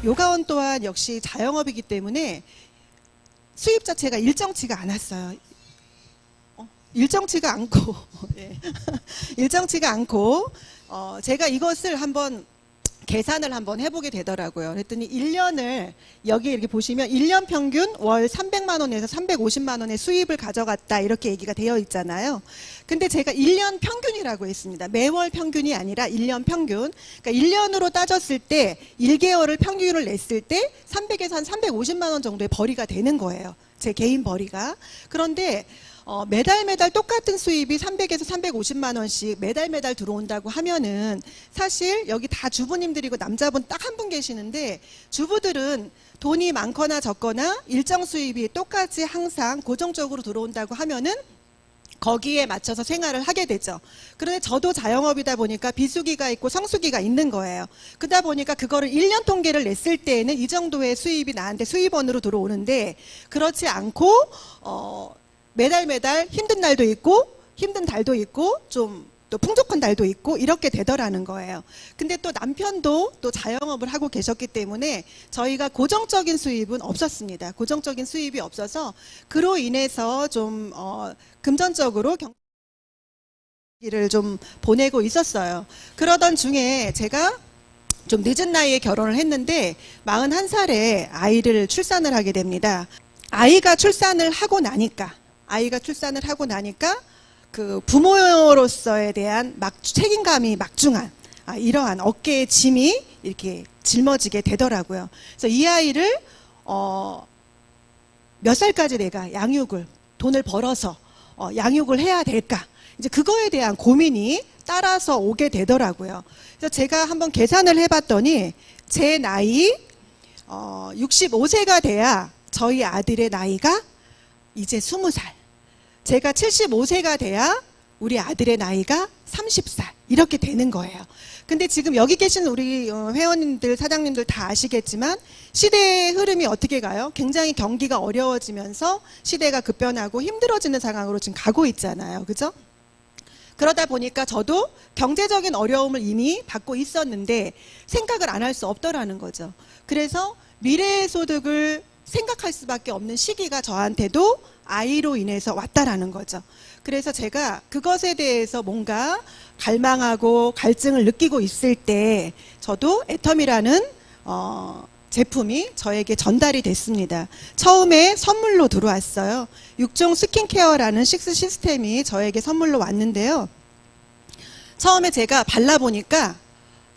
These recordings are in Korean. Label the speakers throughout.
Speaker 1: 요가원 또한 역시 자영업이기 때문에 수입 자체가 일정치가 않았어요. 일정치가 않고 예. 일정치가 않고 제가 이것을 한번 계산을 한번 해보게 되더라고요. 그랬더니 1년을 여기 이렇게 보시면 1년 평균 월 300만 원에서 350만 원의 수입을 가져갔다 이렇게 얘기가 되어 있잖아요. 근데 제가 1년 평균이라고 했습니다. 매월 평균이 아니라 1년 평균. 그러니까 1년으로 따졌을 때 1개월을 평균을 냈을 때 300에서 한 350만 원 정도의 벌이가 되는 거예요. 제 개인 벌이가. 그런데 매달 똑같은 수입이 300에서 350만 원씩 매달 들어온다고 하면은 사실 여기 다 주부님들이고 남자분 딱 한 분 계시는데 주부들은 돈이 많거나 적거나 일정 수입이 똑같이 항상 고정적으로 들어온다고 하면은 거기에 맞춰서 생활을 하게 되죠. 그런데 저도 자영업이다 보니까 비수기가 있고 성수기가 있는 거예요. 그러다 보니까 그거를 1년 통계를 냈을 때에는 이 정도의 수입이 나한테 수입원으로 들어오는데 그렇지 않고 매달 힘든 날도 있고 힘든 달도 있고 좀 또 풍족한 달도 있고 이렇게 되더라는 거예요. 근데 또 남편도 또 자영업을 하고 계셨기 때문에 저희가 고정적인 수입은 없었습니다. 고정적인 수입이 없어서 그로 인해서 좀 금전적으로 경기를 좀 보내고 있었어요. 그러던 중에 제가 좀 늦은 나이에 결혼을 했는데 41살에 아이를 출산을 하게 됩니다. 아이가 출산을 하고 나니까 그 부모로서에 대한 책임감이 막중한 이러한 어깨의 짐이 이렇게 짊어지게 되더라고요. 그래서 이 아이를 몇 살까지 내가 돈을 벌어서 양육을 해야 될까? 이제 그거에 대한 고민이 따라서 오게 되더라고요. 그래서 제가 한번 계산을 해봤더니 제 나이 65세가 돼야 저희 아들의 나이가 이제 20살. 제가 75세가 돼야 우리 아들의 나이가 30살 이렇게 되는 거예요. 근데 지금 여기 계신 우리 회원님들 사장님들 다 아시겠지만 시대의 흐름이 어떻게 가요? 굉장히 경기가 어려워지면서 시대가 급변하고 힘들어지는 상황으로 지금 가고 있잖아요. 그죠? 그러다 보니까 저도 경제적인 어려움을 이미 받고 있었는데 생각을 안 할 수 없더라는 거죠. 그래서 미래의 소득을 생각할 수밖에 없는 시기가 저한테도 아이로 인해서 왔다라는 거죠. 그래서 제가 그것에 대해서 뭔가 갈망하고 갈증을 느끼고 있을 때 저도 애텀이라는 제품이 저에게 전달이 됐습니다. 처음에 선물로 들어왔어요. 6종 스킨케어라는 식스 시스템이 저에게 선물로 왔는데요. 처음에 제가 발라보니까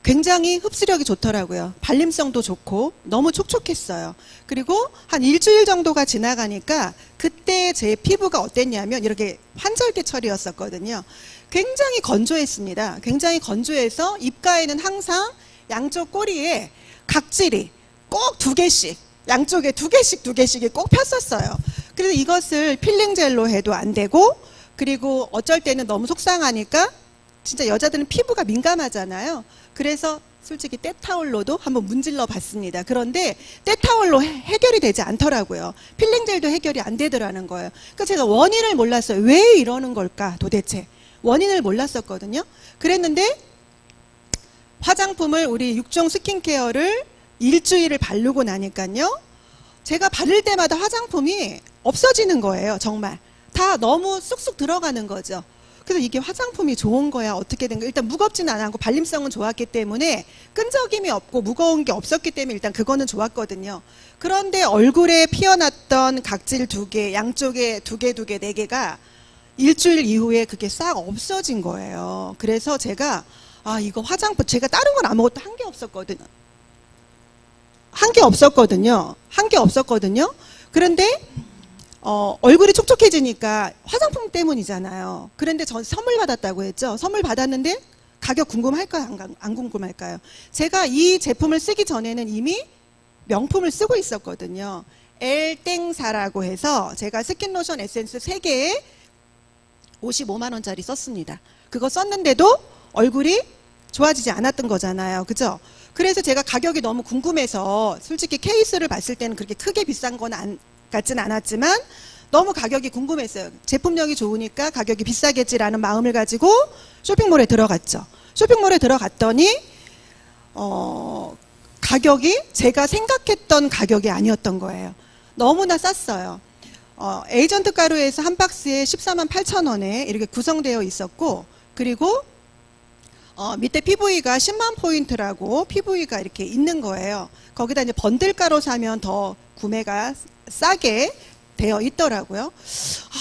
Speaker 1: 굉장히 흡수력이 좋더라고요. 발림성도 좋고 너무 촉촉했어요. 그리고 한 일주일 정도가 지나가니까 그때 제 피부가 어땠냐면 이렇게 환절기철이었었거든요. 굉장히 건조했습니다. 굉장히 건조해서 입가에는 항상 양쪽 꼬리에 각질이 꼭 2개씩 양쪽에 2개씩이 꼭 폈었어요. 그래서 이것을 필링 젤로 해도 안 되고 그리고 어쩔 때는 너무 속상하니까 진짜 여자들은 피부가 민감하잖아요. 그래서 솔직히 때타올로도 한번 문질러 봤습니다. 그런데 때타올로 해결이 되지 않더라고요. 필링젤도 해결이 안 되더라는 거예요. 그러니까 제가 원인을 몰랐어요. 왜 이러는 걸까 도대체. 원인을 몰랐었거든요. 그랬는데 화장품을 우리 6종 스킨케어를 일주일을 바르고 나니까요. 제가 바를 때마다 화장품이 없어지는 거예요. 정말. 다 너무 쑥쑥 들어가는 거죠. 그래서 이게 화장품이 좋은 거야 어떻게 된 거야. 일단 무겁지는 않았고 발림성은 좋았기 때문에 끈적임이 없고 무거운 게 없었기 때문에 일단 그거는 좋았거든요. 그런데 얼굴에 피어났던 각질 2개 양쪽에 2개 4개가 일주일 이후에 그게 싹 없어진 거예요. 그래서 제가 이거 화장품 제가 다른 건 아무것도 한 게 없었거든요. 그런데 얼굴이 촉촉해지니까 화장품 때문이잖아요. 그런데 전 선물 받았다고 했죠. 선물 받았는데 가격 궁금할까요? 안 궁금할까요? 제가 이 제품을 쓰기 전에는 이미 명품을 쓰고 있었거든요. 엘땡사라고 해서 제가 스킨로션 에센스 3개에 55만 원짜리 썼습니다. 그거 썼는데도 얼굴이 좋아지지 않았던 거잖아요. 그죠? 그래서 제가 가격이 너무 궁금해서 솔직히 케이스를 봤을 때는 그렇게 크게 비싼 건 같진 않았지만 너무 가격이 궁금했어요. 제품력이 좋으니까 가격이 비싸겠지라는 마음을 가지고 쇼핑몰에 들어갔죠. 쇼핑몰에 들어갔더니 가격이 제가 생각했던 가격이 아니었던 거예요. 너무나 쌌어요. 에이전트 가루에서 한 박스에 14만 8천 원에 이렇게 구성되어 있었고, 그리고 밑에 PV가 10만 포인트라고 PV가 이렇게 있는 거예요. 거기다 이제 번들 가루 사면 더 구매가 싸게 되어 있더라고요.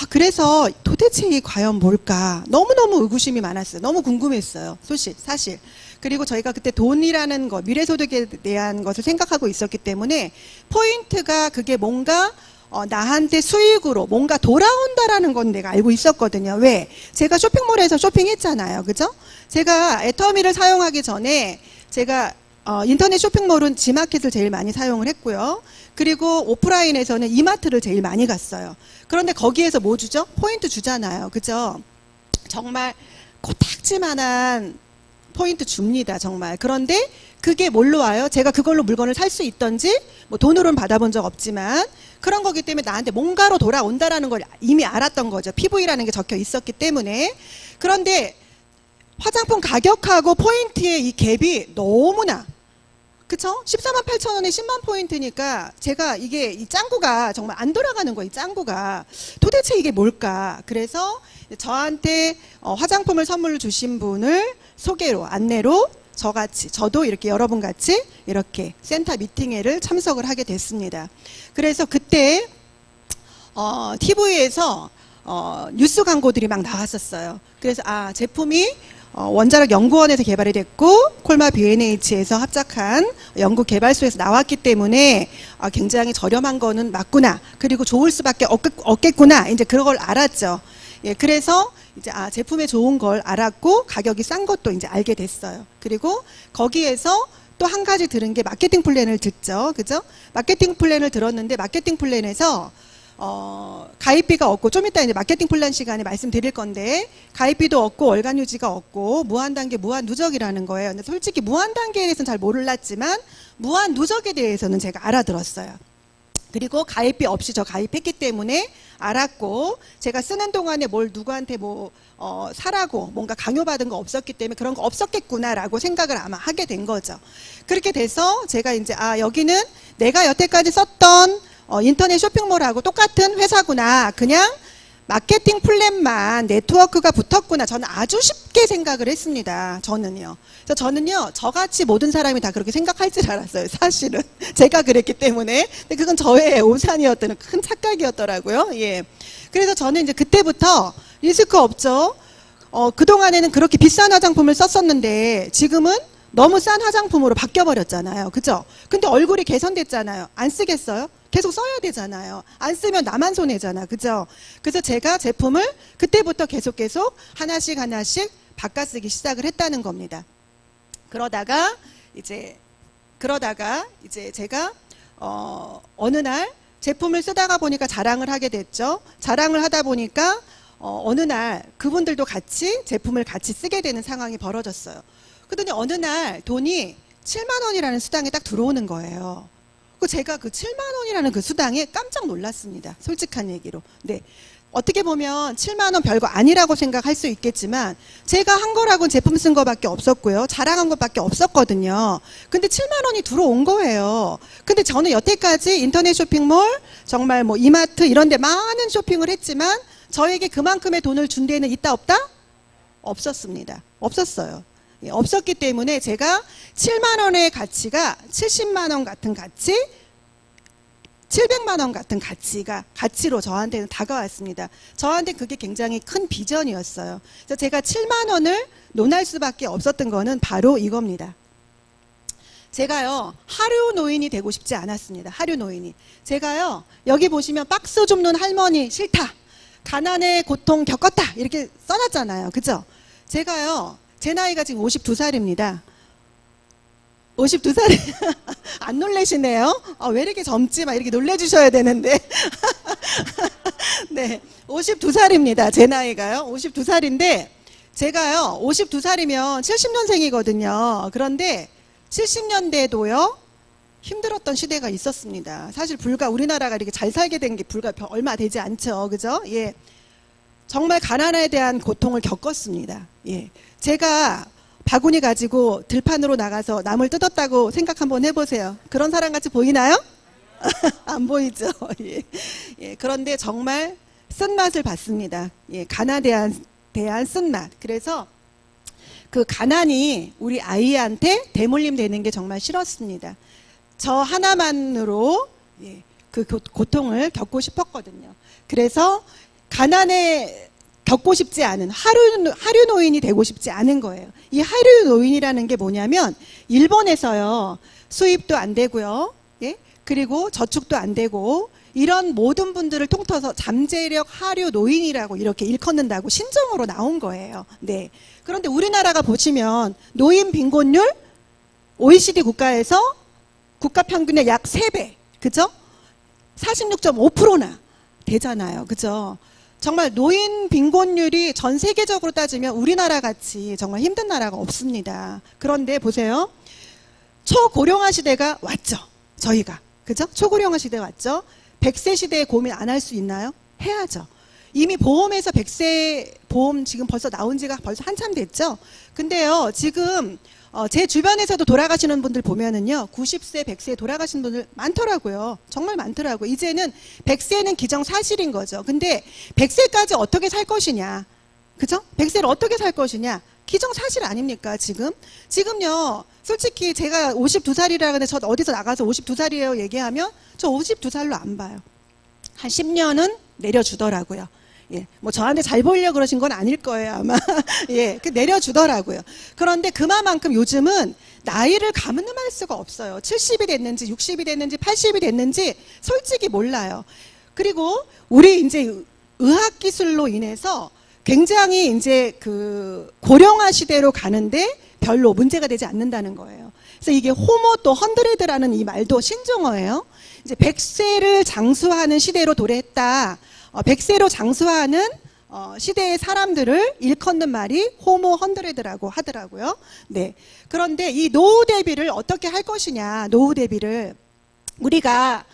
Speaker 1: 그래서 도대체 이 과연 뭘까? 너무너무 의구심이 많았어요. 너무 궁금했어요. 사실. 그리고 저희가 그때 돈이라는 거, 미래소득에 대한 것을 생각하고 있었기 때문에 포인트가 그게 뭔가 나한테 수익으로 뭔가 돌아온다라는 건 내가 알고 있었거든요. 왜? 제가 쇼핑몰에서 쇼핑했잖아요. 그죠? 제가 애터미를 사용하기 전에 제가 인터넷 쇼핑몰은 지마켓을 제일 많이 사용을 했고요. 그리고 오프라인에서는 이마트를 제일 많이 갔어요. 그런데 거기에서 뭐 주죠? 포인트 주잖아요. 그죠? 정말 코딱지만한 포인트 줍니다. 정말. 그런데 그게 뭘로 와요? 제가 그걸로 물건을 살 수 있던지 뭐 돈으로는 받아본 적 없지만 그런 거기 때문에 나한테 뭔가로 돌아온다라는 걸 이미 알았던 거죠. PV라는 게 적혀 있었기 때문에. 그런데 화장품 가격하고 포인트의 이 갭이 너무나, 그쵸? 14만 8천 원에 10만 포인트니까 제가 이게 이 짱구가 정말 안 돌아가는 거예요. 이 짱구가. 도대체 이게 뭘까? 그래서 저한테 화장품을 선물로 주신 분을 소개로, 안내로 저도 이렇게 여러분 같이 이렇게 센터 미팅회를 참석을 하게 됐습니다. 그래서 그때 TV에서 뉴스 광고들이 막 나왔었어요. 그래서 제품이 원자력 연구원에서 개발이 됐고 콜마 B&H에서 합작한 연구 개발소에서 나왔기 때문에 굉장히 저렴한 거는 맞구나. 그리고 좋을 수밖에 없겠구나. 이제 그런 걸 알았죠. 예, 그래서 이제 제품의 좋은 걸 알았고 가격이 싼 것도 이제 알게 됐어요. 그리고 거기에서 또 한 가지 들은 게 마케팅 플랜을 듣죠. 그죠? 마케팅 플랜을 들었는데 마케팅 플랜에서 가입비가 없고, 좀 이따 이제 마케팅 플랜 시간에 말씀드릴 건데, 가입비도 없고, 월간 유지가 없고, 무한 단계, 무한 누적이라는 거예요. 근데 솔직히 무한 단계에 대해서는 잘 몰랐지만, 무한 누적에 대해서는 제가 알아들었어요. 그리고 가입비 없이 저 가입했기 때문에 알았고, 제가 쓰는 동안에 뭘 누구한테 사라고 뭔가 강요받은 거 없었기 때문에 그런 거 없었겠구나라고 생각을 아마 하게 된 거죠. 그렇게 돼서 제가 이제 여기는 내가 여태까지 썼던 인터넷 쇼핑몰하고 똑같은 회사구나. 그냥 마케팅 플랜만 네트워크가 붙었구나. 저는 아주 쉽게 생각을 했습니다. 저는요. 그래서 저는요, 저같이 모든 사람이 다 그렇게 생각할 줄 알았어요. 사실은. 제가 그랬기 때문에. 근데 그건 저의 오산이었던 큰 착각이었더라고요. 예. 그래서 저는 이제 그때부터 리스크 없죠. 그동안에는 그렇게 비싼 화장품을 썼었는데 지금은 너무 싼 화장품으로 바뀌어버렸잖아요. 그죠? 근데 얼굴이 개선됐잖아요. 안 쓰겠어요? 계속 써야 되잖아요. 안 쓰면 나만 손해잖아. 그죠? 그래서 제가 제품을 그때부터 계속 하나씩 바꿔 쓰기 시작을 했다는 겁니다. 그러다가 이제 제가 어느 날 제품을 쓰다가 보니까 자랑을 하게 됐죠. 자랑을 하다 보니까 어느 날 그분들도 같이 제품을 같이 쓰게 되는 상황이 벌어졌어요. 그러더니 어느 날 돈이 7만 원이라는 수당이 딱 들어오는 거예요. 제가 그 7만 원이라는 그 수당에 깜짝 놀랐습니다. 솔직한 얘기로. 네. 어떻게 보면 7만 원 별거 아니라고 생각할 수 있겠지만 제가 한 거라고는 제품 쓴 거밖에 없었고요. 자랑한 것밖에 없었거든요. 근데 7만 원이 들어온 거예요. 근데 저는 여태까지 인터넷 쇼핑몰, 정말 뭐 이마트 이런 데 많은 쇼핑을 했지만 저에게 그만큼의 돈을 준 데는 있다 없다? 없었습니다. 없었어요. 예, 없었기 때문에 제가 7만 원의 가치가 70만 원 같은 가치, 700만 원 같은 가치로 저한테는 다가왔습니다. 저한테 그게 굉장히 큰 비전이었어요. 그래서 제가 7만 원을 논할 수밖에 없었던 거는 바로 이겁니다. 제가요, 하류 노인이 되고 싶지 않았습니다. 하류 노인이. 제가요, 여기 보시면 박스 줍는 할머니 싫다. 가난의 고통 겪었다. 이렇게 써놨잖아요. 그죠? 제가요, 제 나이가 지금 52살입니다. 52살이 안 놀라시네요. 왜 이렇게 젊지? 막 이렇게 놀래주셔야 되는데. 네, 52살입니다. 제 나이가요. 52살인데 제가요, 52살이면 70년생이거든요. 그런데 70년대도요, 힘들었던 시대가 있었습니다. 사실 우리나라가 이렇게 잘 살게 된 게 얼마 되지 않죠. 그죠? 예. 정말 가난에 대한 고통을 겪었습니다. 예. 제가 바구니 가지고 들판으로 나가서 나물 뜯었다고 생각 한번 해보세요. 그런 사람 같이 보이나요? 안 보이죠. 예. 예, 그런데 정말 쓴맛을 봤습니다. 예, 가난에 대한 쓴맛. 그래서 그 가난이 우리 아이한테 대물림 되는 게 정말 싫었습니다. 저 하나만으로 예, 그 고통을 겪고 싶었거든요. 그래서 가난에 겪고 싶지 않은 하류 노인이 되고 싶지 않은 거예요. 이 하류 노인이라는 게 뭐냐면 일본에서요 수입도 안 되고요. 예? 그리고 저축도 안 되고 이런 모든 분들을 통틀어서 잠재력 하류 노인이라고 이렇게 일컫는다고 신정으로 나온 거예요. 네. 그런데 우리나라가 보시면 노인 빈곤율 OECD 국가에서 국가 평균의 약 3배. 그죠? 46.5%나 되잖아요. 그죠? 정말 노인 빈곤율이 전 세계적으로 따지면 우리나라 같이 정말 힘든 나라가 없습니다. 그런데 보세요. 초고령화 시대가 왔죠. 저희가. 그죠? 초고령화 시대 왔죠. 100세 시대에 고민 안 할 수 있나요? 해야죠. 이미 보험에서 100세 보험 지금 벌써 나온 지가 벌써 한참 됐죠. 근데요, 지금 제 주변에서도 돌아가시는 분들 보면은요, 90세, 100세 돌아가신 분들 많더라고요. 정말 많더라고요. 이제는 100세는 기정사실인 거죠. 근데 100세까지 어떻게 살 것이냐. 그죠? 100세를 어떻게 살 것이냐. 기정사실 아닙니까, 지금? 지금요, 솔직히 제가 52살이라 근데 저 어디서 나가서 52살이에요 얘기하면 저 52살로 안 봐요. 한 10년은 내려주더라고요. 예, 뭐 저한테 잘 보이려고 그러신 건 아닐 거예요, 아마. 예, 내려주더라고요. 그런데 그만큼 요즘은 나이를 가늠할 수가 없어요. 70이 됐는지, 60이 됐는지, 80이 됐는지 솔직히 몰라요. 그리고 우리 이제 의학 기술로 인해서 굉장히 이제 그 고령화 시대로 가는데 별로 문제가 되지 않는다는 거예요. 그래서 이게 호모 또 헌드레드라는 이 말도 신종어예요. 이제 100세를 장수하는 시대로 도래했다. 100세로 장수하는 시대의 사람들을 일컫는 말이 호모 헌드레드라고 하더라고요. 네. 그런데 이 노후 대비를 어떻게 할 것이냐, 노후 대비를 우리가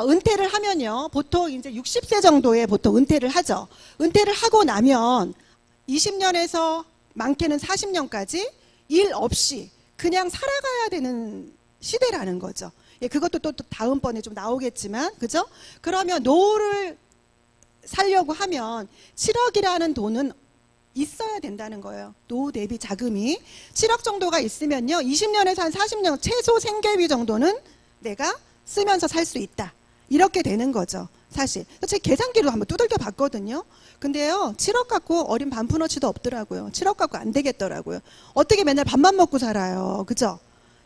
Speaker 1: 은퇴를 하면요, 보통 이제 60세 정도에 보통 은퇴를 하죠. 은퇴를 하고 나면 20년에서 많게는 40년까지 일 없이 그냥 살아가야 되는 시대라는 거죠. 예, 그것도 또 다음번에 좀 나오겠지만, 그죠? 그러면 노후를 살려고 하면 7억이라는 돈은 있어야 된다는 거예요. 노후 대비 자금이 7억 정도가 있으면요, 20년에서 한 40년 최소 생계비 정도는 내가 쓰면서 살 수 있다. 이렇게 되는 거죠, 사실. 제 계산기로 한번 두들겨 봤거든요. 근데요, 7억 갖고 어린 반푼어치도 없더라고요. 7억 갖고 안 되겠더라고요. 어떻게 맨날 밥만 먹고 살아요, 그죠?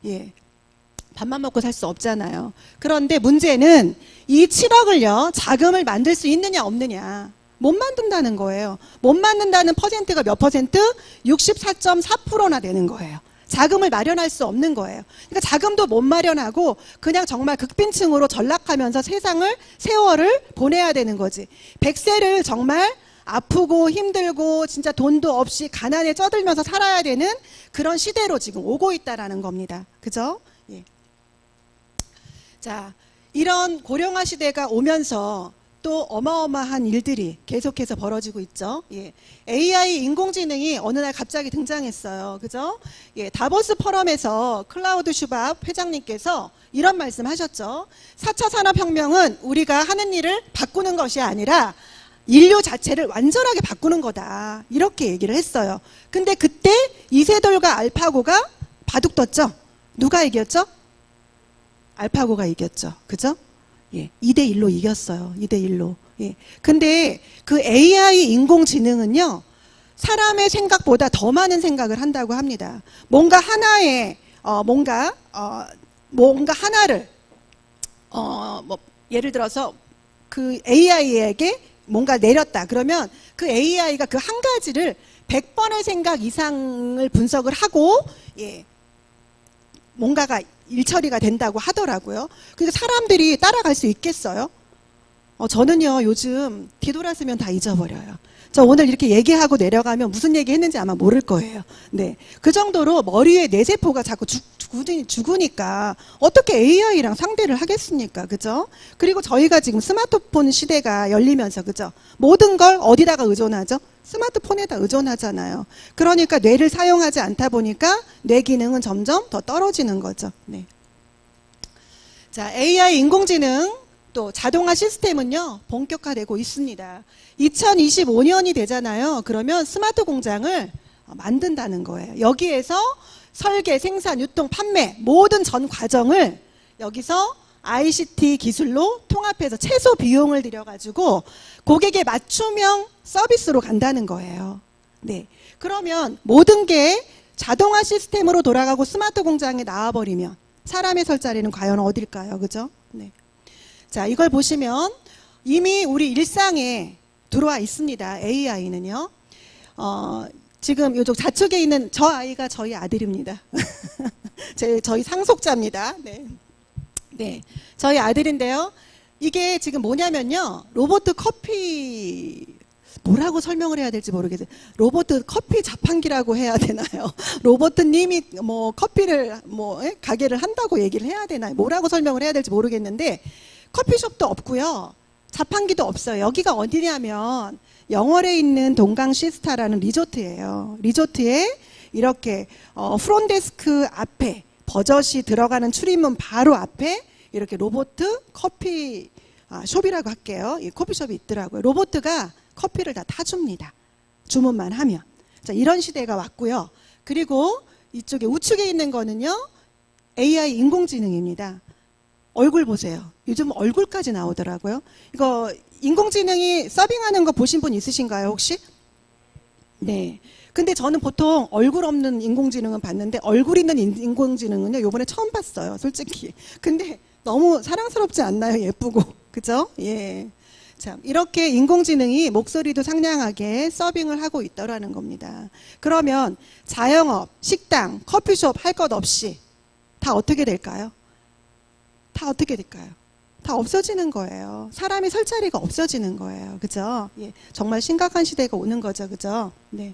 Speaker 1: 예. 밥만 먹고 살 수 없잖아요. 그런데 문제는 이 7억을요, 자금을 만들 수 있느냐 없느냐. 못 만든다는 거예요. 못 만든다는 퍼센트가 몇 퍼센트? 64.4%나 되는 거예요. 자금을 마련할 수 없는 거예요. 그러니까 자금도 못 마련하고 그냥 정말 극빈층으로 전락하면서 세월을 보내야 되는 거지. 100세를 정말 아프고 힘들고 진짜 돈도 없이 가난에 쩌들면서 살아야 되는 그런 시대로 지금 오고 있다라는 겁니다. 그죠? 예. 자, 이런 고령화 시대가 오면서 또 어마어마한 일들이 계속해서 벌어지고 있죠. 예. AI 인공지능이 어느 날 갑자기 등장했어요. 그죠? 예. 다보스 포럼에서 클라우드 슈밥 회장님께서 이런 말씀 하셨죠. 4차 산업혁명은 우리가 하는 일을 바꾸는 것이 아니라 인류 자체를 완전하게 바꾸는 거다. 이렇게 얘기를 했어요. 근데 그때 이세돌과 알파고가 바둑 떴죠. 누가 이겼죠? 알파고가 이겼죠. 그죠? 예, 2대1로 이겼어요. 2대1로. 예. 근데 그 AI 인공지능은요, 사람의 생각보다 더 많은 생각을 한다고 합니다. 뭔가 하나의, 뭔가 하나를, 뭐, 예를 들어서 그 AI에게 뭔가 내렸다. 그러면 그 AI가 그 한 가지를 100번의 생각 이상을 분석을 하고, 예, 뭔가가 일처리가 된다고 하더라고요. 그러니까 사람들이 따라갈 수 있겠어요? 저는요, 요즘 뒤돌아서면 다 잊어버려요. 저 오늘 이렇게 얘기하고 내려가면 무슨 얘기 했는지 아마 모를 거예요. 네. 그 정도로 머리에 뇌세포가 자꾸 죽으니까 어떻게 AI랑 상대를 하겠습니까? 그죠? 그리고 저희가 지금 스마트폰 시대가 열리면서, 그죠? 모든 걸 어디다가 의존하죠? 스마트폰에다 의존하잖아요. 그러니까 뇌를 사용하지 않다 보니까 뇌 기능은 점점 더 떨어지는 거죠. 네. 자, AI 인공지능 또 자동화 시스템은요, 본격화되고 있습니다. 2025년이 되잖아요. 그러면 스마트 공장을 만든다는 거예요. 여기에서 설계, 생산, 유통, 판매 모든 전 과정을 여기서 ICT 기술로 통합해서 최소 비용을 들여가지고 고객의 맞춤형 서비스로 간다는 거예요. 네. 그러면 모든 게 자동화 시스템으로 돌아가고 스마트 공장에 나와버리면 사람의 설 자리는 과연 어딜까요? 그죠? 네. 자, 이걸 보시면 이미 우리 일상에 들어와 있습니다. AI는요. 지금 이쪽 좌측에 있는 저 아이가 저희 아들입니다. 저희 상속자입니다. 네. 네. 저희 아들인데요. 이게 지금 뭐냐면요. 로봇 커피, 뭐라고 설명을 해야 될지 모르겠어요. 로봇 커피 자판기라고 해야 되나요? 로봇님이 뭐 커피를 가게를 한다고 얘기를 해야 되나요? 뭐라고 설명을 해야 될지 모르겠는데 커피숍도 없고요. 자판기도 없어요. 여기가 어디냐면 영월에 있는 동강시스타라는 리조트예요. 리조트에 이렇게 프론데스크 앞에 버젓이 들어가는 출입문 바로 앞에 이렇게 로봇 커피 숍이라고 할게요. 이 커피숍이 있더라고요. 로봇가 커피를 다 타줍니다. 주문만 하면. 자, 이런 시대가 왔고요. 그리고 이쪽에 우측에 있는 거는요. AI 인공지능입니다. 얼굴 보세요. 요즘 얼굴까지 나오더라고요. 이거 인공지능이 서빙하는 거 보신 분 있으신가요, 혹시? 네. 근데 저는 보통 얼굴 없는 인공지능은 봤는데 얼굴 있는 인공지능은요, 요번에 처음 봤어요, 솔직히. 근데 너무 사랑스럽지 않나요? 예쁘고. 그죠? 예. 참, 이렇게 인공지능이 목소리도 상냥하게 서빙을 하고 있더라는 겁니다. 그러면 자영업, 식당, 커피숍 할 것 없이 다 어떻게 될까요? 다 어떻게 될까요? 다 없어지는 거예요. 사람이 설 자리가 없어지는 거예요. 그죠? 예, 정말 심각한 시대가 오는 거죠. 그죠? 네.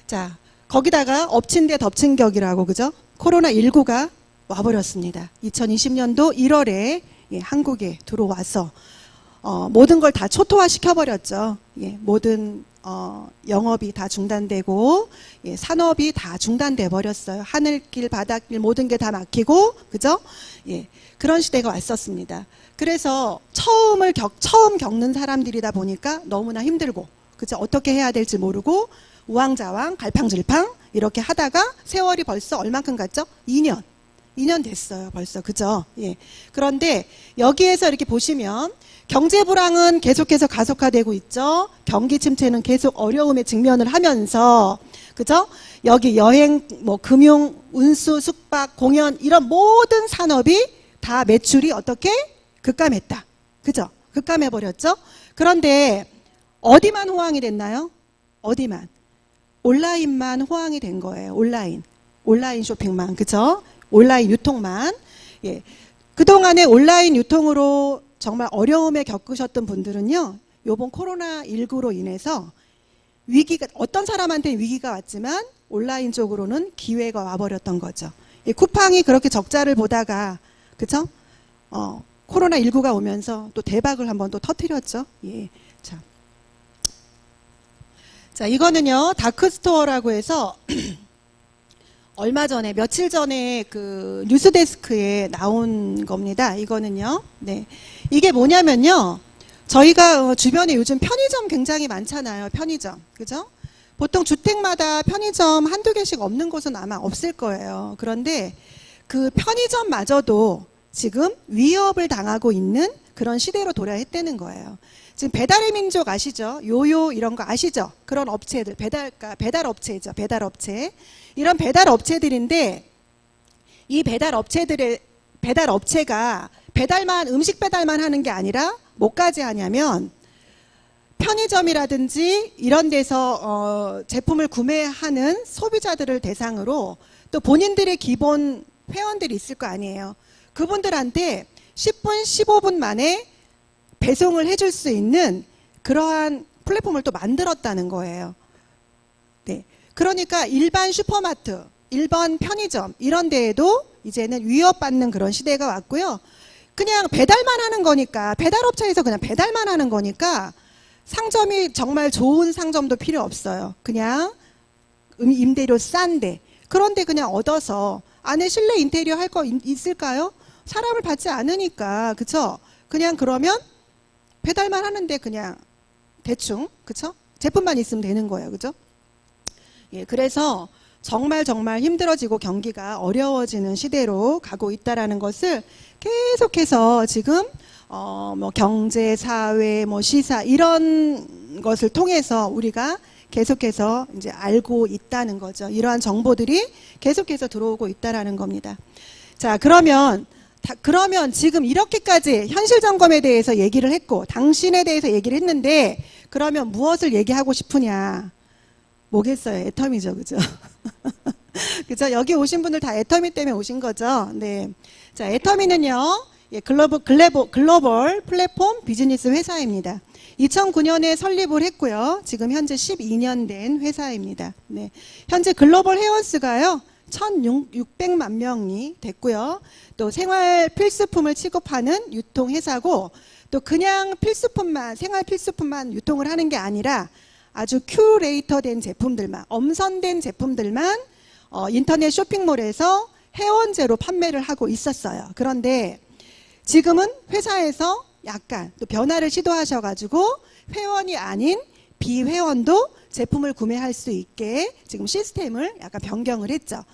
Speaker 1: 자, 거기다가 엎친 데 덮친 격이라고, 그죠? 코로나19가 와버렸습니다. 2020년도 1월에 예, 한국에 들어와서 모든 걸 다 초토화 시켜버렸죠. 예, 모든 영업이 다 중단되고 예, 산업이 다 중단돼 버렸어요. 하늘길, 바닷길 모든 게 다 막히고, 그죠? 예, 그런 시대가 왔었습니다. 그래서 처음 겪는 사람들이다 보니까 너무나 힘들고, 그죠? 어떻게 해야 될지 모르고 우왕좌왕, 갈팡질팡 이렇게 하다가 세월이 벌써 얼만큼 갔죠? 2년 됐어요, 벌써. 그죠? 예. 그런데 여기에서 이렇게 보시면 경제 불황은 계속해서 가속화되고 있죠. 경기 침체는 계속 어려움에 직면을 하면서, 그죠? 여기 여행, 금융, 운수, 숙박, 공연 이런 모든 산업이 다 매출이 어떻게? 급감했다. 그죠? 급감해버렸죠? 그런데 어디만 호황이 됐나요? 어디만? 온라인만 호황이 된 거예요. 온라인 쇼핑만. 그죠? 온라인 유통만. 예. 그동안에 온라인 유통으로 정말 어려움에 겪으셨던 분들은요, 요번 코로나19로 인해서 위기가, 어떤 사람한테는 위기가 왔지만 온라인 쪽으로는 기회가 와버렸던 거죠. 예, 쿠팡이 그렇게 적자를 보다가, 그쵸? 코로나19가 오면서 또 대박을 한번 또 터뜨렸죠. 예. 자, 이거는요, 다크스토어라고 해서 얼마 전에, 며칠 전에 그 뉴스데스크에 나온 겁니다. 이거는요. 네. 이게 뭐냐면요. 저희가 주변에 요즘 편의점 굉장히 많잖아요. 편의점. 그죠? 보통 주택마다 편의점 한두 개씩 없는 곳은 아마 없을 거예요. 그런데 그 편의점마저도 지금 위협을 당하고 있는 그런 시대로 도래했다는 거예요. 지금 배달의 민족 아시죠? 요요 이런 거 아시죠? 그런 업체들, 배달 업체죠. 배달 업체. 이런 배달 업체들인데 이 배달 업체가 음식 배달만 하는 게 아니라 뭐까지 하냐면 편의점이라든지 이런 데서 제품을 구매하는 소비자들을 대상으로 또 본인들의 기본 회원들이 있을 거 아니에요. 그분들한테 10분, 15분 만에 배송을 해줄 수 있는 그러한 플랫폼을 또 만들었다는 거예요. 네. 그러니까 일반 슈퍼마트, 일반 편의점 이런 데에도 이제는 위협받는 그런 시대가 왔고요. 그냥 배달만 하는 거니까, 배달업체에서 그냥 배달만 하는 거니까 상점이 정말 좋은 상점도 필요 없어요. 그냥 임대료 싼데, 그런데 그냥 얻어서 안에 실내 인테리어 할 거 있을까요? 사람을 받지 않으니까, 그쵸? 그냥 그러면 배달만 하는데 그냥 대충, 그쵸? 제품만 있으면 되는 거예요. 그죠? 예, 그래서 정말 힘들어지고 경기가 어려워지는 시대로 가고 있다라는 것을 계속해서 지금 뭐 경제, 사회, 뭐 시사 이런 것을 통해서 우리가 계속해서 이제 알고 있다는 거죠. 이러한 정보들이 계속해서 들어오고 있다라는 겁니다. 자, 그러면 지금 이렇게까지 현실 점검에 대해서 얘기를 했고 당신에 대해서 얘기를 했는데, 그러면 무엇을 얘기하고 싶으냐? 뭐겠어요? 애터미죠. 그죠? 그죠? 여기 오신 분들 다 애터미 때문에 오신 거죠? 네. 자, 애터미는요, 예, 글로벌 플랫폼 비즈니스 회사입니다. 2009년에 설립을 했고요. 지금 현재 12년 된 회사입니다. 네. 현재 글로벌 회원수가요, 1,600만 명이 됐고요. 또 생활 필수품을 취급하는 유통회사고, 또 그냥 필수품만, 생활 필수품만 유통을 하는 게 아니라 아주 큐레이터된 제품들만, 엄선된 제품들만 인터넷 쇼핑몰에서 회원제로 판매를 하고 있었어요. 그런데 지금은 회사에서 약간 또 변화를 시도하셔가지고 회원이 아닌 비회원도 제품을 구매할 수 있게 지금 시스템을 약간 변경을 했죠.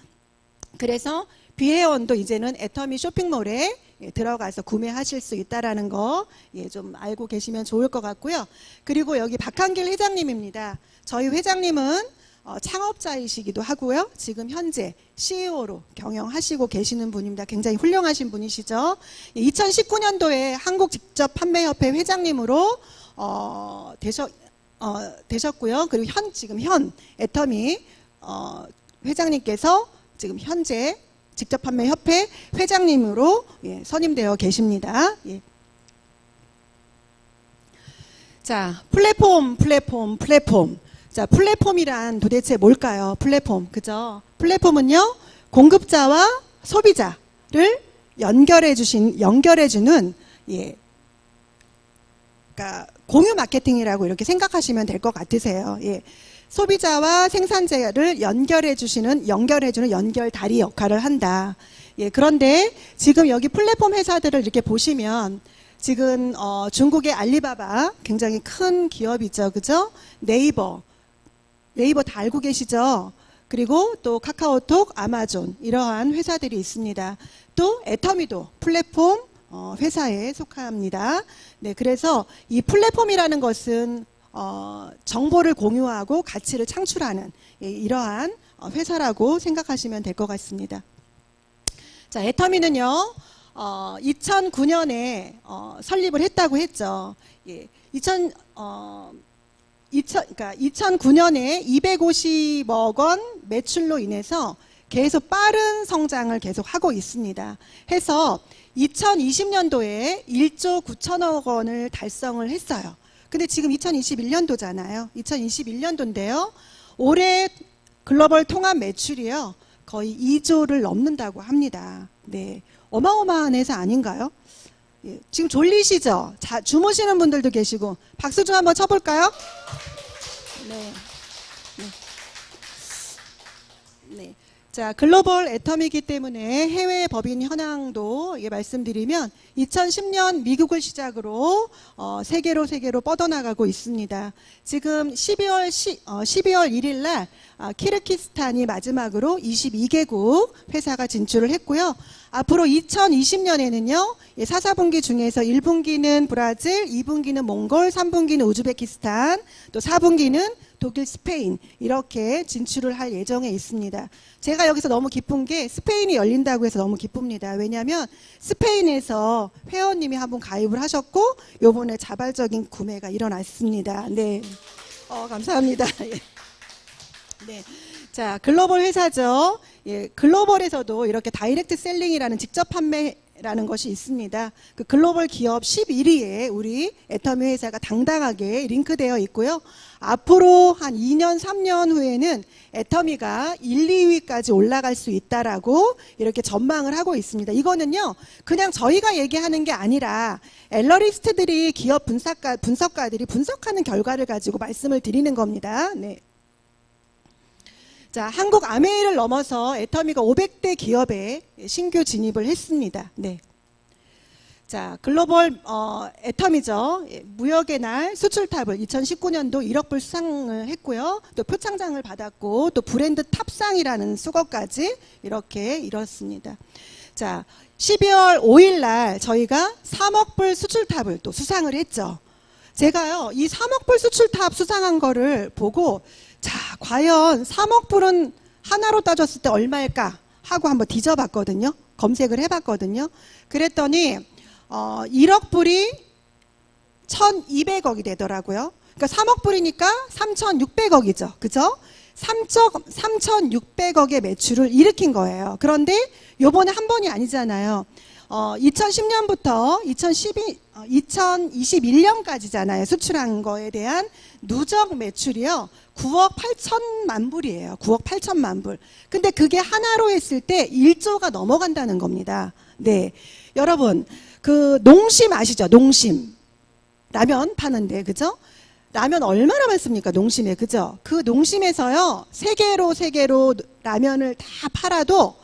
Speaker 1: 그래서 비회원도 이제는 애터미 쇼핑몰에 들어가서 구매하실 수 있다라는 거, 예, 좀 알고 계시면 좋을 것 같고요. 그리고 여기 박한길 회장님입니다. 저희 회장님은 창업자이시기도 하고요. 지금 현재 CEO로 경영하시고 계시는 분입니다. 굉장히 훌륭하신 분이시죠. 2019년도에 한국직접판매협회 회장님으로 되셨고요. 그리고 지금 현 애터미 회장님께서 지금 현재 직접판매협회 회장님으로, 예, 선임되어 계십니다. 예. 자, 플랫폼. 자, 플랫폼이란 도대체 뭘까요? 플랫폼, 그죠? 플랫폼은요, 공급자와 소비자를 연결해주는, 예, 그러니까 공유 마케팅이라고 이렇게 생각하시면 될 것 같으세요. 예. 소비자와 생산자를 연결해주는 연결다리 역할을 한다. 예, 그런데 지금 여기 플랫폼 회사들을 이렇게 보시면 지금 중국의 알리바바 굉장히 큰 기업이죠. 그죠? 네이버 다 알고 계시죠? 그리고 또 카카오톡, 아마존 이러한 회사들이 있습니다. 또 애터미도 플랫폼 회사에 속합니다. 네, 그래서 이 플랫폼이라는 것은 정보를 공유하고 가치를 창출하는, 예, 이러한 회사라고 생각하시면 될 것 같습니다. 자, 애터미는요, 2009년에 설립을 했다고 했죠. 예, 2009년에 250억 원 매출로 인해서 계속 빠른 성장을 계속 하고 있습니다. 해서 2020년도에 1조 9천억 원을 달성을 했어요. 근데 지금 2021년도잖아요. 2021년도인데요. 올해 글로벌 통합 매출이요, 거의 2조를 넘는다고 합니다. 네, 어마어마한 회사 아닌가요? 예, 지금 졸리시죠? 자, 주무시는 분들도 계시고 박수 좀 한번 쳐볼까요? 네. 네. 자, 글로벌 애터미이기 때문에 해외 법인 현황도 말씀드리면 2010년 미국을 시작으로 세계로 뻗어나가고 있습니다. 지금 12월 1일 날 키르기스탄이 마지막으로 22개국 회사가 진출을 했고요. 앞으로 2020년에는요, 4분기 중에서 1분기는 브라질, 2분기는 몽골, 3분기는 우즈베키스탄, 또 4분기는 독일, 스페인 이렇게 진출을 할 예정에 있습니다. 제가 여기서 너무 기쁜 게 스페인이 열린다고 해서 너무 기쁩니다. 왜냐하면 스페인에서 회원님이 한 분 가입을 하셨고 요번에 자발적인 구매가 일어났습니다. 네, 감사합니다. 네, 자, 글로벌 회사죠. 예, 글로벌에서도 이렇게 다이렉트 셀링이라는 직접 판매 라는 것이 있습니다. 그 글로벌 기업 11위에 우리 애터미 회사가 당당하게 링크되어 있고요. 앞으로 한 2년, 3년 후에는 애터미가 1, 2위까지 올라갈 수 있다라고 이렇게 전망을 하고 있습니다. 이거는요, 그냥 저희가 얘기하는 게 아니라 애널리스트들이 기업 분석가들이 분석하는 결과를 가지고 말씀을 드리는 겁니다. 네. 자, 한국 아메이를 넘어서 애터미가 500대 기업에 신규 진입을 했습니다. 네. 자, 글로벌 애터미죠. 무역의 날 수출탑을 2019년도 1억 불 수상을 했고요. 또 표창장을 받았고 또 브랜드 탑상이라는 수거까지 이렇게 이뤘습니다. 자, 12월 5일 날 저희가 3억 불 수출탑을 또 수상을 했죠. 제가요, 이 3억 불 수출탑 수상한 거를 보고 자, 과연 3억 불은 하나로 따졌을 때 얼마일까 하고 한번 뒤져봤거든요. 검색을 해봤거든요. 그랬더니 1억 불이 1,200억이 되더라고요. 그러니까 3억 불이니까 3,600억이죠. 그죠? 3,600억의 매출을 일으킨 거예요. 그런데 요번에 한 번이 아니잖아요. 2010년부터 2021년까지잖아요. 수출한 거에 대한 누적 매출이요. 9억 8천만 불이에요. 9억 8천만 불. 근데 그게 하나로 했을 때 1조가 넘어간다는 겁니다. 네. 여러분, 그 농심 아시죠? 농심. 라면 파는데, 그죠? 라면 얼마나 많습니까? 농심에, 그죠? 그 농심에서요, 세 개로 라면을 다 팔아도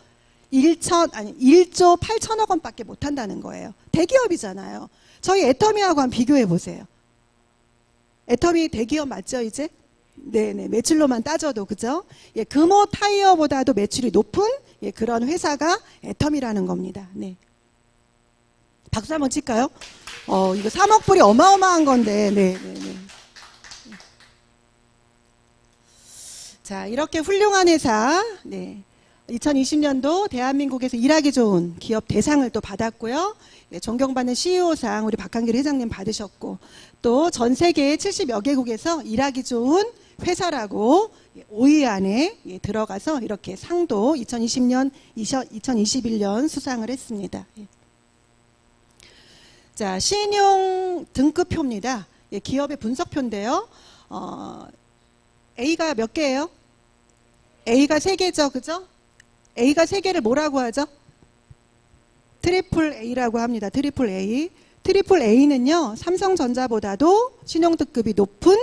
Speaker 1: 1조 8천억 원밖에 못 한다는 거예요. 대기업이잖아요. 저희 애터미하고 한번 비교해 보세요. 애터미 대기업 맞죠, 이제? 네네, 매출로만 따져도, 그죠? 예, 금호 타이어보다도 매출이 높은 예, 그런 회사가 애터미라는 겁니다. 네. 박수 한번 칠까요? 이거 3억 불이 어마어마한 건데, 네네네. 자, 이렇게 훌륭한 회사, 네. 2020년도 대한민국에서 일하기 좋은 기업 대상을 또 받았고요. 네, 존경받는 CEO상 우리 박한길 회장님 받으셨고, 또 전 세계 70여 개국에서 일하기 좋은 회사라고 5위 안에 들어가서 이렇게 상도 2020년, 2021년 수상을 했습니다. 자, 신용 등급표입니다. 기업의 분석표인데요. A가 몇 개예요? A가 3개죠, 그죠? A가 3개를 뭐라고 하죠? 트리플 A라고 합니다. 트리플 A. 트리플 A는요, 삼성전자보다도 신용등급이 높은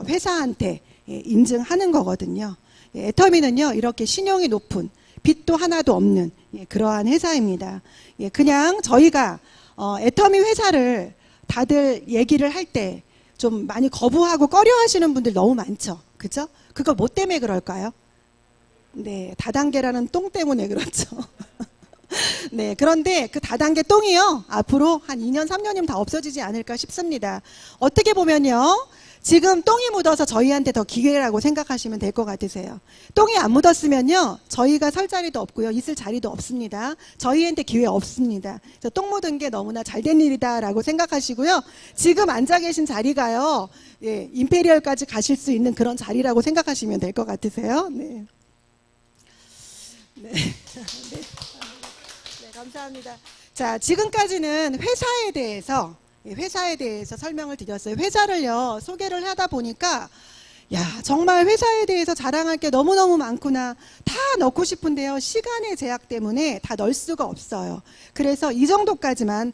Speaker 1: 회사한테 인증하는 거거든요. 애터미는요, 이렇게 신용이 높은, 빚도 하나도 없는 그러한 회사입니다. 그냥 저희가 애터미 회사를 다들 얘기를 할 때 좀 많이 거부하고 꺼려 하시는 분들 너무 많죠. 그죠? 그거 뭐 때문에 그럴까요? 네, 다단계라는 똥 때문에 그렇죠. 네, 그런데 그 다단계 똥이요, 앞으로 한 2년, 3년이면 다 없어지지 않을까 싶습니다. 어떻게 보면요, 지금 똥이 묻어서 저희한테 더 기회라고 생각하시면 될 것 같으세요. 똥이 안 묻었으면요, 저희가 설 자리도 없고요, 있을 자리도 없습니다. 저희한테 기회 없습니다. 그래서 똥 묻은 게 너무나 잘된 일이다라고 생각하시고요. 지금 앉아 계신 자리가요, 예, 임페리얼까지 가실 수 있는 그런 자리라고 생각하시면 될 것 같으세요. 네. 네. 네. 네, 감사합니다. 자, 지금까지는 회사에 대해서 설명을 드렸어요. 회사를요, 소개를 하다 보니까, 야, 정말 회사에 대해서 자랑할 게 너무너무 많구나. 다 넣고 싶은데요, 시간의 제약 때문에 다 넣을 수가 없어요. 그래서 이 정도까지만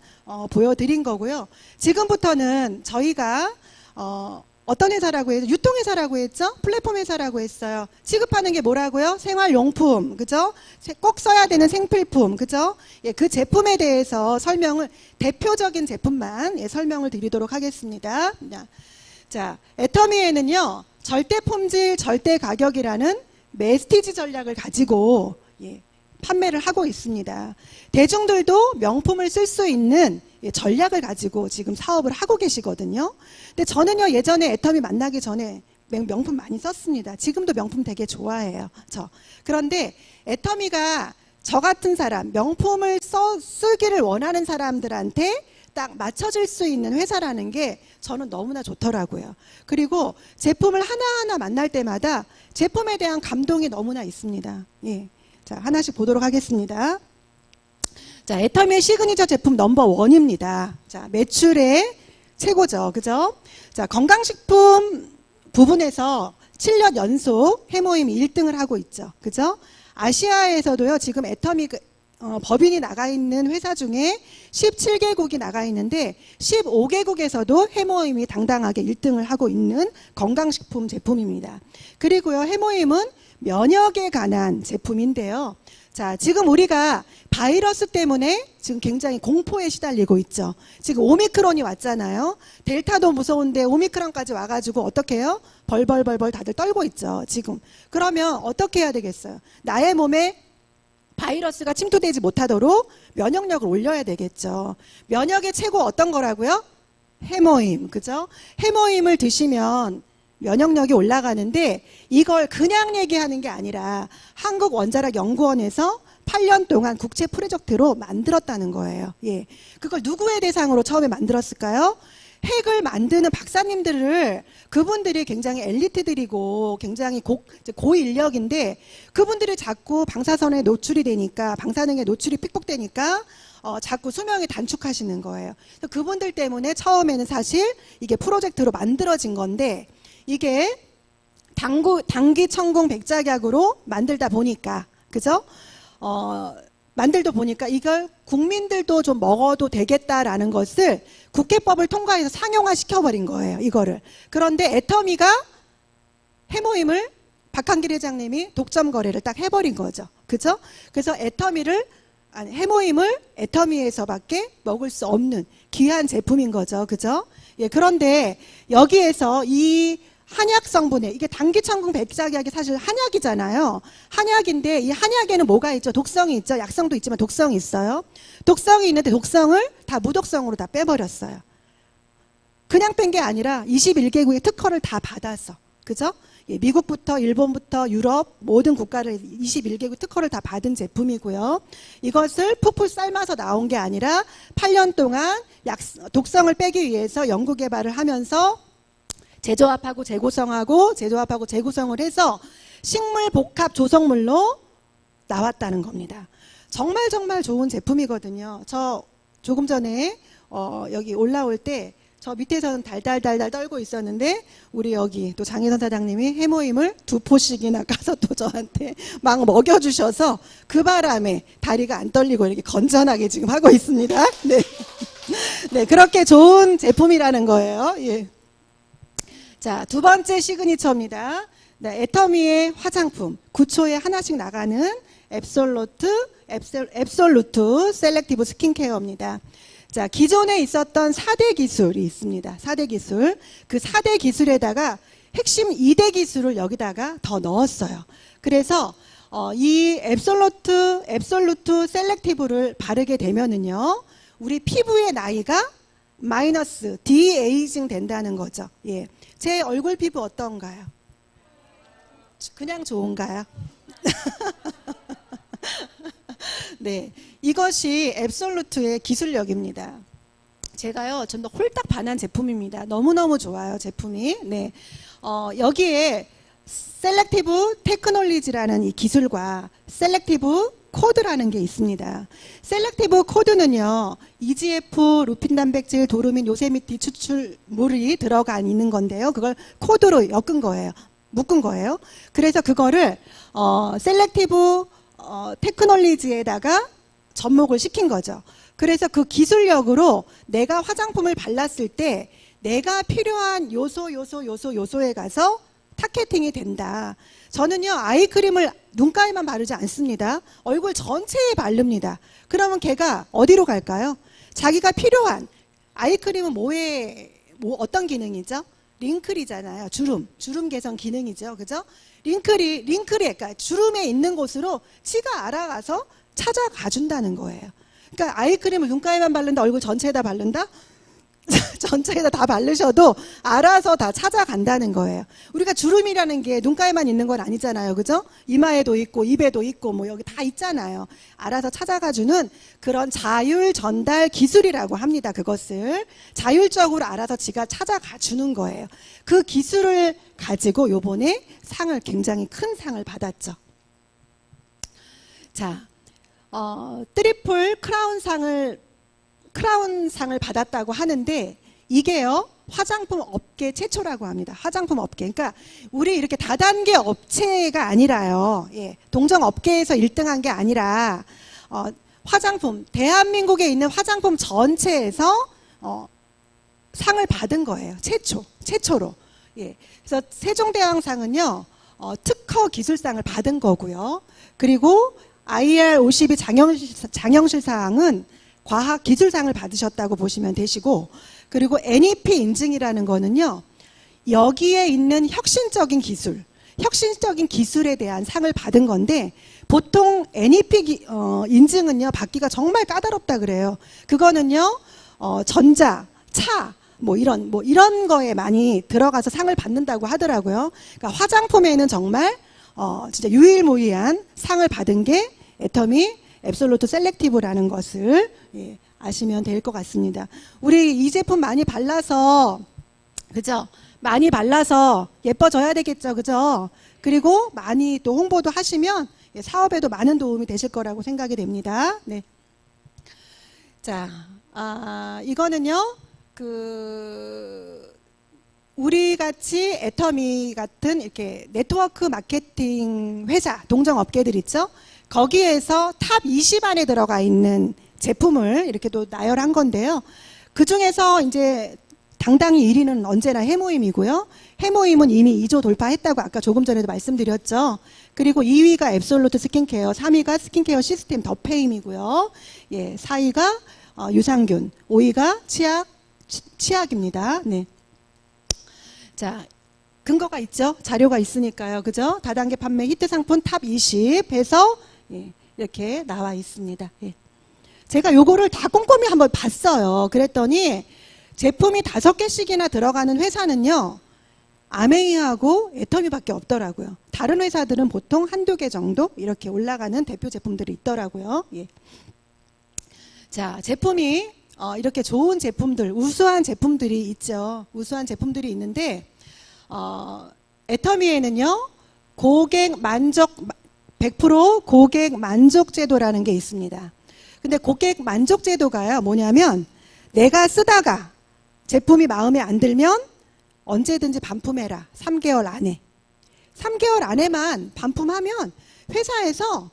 Speaker 1: 보여드린 거고요. 지금부터는 저희가 어떤 회사라고 해서 유통회사라고 했죠? 플랫폼 회사라고 했어요. 취급하는 게 뭐라고요? 생활용품, 그죠? 꼭 써야 되는 생필품, 그죠? 예, 그 제품에 대해서 대표적인 제품만 설명을 드리도록 하겠습니다. 자, 애터미에는요, 절대 품질, 절대 가격이라는 메스티지 전략을 가지고 판매를 하고 있습니다. 대중들도 명품을 쓸 수 있는 전략을 가지고 지금 사업을 하고 계시거든요. 근데 저는요, 예전에 애터미 만나기 전에 명품 많이 썼습니다. 지금도 명품 되게 좋아해요. 그런데 애터미가 저 같은 사람, 명품을 쓰기를 원하는 사람들한테 딱 맞춰질 수 있는 회사라는 게 저는 너무나 좋더라고요. 그리고 제품을 하나하나 만날 때마다 제품에 대한 감동이 너무나 있습니다. 예. 자, 하나씩 보도록 하겠습니다. 자, 애터미의 시그니처 제품 넘버 원입니다. 자, 매출의 최고죠. 그죠? 자, 건강식품 부분에서 7년 연속 해모임이 1등을 하고 있죠. 그죠? 아시아에서도요, 지금 애터미 법인이 나가 있는 회사 중에 17개국이 나가 있는데 15개국에서도 해모임이 당당하게 1등을 하고 있는 건강식품 제품입니다. 그리고요, 해모임은 면역에 관한 제품인데요. 자, 지금 우리가 바이러스 때문에 지금 굉장히 공포에 시달리고 있죠. 지금 오미크론이 왔잖아요. 델타도 무서운데 오미크론까지 와가지고 어떻게 해요? 벌벌벌벌 다들 떨고 있죠, 지금. 그러면 어떻게 해야 되겠어요? 나의 몸에 바이러스가 침투되지 못하도록 면역력을 올려야 되겠죠. 면역의 최고 어떤 거라고요? 해모임, 그죠? 해모임을 드시면 면역력이 올라가는데 이걸 그냥 얘기하는 게 아니라 한국원자력연구원에서 8년 동안 국제 프로젝트로 만들었다는 거예요. 예. 그걸 누구의 대상으로 처음에 만들었을까요? 핵을 만드는 박사님들을, 그분들이 굉장히 엘리트들이고 굉장히 고인력인데 그분들이 자꾸 방사선에 노출이 되니까, 방사능에 노출이 픽복되니까 자꾸 수명이 단축하시는 거예요. 그래서 그분들 때문에 처음에는 사실 이게 프로젝트로 만들어진 건데 이게 단기 천공 백작약으로 만들다 보니까, 그죠? 만들다 보니까 이걸 국민들도 좀 먹어도 되겠다라는 것을 국회법을 통과해서 상용화 시켜버린 거예요, 이거를. 그런데 애터미가 해모임을 박한길 회장님이 독점 거래를 딱 해버린 거죠. 그죠? 그래서 해모임을 애터미에서밖에 먹을 수 없는 귀한 제품인 거죠. 그죠? 예, 그런데 여기에서 이 한약 성분에, 이게 단기천공 백작약이 사실 한약이잖아요. 한약인데 이 한약에는 뭐가 있죠? 독성이 있죠. 약성도 있지만 독성이 있어요. 독성이 있는데 독성을 다 무독성으로 다 빼버렸어요. 그냥 뺀 게 아니라 21개국의 특허를 다 받아서, 그죠? 예, 미국부터 일본부터 유럽 모든 국가를 21개국 특허를 다 받은 제품이고요. 이것을 푹푹 삶아서 나온 게 아니라 8년 동안 독성을 빼기 위해서 연구 개발을 하면서 제조합하고 재구성을 해서 식물 복합 조성물로 나왔다는 겁니다. 정말 좋은 제품이거든요. 저 조금 전에 여기 올라올 때 저 밑에서는 달달달달 떨고 있었는데 우리 여기 또 장혜선 사장님이 해모임을 2포씩이나 까서 또 저한테 막 먹여주셔서 그 바람에 다리가 안 떨리고 이렇게 건전하게 지금 하고 있습니다. 네, 네, 그렇게 좋은 제품이라는 거예요. 예. 자, 두 번째 시그니처입니다. 네, 애터미의 화장품 9초에 하나씩 나가는 앱솔루트 셀렉티브 스킨케어입니다. 자, 기존에 있었던 4대 기술이 있습니다. 4대 기술. 그 4대 기술에다가 핵심 2대 기술을 여기다가 더 넣었어요. 그래서 이 앱솔루트 셀렉티브를 바르게 되면은요, 우리 피부의 나이가 마이너스 디에이징 된다는 거죠. 예. 제 얼굴 피부 어떤가요? 그냥 좋은가요? 네, 이것이 앱솔루트의 기술력입니다. 제가요, 좀 더 홀딱 반한 제품입니다. 너무너무 좋아요, 제품이. 네, 여기에 셀렉티브 테크놀리지라는 이 기술과 셀렉티브 코드라는 게 있습니다. 셀렉티브 코드는요, EGF, 루핀 단백질, 도루민, 요세미티 추출물이 들어가 있는 건데요. 그걸 코드로 묶은 거예요. 그래서 그거를 셀렉티브 테크놀리지에다가 접목을 시킨 거죠. 그래서 그 기술력으로 내가 화장품을 발랐을 때 내가 필요한 요소에 가서 타겟팅이 된다. 저는요, 아이크림을 눈가에만 바르지 않습니다. 얼굴 전체에 바릅니다. 그러면 걔가 어디로 갈까요? 자기가 필요한, 아이크림은 어떤 기능이죠? 링클이잖아요. 주름 개선 기능이죠. 그죠? 그러니까 주름에 있는 곳으로 지가 알아가서 찾아가 준다는 거예요. 그러니까 아이크림을 눈가에만 바른다, 얼굴 전체에다 바른다? 전체에다 다 바르셔도 알아서 다 찾아간다는 거예요. 우리가 주름이라는 게 눈가에만 있는 건 아니잖아요. 그죠? 이마에도 있고 입에도 있고 뭐 여기 다 있잖아요. 알아서 찾아가주는 그런 자율 전달 기술이라고 합니다. 그것을 자율적으로 알아서 지가 찾아가 주는 거예요. 그 기술을 가지고 요번에 굉장히 큰 상을 받았죠. 자, 트리플 크라운상을 받았다고 하는데 이게요 화장품 업계 최초라고 합니다. 화장품 업계. 그러니까 우리 이렇게 다단계 업체가 아니라요. 예, 동정 업계에서 1등한 게 아니라 화장품 대한민국에 있는 화장품 전체에서 상을 받은 거예요. 최초로. 예, 그래서 세종대왕상은요 특허 기술상을 받은 거고요. 그리고 IR52 장영실상은 과학기술상을 받으셨다고 보시면 되시고, 그리고 NEP 인증이라는 거는요 여기에 있는 혁신적인 기술에 대한 상을 받은 건데, 보통 NEP 인증은요 받기가 정말 까다롭다 그래요. 그거는요 전자, 차 뭐 이런 거에 많이 들어가서 상을 받는다고 하더라고요. 그러니까 화장품에는 정말 진짜 유일무이한 상을 받은 게 애터미 앱솔루트 셀렉티브라는 것을 아시면 될 것 같습니다. 우리 이 제품 많이 발라서, 그죠? 많이 발라서 예뻐져야 되겠죠, 그죠? 그리고 많이 또 홍보도 하시면 사업에도 많은 도움이 되실 거라고 생각이 됩니다. 네. 자, 이거는요, 우리 같이 애터미 같은 이렇게 네트워크 마케팅 회사, 동정 업계들 있죠? 거기에서 탑 20 안에 들어가 있는 제품을 이렇게 또 나열한 건데요. 그 중에서 이제 당당히 1위는 언제나 해모임이고요. 해모임은 이미 2조 돌파했다고 아까 조금 전에도 말씀드렸죠. 그리고 2위가 앱솔루트 스킨케어, 3위가 스킨케어 시스템 더페임이고요. 예, 4위가 유산균, 5위가 치약입니다. 네. 자, 근거가 있죠. 자료가 있으니까요. 그죠? 다단계 판매 히트 상품 탑 20 해서 이렇게 나와 있습니다. 예. 제가 요거를 다 꼼꼼히 한번 봤어요. 그랬더니 제품이 5개씩이나 들어가는 회사는요 아메이하고 애터미밖에 없더라고요. 다른 회사들은 보통 1~2개 정도 이렇게 올라가는 대표 제품들이 있더라고요. 예. 자, 제품이 이렇게 좋은 제품들, 우수한 제품들이 있죠. 우수한 제품들이 있는데 애터미에는요 고객 만족 100% 고객 만족 제도라는 게 있습니다. 근데 고객 만족 제도가요 뭐냐면, 내가 쓰다가 제품이 마음에 안 들면 언제든지 반품해라. 3개월 안에. 3개월 안에만 반품하면 회사에서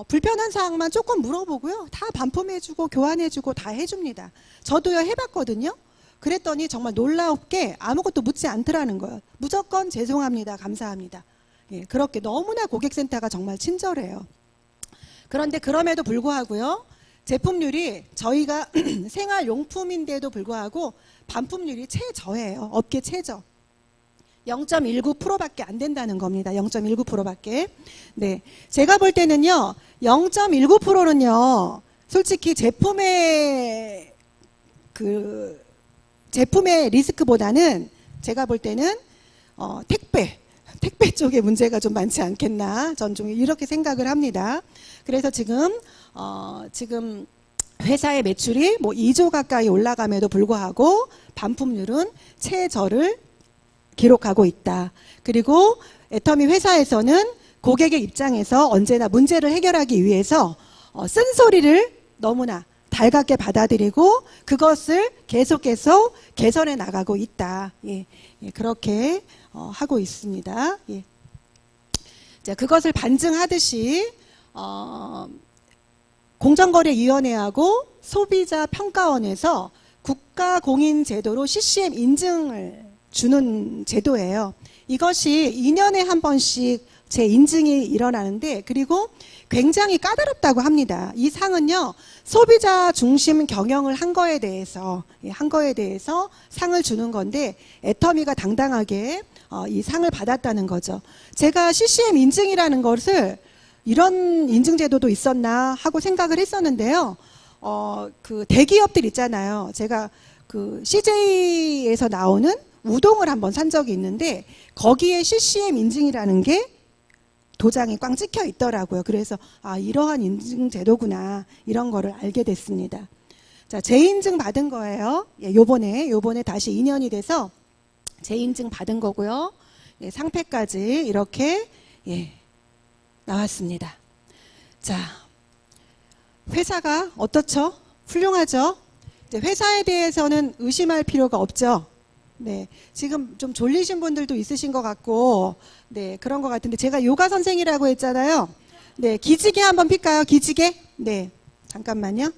Speaker 1: 불편한 사항만 조금 물어보고요 다 반품해주고 교환해주고 다 해줍니다. 저도요 해봤거든요. 그랬더니 정말 놀랍게 아무것도 묻지 않더라는 거예요. 무조건 죄송합니다, 감사합니다. 예, 그렇게 너무나 고객센터가 정말 친절해요. 그런데 그럼에도 불구하고요 제품률이 저희가 생활용품인데도 불구하고 반품률이 최저예요. 업계 최저. 0.19%밖에 안 된다는 겁니다. 0.19%밖에. 네, 제가 볼 때는요 0.19%는요 솔직히 제품의 리스크보다는 제가 볼 때는 택배 쪽에 문제가 좀 많지 않겠나, 전 좀 이렇게 생각을 합니다. 그래서 지금 회사의 매출이 뭐 2조 가까이 올라감에도 불구하고 반품률은 최저를 기록하고 있다. 그리고 애터미 회사에서는 고객의 입장에서 언제나 문제를 해결하기 위해서 쓴소리를 너무나 달갑게 받아들이고 그것을 계속해서 개선해 나가고 있다. 예, 그렇게 하고 있습니다. 예. 자, 그것을 반증하듯이 공정거래위원회하고 소비자평가원에서 국가공인제도로 CCM 인증을 주는 제도예요. 이것이 2년에 한 번씩 재인증이 일어나는데, 그리고 굉장히 까다롭다고 합니다. 이 상은요 소비자 중심 경영을 한 거에 대해서 상을 주는 건데, 애터미가 당당하게 이 상을 받았다는 거죠. 제가 CCM 인증이라는 것을 이런 인증제도도 있었나 하고 생각을 했었는데요. 그 대기업들 있잖아요. 제가 그 CJ에서 나오는 우동을 한번 산 적이 있는데 거기에 CCM 인증이라는 게 도장이 꽝 찍혀 있더라고요. 그래서 이러한 인증 제도구나, 이런 거를 알게 됐습니다. 자, 재인증 받은 거예요. 예, 요번에 다시 2년이 돼서 재인증 받은 거고요. 예, 상패까지 이렇게 나왔습니다. 자, 회사가 어떻죠? 훌륭하죠? 이제 회사에 대해서는 의심할 필요가 없죠. 네, 지금 좀 졸리신 분들도 있으신 것 같고, 네, 그런 것 같은데 제가 요가 선생이라고 했잖아요. 네, 기지개 한번 필까요? 기지개? 네, 잠깐만요.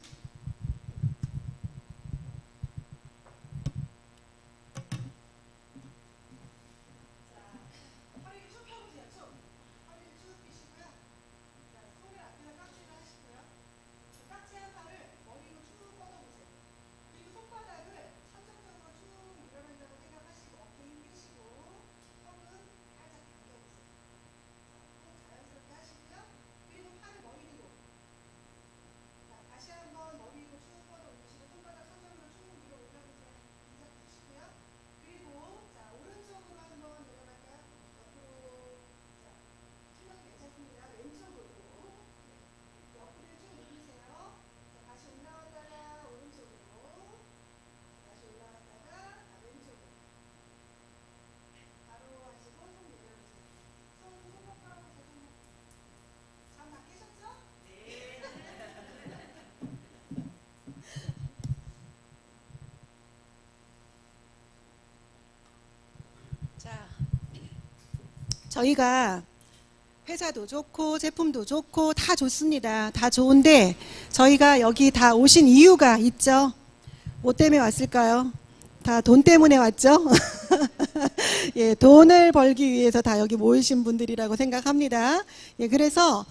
Speaker 1: 자, 저희가 회사도 좋고 제품도 좋고 다 좋습니다. 다 좋은데 저희가 여기 다 오신 이유가 있죠. 뭐 때문에 왔을까요? 다 돈 때문에 왔죠. 예, 돈을 벌기 위해서 다 여기 모이신 분들이라고 생각합니다. 예, 그래서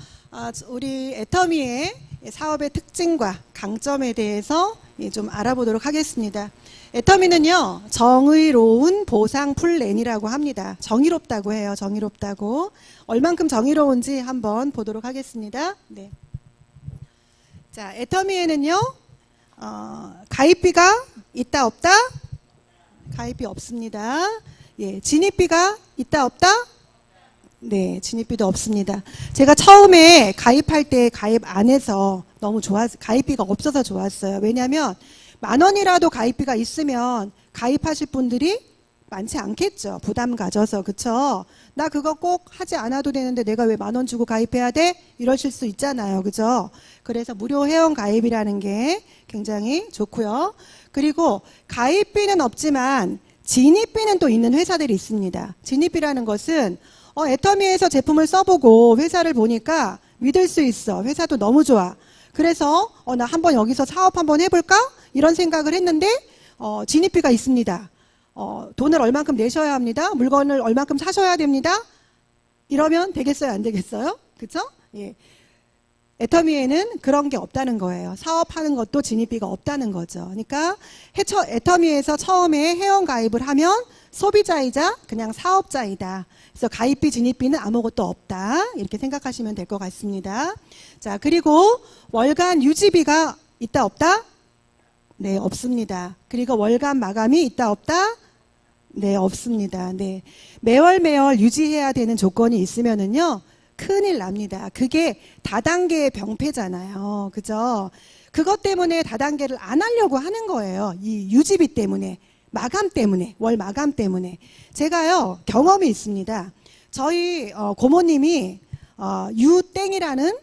Speaker 1: 우리 애터미의 사업의 특징과 강점에 대해서 좀 알아보도록 하겠습니다. 애터미는요, 정의로운 보상 플랜이라고 합니다. 정의롭다고 해요. 정의롭다고. 얼만큼 정의로운지 한번 보도록 하겠습니다. 네. 자, 애터미에는요, 가입비가 있다 없다? 가입비 없습니다. 예, 진입비가 있다 없다? 네, 진입비도 없습니다. 제가 처음에 가입할 때 가입 안 해서 너무 가입비가 없어서 좋았어요. 왜냐하면 10,000원이라도 가입비가 있으면 가입하실 분들이 많지 않겠죠. 부담 가져서. 그쵸? 나 그거 꼭 하지 않아도 되는데 내가 왜 10,000원 주고 가입해야 돼? 이러실 수 있잖아요. 그죠? 그래서 무료 회원 가입이라는 게 굉장히 좋고요. 그리고 가입비는 없지만 진입비는 또 있는 회사들이 있습니다. 진입비라는 것은 애터미에서 제품을 써보고 회사를 보니까 믿을 수 있어. 회사도 너무 좋아. 그래서 나 한번 여기서 사업 한번 해볼까? 이런 생각을 했는데 진입비가 있습니다. 돈을 얼만큼 내셔야 합니다. 물건을 얼만큼 사셔야 됩니다. 이러면 되겠어요? 안 되겠어요? 그쵸? 예. 애터미에는 그런 게 없다는 거예요. 사업하는 것도 진입비가 없다는 거죠. 그러니까 애터미에서 처음에 회원 가입을 하면 소비자이자 그냥 사업자이다. 그래서 가입비, 진입비는 아무것도 없다. 이렇게 생각하시면 될 것 같습니다. 자, 그리고 월간 유지비가 있다 없다? 네, 없습니다. 그리고 월간 마감이 있다 없다? 네, 없습니다. 네. 매월 유지해야 되는 조건이 있으면은요, 큰일 납니다. 그게 다단계의 병폐잖아요. 그죠? 그것 때문에 다단계를 안 하려고 하는 거예요. 이 유지비 때문에, 마감 때문에, 월 마감 때문에. 제가요, 경험이 있습니다. 저희 고모님이 유땡이라는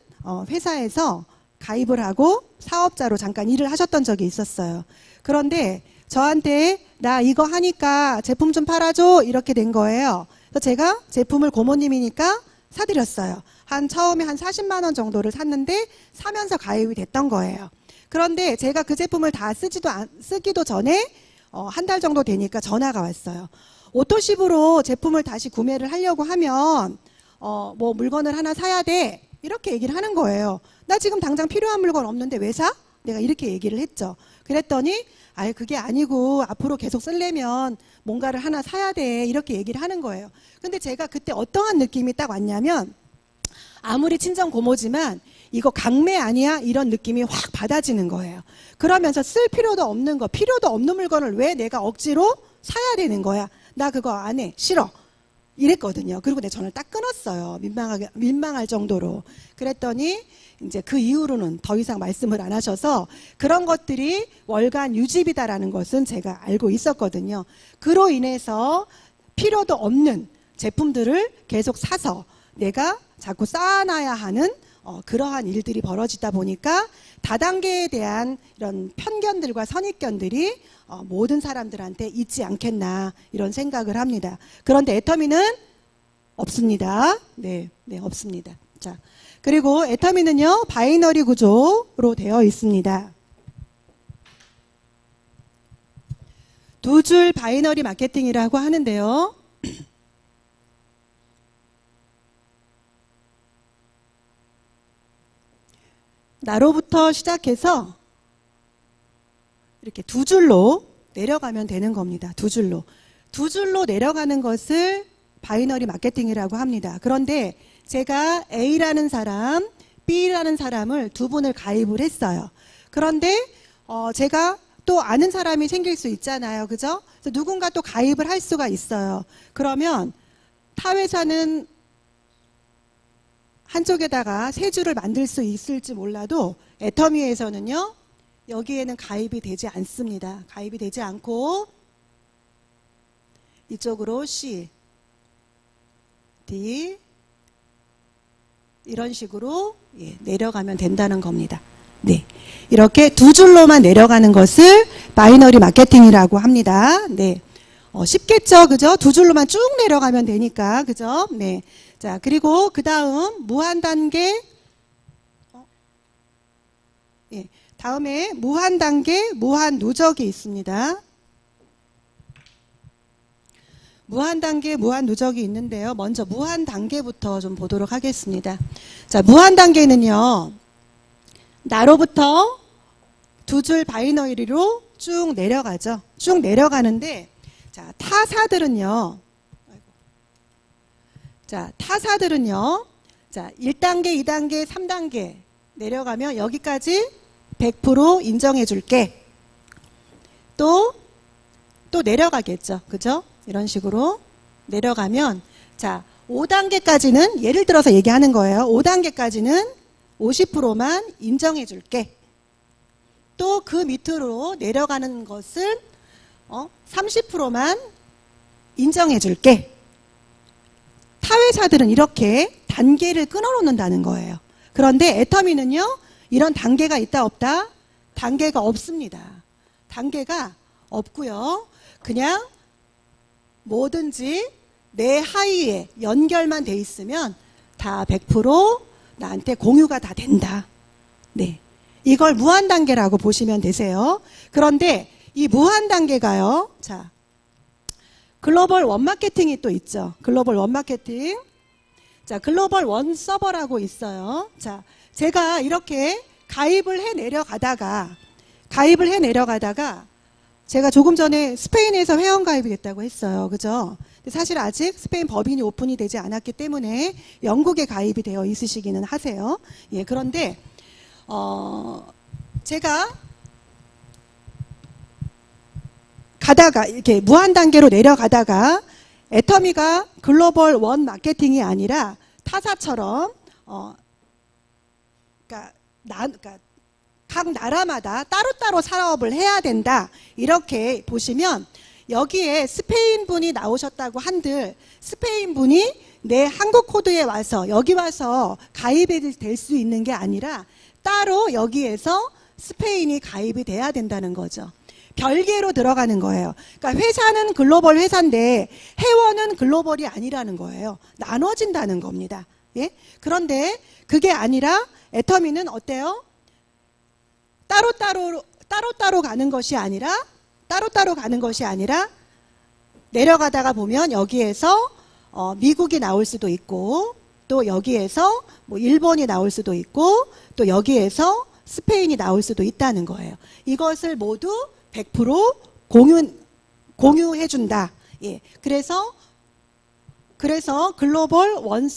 Speaker 1: 회사에서 가입을 하고 사업자로 잠깐 일을 하셨던 적이 있었어요. 그런데 저한테 나 이거 하니까 제품 좀 팔아줘 이렇게 된 거예요. 그래서 제가 제품을 고모님이니까 사드렸어요. 처음에 한 40만 원 정도를 샀는데 사면서 가입이 됐던 거예요. 그런데 제가 그 제품을 다 쓰기도 전에 한 달 정도 되니까 전화가 왔어요. 오토십으로 제품을 다시 구매를 하려고 하면 뭐 물건을 하나 사야 돼 이렇게 얘기를 하는 거예요. 나 지금 당장 필요한 물건 없는데 왜 사? 내가 이렇게 얘기를 했죠. 그랬더니 아예 그게 아니고 앞으로 계속 쓰려면 뭔가를 하나 사야 돼 이렇게 얘기를 하는 거예요. 근데 제가 그때 어떠한 느낌이 딱 왔냐면 아무리 친정 고모지만 이거 강매 아니야? 이런 느낌이 확 받아지는 거예요. 그러면서 쓸 필요도 없는 거, 필요도 없는 물건을 왜 내가 억지로 사야 되는 거야? 나 그거 안 해. 싫어. 이랬거든요. 그리고 내 전화를 딱 끊었어요. 민망할 정도로. 그랬더니 이제 그 이후로는 더 이상 말씀을 안 하셔서 그런 것들이 월간 유지비다라는 것은 제가 알고 있었거든요. 그로 인해서 필요도 없는 제품들을 계속 사서 내가 자꾸 쌓아놔야 하는 그러한 일들이 벌어지다 보니까 다단계에 대한 이런 편견들과 선입견들이 모든 사람들한테 있지 않겠나 이런 생각을 합니다. 그런데 애터미는 없습니다. 네, 없습니다. 자, 그리고 애터미는요 바이너리 구조로 되어 있습니다. 두 줄 바이너리 마케팅이라고 하는데요. 나로부터 시작해서 이렇게 두 줄로 내려가면 되는 겁니다. 두 줄로. 두 줄로 내려가는 것을 바이너리 마케팅이라고 합니다. 그런데 제가 A라는 사람, B라는 사람을 두 분을 가입을 했어요. 그런데 제가 또 아는 사람이 생길 수 있잖아요. 그죠? 그래서 누군가 또 가입을 할 수가 있어요. 그러면 타 회사는 한쪽에다가 세 줄을 만들 수 있을지 몰라도 애터미에서는요 여기에는 가입이 되지 않습니다. 가입이 되지 않고 이쪽으로 C, D 이런 식으로 내려가면 된다는 겁니다. 네, 이렇게 두 줄로만 내려가는 것을 바이너리 마케팅이라고 합니다. 네, 쉽겠죠, 그죠? 두 줄로만 쭉 내려가면 되니까, 그죠? 네. 자, 그리고 그 다음 무한 단계, 다음에 무한 단계, 무한 누적이 있습니다. 무한 단계, 무한 누적이 있는데요. 먼저 무한 단계부터 좀 보도록 하겠습니다. 자, 무한 단계는요, 나로부터 두 줄 바이너리로 쭉 내려가죠. 쭉 내려가는데, 자, 타사들은요, 자, 1단계, 2단계, 3단계 내려가면 여기까지 100% 인정해 줄게. 또 내려가겠죠. 그죠? 이런 식으로 내려가면, 자, 5단계까지는, 예를 들어서 얘기하는 거예요. 5단계까지는 50%만 인정해 줄게. 또 그 밑으로 내려가는 것은 30%만 인정해 줄게. 타회사들은 이렇게 단계를 끊어놓는다는 거예요. 그런데 애터미는요, 이런 단계가 있다 없다? 단계가 없습니다. 단계가 없고요. 그냥 뭐든지 내 하위에 연결만 돼 있으면 다 100% 나한테 공유가 다 된다. 네, 이걸 무한 단계라고 보시면 되세요. 그런데 이 무한 단계가요, 자, 글로벌 원 마케팅이 또 있죠. 글로벌 원 마케팅. 자, 글로벌 원 서버라고 있어요. 자, 제가 이렇게 가입을 해 내려가다가 제가 조금 전에 스페인에서 회원 가입이 됐다고 했어요. 그죠? 근데 사실 아직 스페인 법인이 오픈이 되지 않았기 때문에 영국에 가입이 되어 있으시기는 하세요. 예, 그런데 제가 가다가 이렇게 무한 단계로 내려가다가 애터미가 글로벌 원 마케팅이 아니라 타사처럼 그러니까 각 나라마다 따로따로 사업을 해야 된다. 이렇게 보시면 여기에 스페인 분이 나오셨다고 한들 스페인 분이 내 한국 코드에 와서 여기 와서 가입이 될 수 있는 게 아니라 따로 여기에서 스페인이 가입이 돼야 된다는 거죠. 별개로 들어가는 거예요. 그러니까 회사는 글로벌 회사인데 회원은 글로벌이 아니라는 거예요. 나눠진다는 겁니다. 예? 그런데 그게 아니라 애터미는 어때요? 따로따로 가는 것이 아니라 내려가다가 보면 여기에서 미국이 나올 수도 있고 또 여기에서 뭐 일본이 나올 수도 있고 또 여기에서 스페인이 나올 수도 있다는 거예요. 이것을 모두 100% 공유해 준다. 예. 그래서 글로벌 원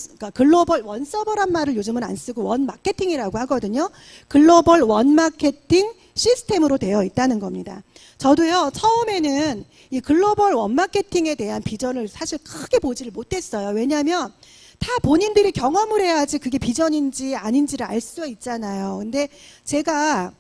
Speaker 1: 서버란 말을 요즘은 안 쓰고 원 마케팅이라고 하거든요. 글로벌 원 마케팅 시스템으로 되어 있다는 겁니다. 저도요, 처음에는 이 글로벌 원 마케팅에 대한 비전을 사실 크게 보지를 못했어요. 왜냐하면 다 본인들이 경험을 해야지 그게 비전인지 아닌지를 알 수 있잖아요. 근데 제가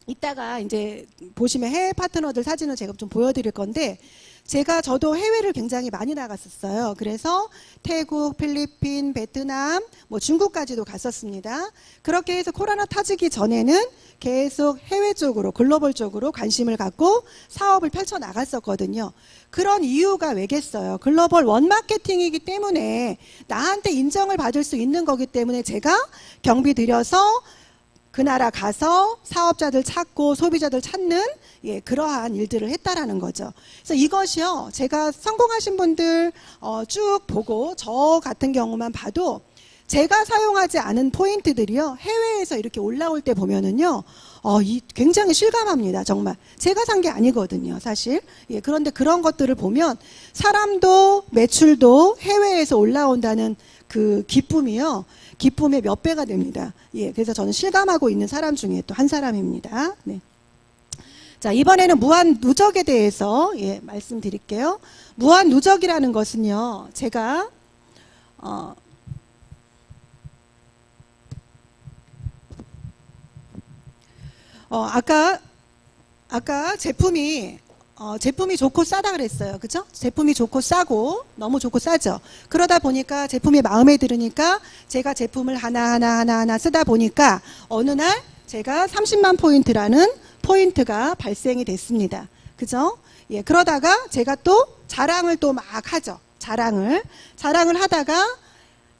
Speaker 1: 이따가 이제 보시면 해외 파트너들 사진을 제가 좀 보여드릴 건데, 저도 해외를 굉장히 많이 나갔었어요. 그래서 태국, 필리핀, 베트남, 뭐 중국까지도 갔었습니다. 그렇게 해서 코로나 터지기 전에는 계속 해외 쪽으로, 글로벌 쪽으로 관심을 갖고 사업을 펼쳐 나갔었거든요. 그런 이유가 왜겠어요? 글로벌 원마케팅이기 때문에 나한테 인정을 받을 수 있는 거기 때문에 제가 경비 들여서 그 나라 가서 사업자들 찾고 소비자들 찾는 그러한 일들을 했다라는 거죠. 그래서 이것이요, 제가 성공하신 분들 쭉 보고 저 같은 경우만 봐도 제가 사용하지 않은 포인트들이요, 해외에서 이렇게 올라올 때 보면은요, 굉장히 실감합니다. 정말 제가 산 게 아니거든요, 사실. 그런데 그런 것들을 보면 사람도 매출도 해외에서 올라온다는 그 기쁨이요, 기쁨의 몇 배가 됩니다. 그래서 저는 실감하고 있는 사람 중에 또 한 사람입니다. 네. 자, 이번에는 무한 누적에 대해서 말씀드릴게요. 무한 누적이라는 것은요, 제가 아까 제품이 좋고 싸다 그랬어요. 그죠? 제품이 좋고 싸고, 너무 좋고 싸죠. 그러다 보니까 제품이 마음에 들으니까 제가 제품을 하나 쓰다 보니까 어느 날 제가 30만 포인트라는 포인트가 발생이 됐습니다. 그죠? 그러다가 제가 또 자랑을 또 막 하죠. 자랑을 하다가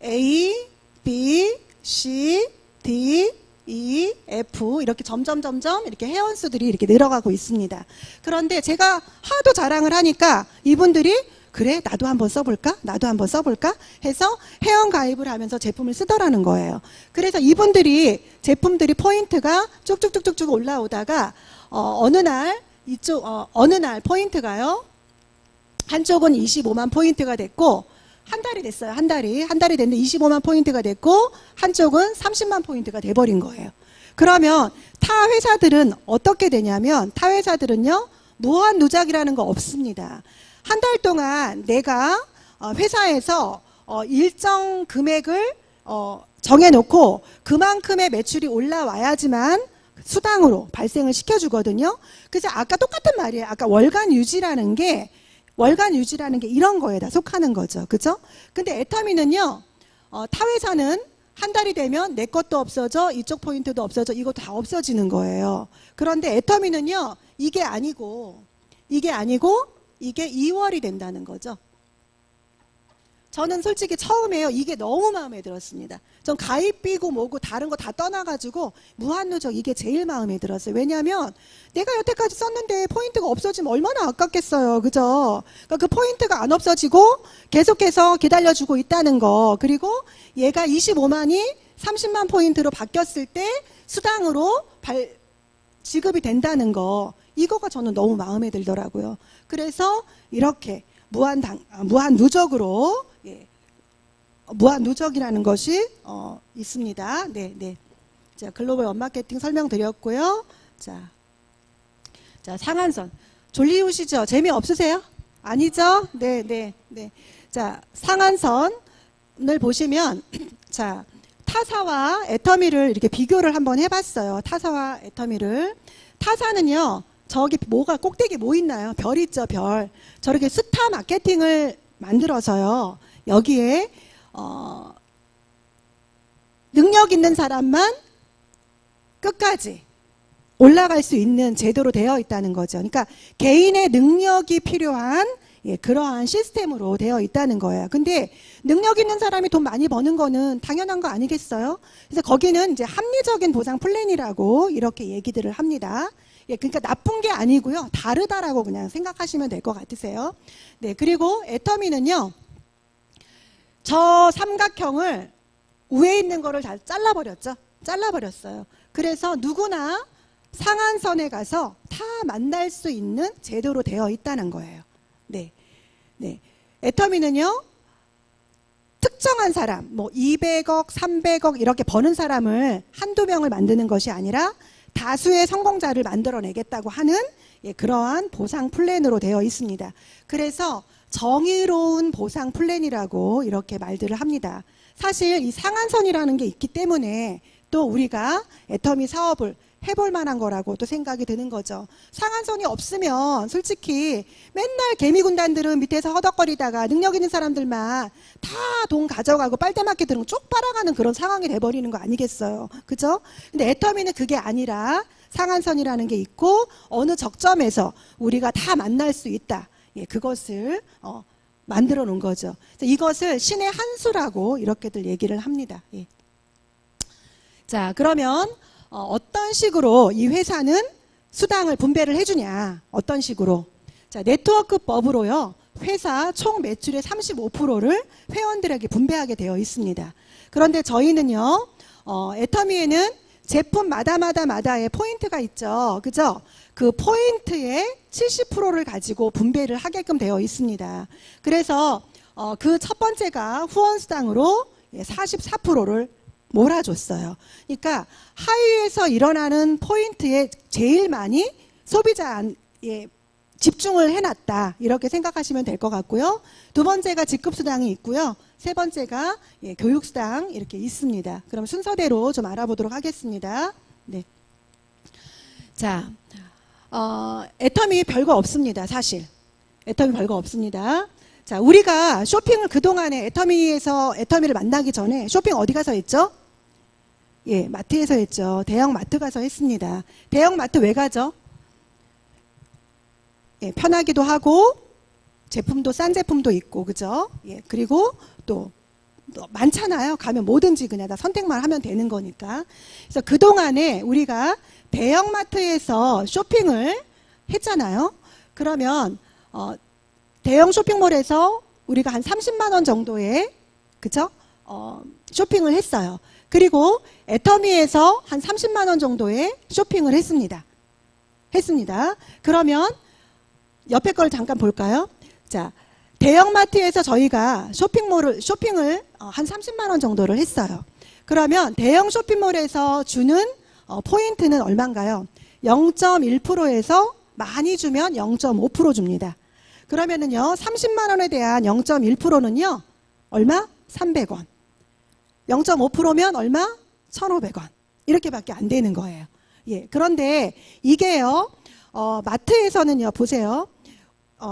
Speaker 1: A, B, C, D, E, F 이렇게 점점 이렇게 회원수들이 이렇게 늘어가고 있습니다. 그런데 제가 하도 자랑을 하니까 이분들이 그래, 나도 한번 써볼까 해서 회원 가입을 하면서 제품을 쓰더라는 거예요. 그래서 이분들이 제품들이 포인트가 쭉쭉쭉쭉 올라오다가 어느 날 포인트가요, 한쪽은 25만 포인트가 됐고, 한 달이 됐어요. 한 달이 됐는데 25만 포인트가 됐고, 한쪽은 30만 포인트가 돼버린 거예요. 그러면 타 회사들은 어떻게 되냐면, 타 회사들은요, 무한 누적이라는 거 없습니다. 한 달 동안 내가 회사에서 일정 금액을 정해놓고 그만큼의 매출이 올라와야지만 수당으로 발생을 시켜주거든요. 그래서 아까 똑같은 말이에요. 아까 월간 유지라는 게 이런 거에 다 속하는 거죠. 그죠? 근데 애터미는요, 타 회사는 한 달이 되면 내 것도 없어져, 이쪽 포인트도 없어져, 이거 다 없어지는 거예요. 그런데 애터미는요, 이게 아니고 이게 2월이 된다는 거죠. 저는 솔직히 처음에요, 이게 너무 마음에 들었습니다. 전 가입비고 뭐고 다른 거 다 떠나가지고 무한누적 이게 제일 마음에 들었어요. 왜냐하면 내가 여태까지 썼는데 포인트가 없어지면 얼마나 아깝겠어요. 그죠? 그러니까 그 포인트가 안 없어지고 계속해서 기다려주고 있다는 거. 그리고 얘가 25만이 30만 포인트로 바뀌었을 때 수당으로 지급이 된다는 거. 이거가 저는 너무 마음에 들더라고요. 그래서 이렇게 무한 누적으로 무한 누적이라는 것이 있습니다. 네. 자, 글로벌 원마케팅 설명드렸고요. 자, 상한선 졸리우시죠? 재미 없으세요? 아니죠? 네. 자, 상한선을 보시면 자, 타사와 애터미를 이렇게 비교를 한번 해봤어요. 타사와 애터미를. 타사는요, 저기 뭐가 꼭대기 뭐 있나요? 별 있죠, 별. 저렇게 스타 마케팅을 만들어서요, 여기에 능력 있는 사람만 끝까지 올라갈 수 있는 제도로 되어 있다는 거죠. 그러니까 개인의 능력이 필요한 그러한 시스템으로 되어 있다는 거예요. 근데 능력 있는 사람이 돈 많이 버는 거는 당연한 거 아니겠어요? 그래서 거기는 이제 합리적인 보상 플랜이라고 이렇게 얘기들을 합니다. 그러니까 나쁜 게 아니고요, 다르다라고 그냥 생각하시면 될 것 같으세요. 네, 그리고 애터미는요, 저 삼각형을 위에 있는 거를 다 잘라버렸어요. 그래서 누구나 상한선에 가서 다 만날 수 있는 제도로 되어 있다는 거예요. 네. 애터미는요, 특정한 사람, 뭐 200억, 300억 이렇게 버는 사람을 한두 명을 만드는 것이 아니라 다수의 성공자를 만들어내겠다고 하는 그러한 보상 플랜으로 되어 있습니다. 그래서 정의로운 보상 플랜이라고 이렇게 말들을 합니다. 사실 이 상한선이라는 게 있기 때문에 또 우리가 애터미 사업을 해볼 만한 거라고 또 생각이 드는 거죠. 상한선이 없으면 솔직히 맨날 개미군단들은 밑에서 허덕거리다가 능력 있는 사람들만 다 돈 가져가고 빨대맞게들은 쪽 빨아가는 그런 상황이 돼버리는 거 아니겠어요. 그죠? 근데 애터미는 그게 아니라 상한선이라는 게 있고 어느 적점에서 우리가 다 만날 수 있다. 예, 그것을 만들어 놓은 거죠. 이것을 신의 한 수라고 이렇게들 얘기를 합니다. 예. 자, 그러면 어떤 식으로 이 회사는 수당을 분배를 해주냐? 어떤 식으로? 자, 네트워크법으로요. 회사 총 매출의 35%를 회원들에게 분배하게 되어 있습니다. 그런데 저희는요. 애터미에는 제품마다의 포인트가 있죠. 그죠? 그 포인트의 70%를 가지고 분배를 하게끔 되어 있습니다. 그래서 그 첫 번째가 후원수당으로 44%를 몰아줬어요. 그러니까 하위에서 일어나는 포인트에 제일 많이 소비자에 집중을 해놨다. 이렇게 생각하시면 될 것 같고요. 두 번째가 직급수당이 있고요. 세 번째가 교육수당 이렇게 있습니다. 그럼 순서대로 좀 알아보도록 하겠습니다. 네. 자, 애터미 별거 없습니다. 사실. 애터미 별거 없습니다. 자, 우리가 쇼핑을 그동안에 애터미를 만나기 전에 쇼핑 어디 가서 했죠? 예, 마트에서 했죠. 대형 마트 가서 했습니다. 대형 마트 왜 가죠? 예, 편하기도 하고 제품도 싼 제품도 있고 그죠? 예, 그리고 또 많잖아요. 가면 뭐든지 그냥 다 선택만 하면 되는 거니까. 그래서 그동안에 우리가 대형마트에서 쇼핑을 했잖아요. 그러면 대형 쇼핑몰에서 우리가 한 30만 원 정도의 그죠? 쇼핑을 했어요. 그리고 애터미에서 한 30만 원 정도의 쇼핑을 했습니다. 그러면 옆에 걸 잠깐 볼까요? 자, 대형마트에서 저희가 쇼핑을 한 30만 원 정도를 했어요. 그러면 대형 쇼핑몰에서 주는 포인트는 얼마인가요? 0.1%에서 많이 주면 0.5% 줍니다. 그러면은요, 30만 원에 대한 0.1%는요, 얼마? 300원. 0.5%면 얼마? 1,500원. 이렇게밖에 안 되는 거예요. 예. 그런데 이게요, 마트에서는요, 보세요.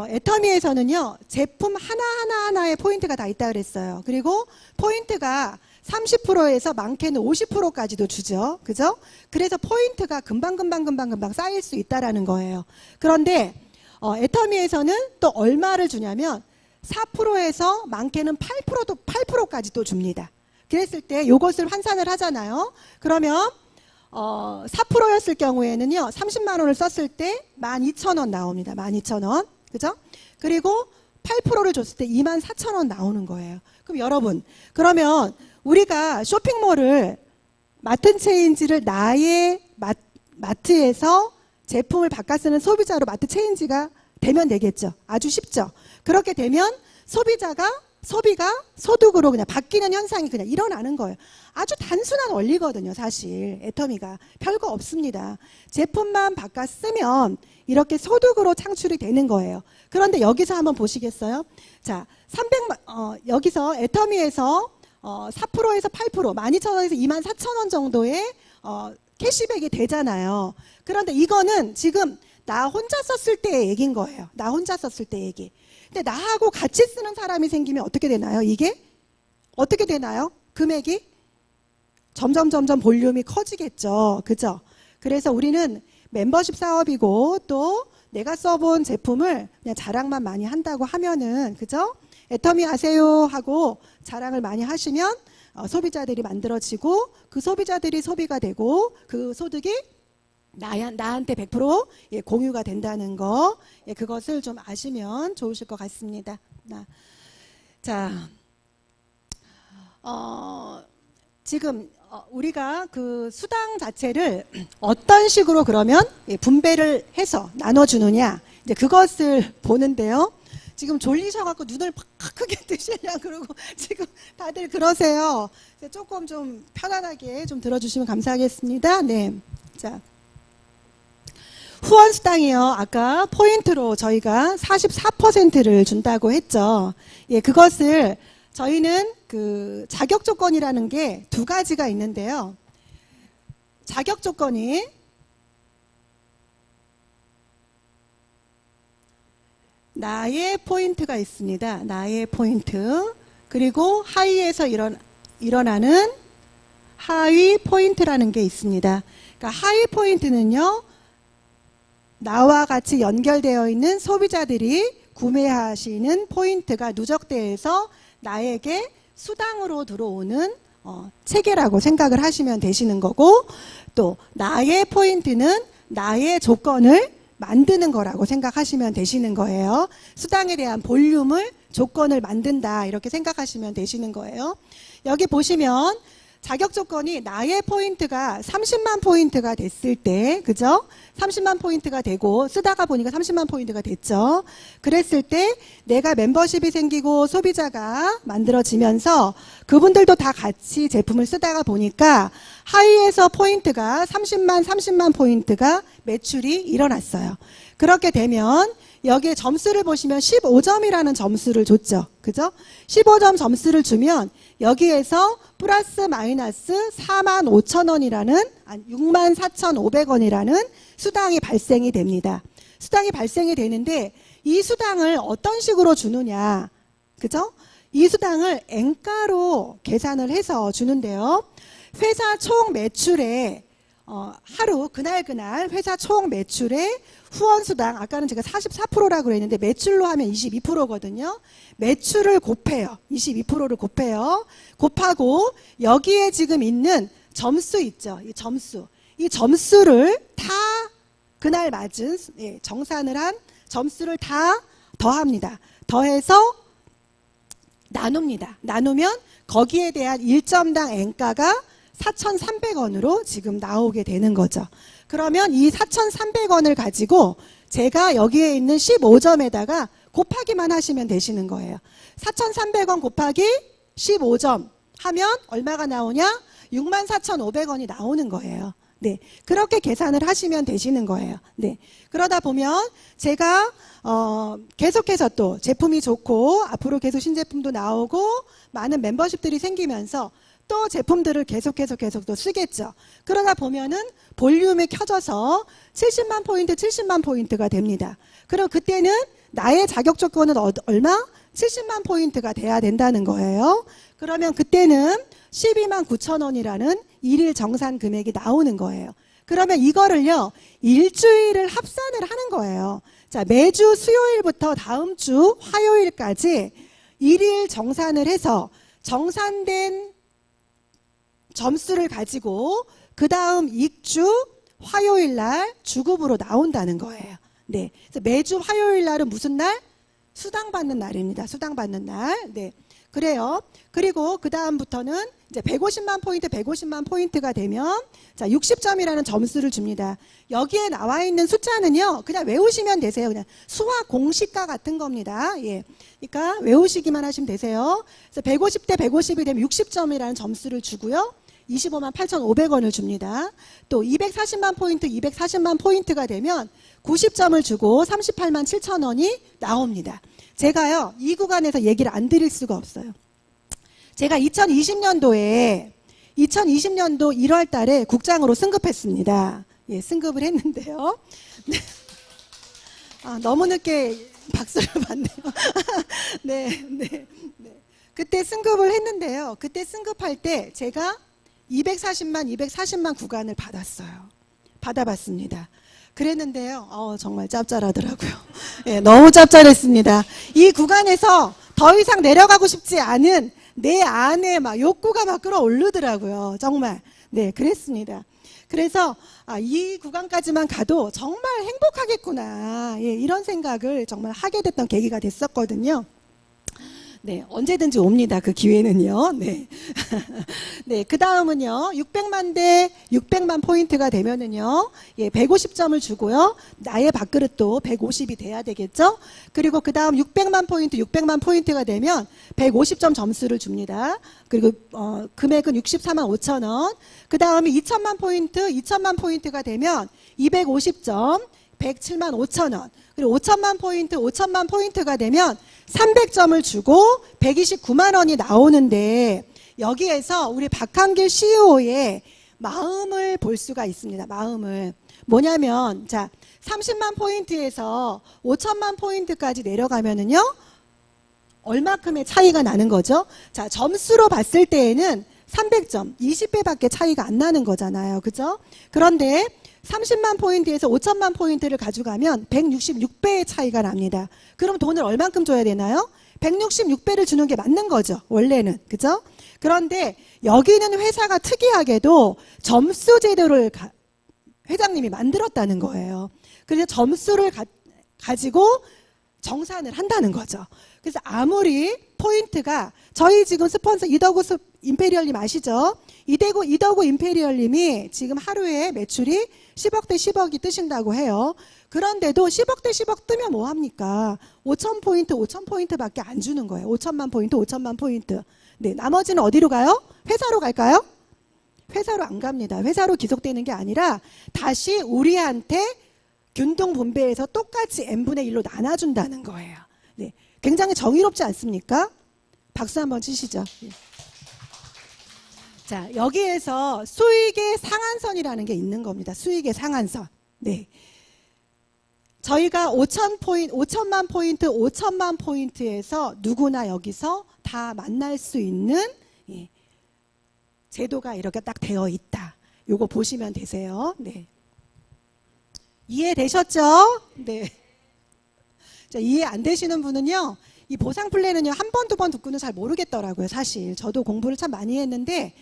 Speaker 1: 애터미에서는요, 제품 하나의 포인트가 다 있다 그랬어요. 그리고 포인트가 30%에서 많게는 50%까지도 주죠. 그죠? 그래서 포인트가 금방 쌓일 수 있다라는 거예요. 그런데, 애터미에서는 또 얼마를 주냐면 4%에서 많게는 8%까지도 줍니다. 그랬을 때 이것을 환산을 하잖아요. 그러면 4%였을 경우에는요. 30만 원을 썼을 때 12,000원 나옵니다. 12,000원. 그죠? 그리고 8%를 줬을 때 24,000원 나오는 거예요. 그럼 여러분, 그러면 우리가 쇼핑몰을 마트체인지를 나의 마트에서 제품을 바꿔 쓰는 소비자로 마트체인지가 되면 되겠죠. 아주 쉽죠. 그렇게 되면 소비가 소득으로 그냥 바뀌는 현상이 그냥 일어나는 거예요. 아주 단순한 원리거든요. 사실 애터미가 별거 없습니다. 제품만 바꿔 쓰면 이렇게 소득으로 창출이 되는 거예요. 그런데 여기서 한번 보시겠어요? 자, 여기서 애터미에서 4%에서 8%, 12,000원에서 24,000원 정도의 캐시백이 되잖아요. 그런데 이거는 지금 나 혼자 썼을 때의 얘기인 거예요. 나 혼자 썼을 때 얘기. 근데 나하고 같이 쓰는 사람이 생기면 어떻게 되나요? 이게? 어떻게 되나요? 금액이? 점점 볼륨이 커지겠죠. 그죠? 그래서 우리는 멤버십 사업이고 또 내가 써본 제품을 그냥 자랑만 많이 한다고 하면은, 그죠? 애터미 아세요 하고 자랑을 많이 하시면 소비자들이 만들어지고 그 소비자들이 소비가 되고 그 소득이 나한테 100% 공유가 된다는 거, 그것을 좀 아시면 좋으실 것 같습니다. 자, 지금 우리가 그 수당 자체를 어떤 식으로 그러면 분배를 해서 나눠주느냐, 이제 그것을 보는데요. 지금 졸리셔갖고 눈을 팍 크게 뜨시려고 그러고 지금 다들 그러세요. 조금 좀 편안하게 좀 들어주시면 감사하겠습니다. 네. 자. 후원수당이요. 아까 포인트로 저희가 44%를 준다고 했죠. 예, 그것을 저희는 그 자격 조건이라는 게 두 가지가 있는데요. 자격 조건이 나의 포인트가 있습니다. 나의 포인트. 그리고 하위에서 일어나는 하위 포인트라는 게 있습니다. 그러니까 하위 포인트는요, 나와 같이 연결되어 있는 소비자들이 구매하시는 포인트가 누적돼서 나에게 수당으로 들어오는 체계라고 생각을 하시면 되시는 거고, 또 나의 포인트는 나의 조건을 만드는 거라고 생각하시면 되시는 거예요. 수당에 대한 볼륨을, 조건을 만든다, 이렇게 생각하시면 되시는 거예요. 여기 보시면 자격 조건이 나의 포인트가 30만 포인트가 됐을 때, 그죠? 30만 포인트가 되고 쓰다가 보니까 30만 포인트가 됐죠. 그랬을 때 내가 멤버십이 생기고 소비자가 만들어지면서 그분들도 다 같이 제품을 쓰다가 보니까 하위에서 포인트가 30만 포인트가 매출이 일어났어요. 그렇게 되면 여기에 점수를 보시면 15점이라는 점수를 줬죠. 그죠? 15점 점수를 주면 여기에서 플러스 마이너스 45,000원이라는 64,500원이라는 수당이 발생이 됩니다. 수당이 발생이 되는데 이 수당을 어떤 식으로 주느냐. 그죠? 이 수당을 N가로 계산을 해서 주는데요. 회사 총 매출에 하루 그날 회사 총 매출에 후원수당, 아까는 제가 44%라고 그랬는데 매출로 하면 22%거든요. 매출을 곱해요. 22%를 곱해요. 곱하고 여기에 지금 있는 점수 있죠. 이 점수. 이 점수를 다 그날 맞은 정산을 한 점수를 다 더합니다. 더해서 나눕니다. 나누면 거기에 대한 1점당 N가가 4,300원으로 지금 나오게 되는 거죠. 그러면 이 4,300원을 가지고 제가 여기에 있는 15점에다가 곱하기만 하시면 되시는 거예요. 4,300원 곱하기 15점 하면 얼마가 나오냐? 64,500원이 나오는 거예요. 네, 그렇게 계산을 하시면 되시는 거예요. 네, 그러다 보면 제가 계속해서 또 제품이 좋고 앞으로 계속 신제품도 나오고 많은 멤버십들이 생기면서 또 제품들을 계속 또 쓰겠죠. 그러다 보면은 볼륨이 켜져서 70만 포인트가 됩니다. 그럼 그때는 나의 자격 조건은 얼마? 70만 포인트가 돼야 된다는 거예요. 그러면 그때는 129,000원이라는 일일 정산 금액이 나오는 거예요. 그러면 이거를요, 일주일을 합산을 하는 거예요. 자, 매주 수요일부터 다음 주 화요일까지 일일 정산을 해서 정산된 점수를 가지고 그 다음 익주 화요일 날 주급으로 나온다는 거예요. 네. 그래서 매주 화요일 날은 무슨 날? 수당 받는 날입니다. 수당 받는 날. 네. 그래요. 그리고 그 다음부터는 이제 150만 포인트가 되면 자, 60점이라는 점수를 줍니다. 여기에 나와 있는 숫자는요, 그냥 외우시면 되세요. 그냥 수학 공식과 같은 겁니다. 예. 그러니까 외우시기만 하시면 되세요. 그래서 150대 150이 되면 60점이라는 점수를 주고요. 258,500원을 줍니다. 또 240만 포인트가 되면 90점을 주고 387,000원이 나옵니다. 제가요, 이 구간에서 얘기를 안 드릴 수가 없어요. 제가 2020년도 1월 달에 국장으로 승급했습니다. 예, 승급을 했는데요. 너무 늦게 박수를 받네요. 네. 그때 승급을 했는데요. 그때 승급할 때 제가 240만 구간을 받아봤습니다. 그랬는데요. 정말 짭짤하더라고요. 예, 너무 짭짤했습니다. 이 구간에서 더 이상 내려가고 싶지 않은 내 안에 막 욕구가 막 끌어오르더라고요. 정말. 네, 그랬습니다. 그래서 이 구간까지만 가도 정말 행복하겠구나. 예, 이런 생각을 정말 하게 됐던 계기가 됐었거든요. 네, 언제든지 옵니다. 그 기회는요. 네. 네, 그 다음은요. 600만 포인트가 되면은요. 예, 150점을 주고요. 나의 밥그릇도 150이 돼야 되겠죠? 그리고 그 다음 600만 포인트가 되면 150점 점수를 줍니다. 그리고, 금액은 64만 5천원. 그 다음에 2천만 포인트가 되면 250점, 107만 5천원. 그리고 5천만 포인트가 되면 300점을 주고 129만 원이 나오는데 여기에서 우리 박한길 CEO의 마음을 볼 수가 있습니다. 뭐냐면, 자, 30만 포인트에서 5천만 포인트까지 내려가면은요, 얼마큼의 차이가 나는 거죠? 자, 점수로 봤을 때에는 300점, 20배밖에 차이가 안 나는 거잖아요. 그죠? 그런데 30만 포인트에서 5천만 포인트를 가져가면 166배의 차이가 납니다. 그럼 돈을 얼만큼 줘야 되나요? 166배를 주는 게 맞는 거죠. 원래는. 그죠? 그런데 여기는 회사가 특이하게도 점수 제도를 회장님이 만들었다는 거예요. 그래서 점수를 가지고 정산을 한다는 거죠. 그래서 아무리 포인트가 저희 지금 스폰서 이더구 임페리얼님 아시죠? 이더구 임페리얼님이 지금 하루에 매출이 10억 대 10억이 뜨신다고 해요. 그런데도 10억 대 10억 뜨면 뭐 합니까? 5,000포인트밖에 안 주는 거예요. 5천만 포인트. 네, 나머지는 어디로 가요? 회사로 갈까요? 회사로 안 갑니다. 회사로 기속되는 게 아니라 다시 우리한테 균등 분배해서 똑같이 n분의 1로 나눠준다는 거예요. 네, 굉장히 정의롭지 않습니까? 박수 한번 치시죠. 네. 자, 여기에서 수익의 상한선이라는 게 있는 겁니다. 수익의 상한선. 네. 저희가 5천만 포인트에서 누구나 여기서 다 만날 수 있는 제도가 이렇게 딱 되어 있다. 요거 보시면 되세요. 네. 이해되셨죠? 네. 자, 이해 안 되시는 분은요, 이 보상 플랜은요, 한 번, 두 번 듣고는 잘 모르겠더라고요, 사실. 저도 공부를 참 많이 했는데,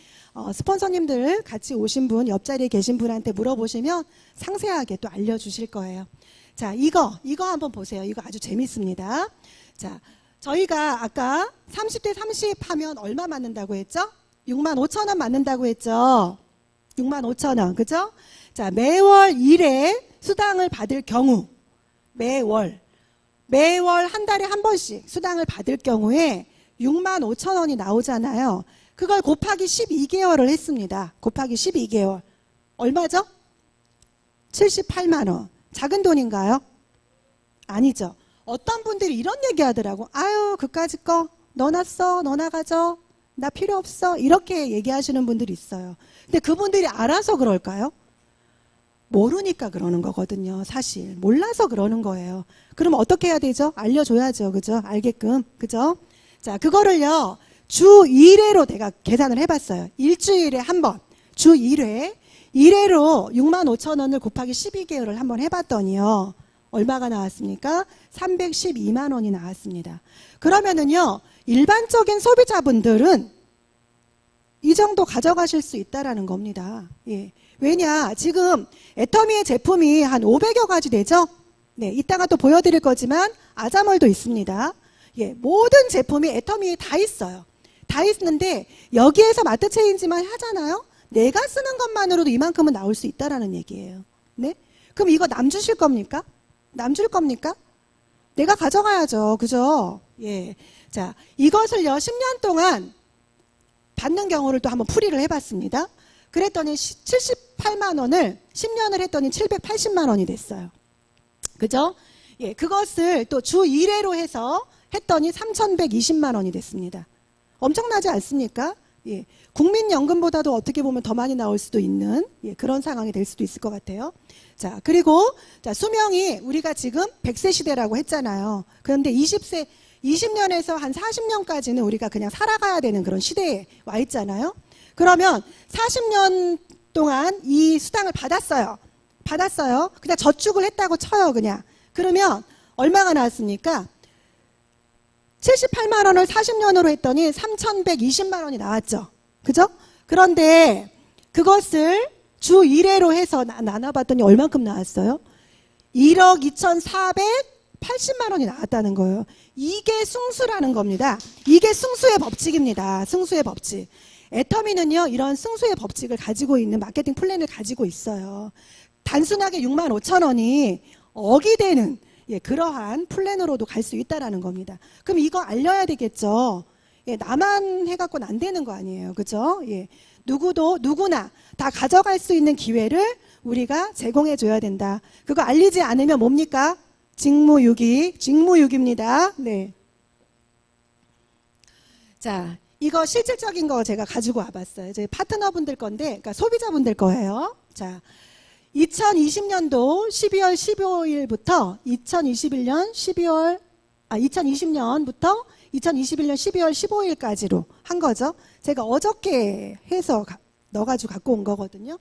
Speaker 1: 스폰서님들 같이 오신 분, 옆자리에 계신 분한테 물어보시면 상세하게 또 알려주실 거예요. 자, 이거 한번 보세요. 이거 아주 재밌습니다. 자, 저희가 아까 30대 30 하면 얼마 맞는다고 했죠? 65,000원 맞는다고 했죠? 65,000원, 그죠? 자, 매월 1회 수당을 받을 경우, 매월 한 달에 한 번씩 수당을 받을 경우에 65,000원이 나오잖아요. 그걸 곱하기 12개월을 했습니다. 곱하기 12개월. 얼마죠? 78만 원. 작은 돈인가요? 아니죠. 어떤 분들이 이런 얘기 하더라고. 아유, 그까짓 거 넣어놨어, 넣어나가죠. 나 필요 없어. 이렇게 얘기하시는 분들이 있어요. 근데 그분들이 알아서 그럴까요? 모르니까 그러는 거거든요. 사실 몰라서 그러는 거예요. 그럼 어떻게 해야 되죠? 알려줘야죠. 그죠? 알게끔. 그죠? 자, 그거를요, 주 1회로 내가 계산을 해봤어요. 일주일에 한 번, 주 1회 65,000원을 곱하기 12개월을 한번 해봤더니요, 얼마가 나왔습니까? 312만 원이 나왔습니다. 그러면은요, 일반적인 소비자분들은 이 정도 가져가실 수 있다라는 겁니다. 예. 왜냐, 지금 애터미의 제품이 한 500여 가지 되죠? 네, 이따가 또 보여드릴 거지만 아자몰도 있습니다. 예, 모든 제품이 애터미에 다 있어요. 다 있는데 여기에서 마트 체인지만 하잖아요. 내가 쓰는 것만으로도 이만큼은 나올 수 있다라는 얘기예요. 네? 그럼 이거 남 주실 겁니까? 남 줄 겁니까? 내가 가져가야죠. 그죠? 예. 자, 이것을요, 10년 동안 받는 경우를 또 한번 풀이를 해봤습니다. 그랬더니 78만 원을 10년을 했더니 780만 원이 됐어요. 그죠? 예, 그것을 또 주 1회로 해서 했더니 3,120만 원이 됐습니다. 엄청나지 않습니까? 예, 국민연금보다도 어떻게 보면 더 많이 나올 수도 있는, 예, 그런 상황이 될 수도 있을 것 같아요. 자, 그리고 자, 수명이 우리가 지금 100세 시대라고 했잖아요. 그런데 20년에서 한 40년까지는 우리가 그냥 살아가야 되는 그런 시대에 와 있잖아요. 그러면 40년 동안 이 수당을 받았어요. 그냥 저축을 했다고 쳐요, 그냥. 그러면 얼마가 나왔습니까? 78만 원을 40년으로 했더니 3,120만 원이 나왔죠. 그죠? 그런데 그것을 주 1회로 해서 나눠봤더니 얼만큼 나왔어요? 1억 2,480만 원이 나왔다는 거예요. 이게 승수라는 겁니다. 이게 승수의 법칙입니다. 승수의 법칙. 애터미는요, 이런 승수의 법칙을 가지고 있는 마케팅 플랜을 가지고 있어요. 단순하게 65,000원이 어기되는, 예, 그러한 플랜으로도 갈 수 있다라는 겁니다. 그럼 이거 알려야 되겠죠. 예, 나만 해갖고는 안 되는 거 아니에요. 그죠? 예, 누구나 다 가져갈 수 있는 기회를 우리가 제공해줘야 된다. 그거 알리지 않으면 뭡니까? 직무유기입니다. 네. 자, 이거 실질적인 거 제가 가지고 와봤어요. 제 파트너분들 건데, 그러니까 소비자분들 거예요. 자, 2020년도 12월 15일부터 2020년부터 2021년 12월 15일까지로 한 거죠. 제가 어저께 해서 넣어가지고 갖고 온 거거든요.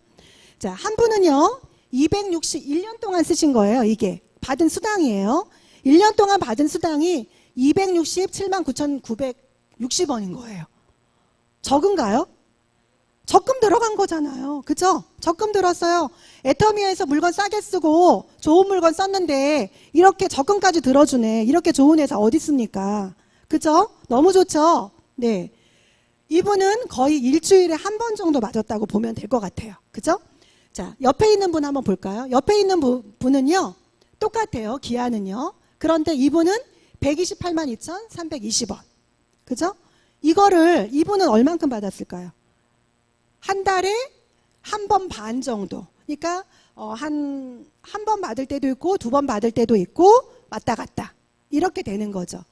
Speaker 1: 자, 한 분은요, 261년 동안 쓰신 거예요. 이게 받은 수당이에요. 1년 동안 받은 수당이 267만 9,960원인 거예요. 적은가요? 적금 들어간 거잖아요. 그죠? 적금 들었어요. 애터미에서 물건 싸게 쓰고 좋은 물건 썼는데 이렇게 적금까지 들어주네. 이렇게 좋은 회사 어디 있습니까? 그죠? 너무 좋죠? 네. 이분은 거의 일주일에 한 번 정도 맞았다고 보면 될 것 같아요. 그죠? 자, 옆에 있는 분 한번 볼까요? 옆에 있는 분은요, 똑같아요. 기한은요. 그런데 이분은 128만 2,320원. 그죠? 이분은 얼만큼 받았을까요? 한 달에 한 번 반 정도. 그러니까 한 번 받을 때도 있고 2번 받을 때도 있고 왔다 갔다 이렇게 되는 거죠.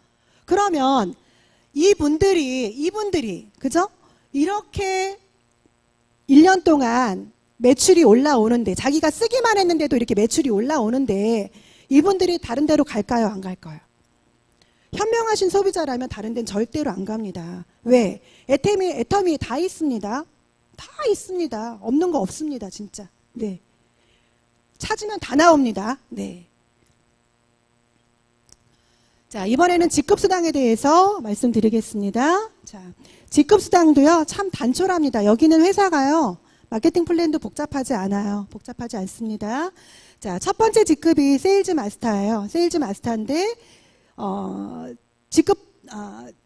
Speaker 1: 그러면 이분들이 그죠? 이렇게 1년 동안 매출이 올라오는데, 자기가 쓰기만 했는데도 이렇게 매출이 올라오는데 이분들이 다른 데로 갈까요? 안 갈까요? 현명하신 소비자라면 다른 데는 절대로 안 갑니다. 왜? 애터미 다 있습니다. 다 있습니다. 없는 거 없습니다. 진짜. 네. 찾으면 다 나옵니다. 네. 자, 이번에는 직급수당에 대해서 말씀드리겠습니다. 자, 직급수당도요, 참 단촐합니다. 여기는 회사가요, 마케팅 플랜도 복잡하지 않아요. 복잡하지 않습니다. 자, 첫 번째 직급이 세일즈 마스터예요. 세일즈 마스터인데,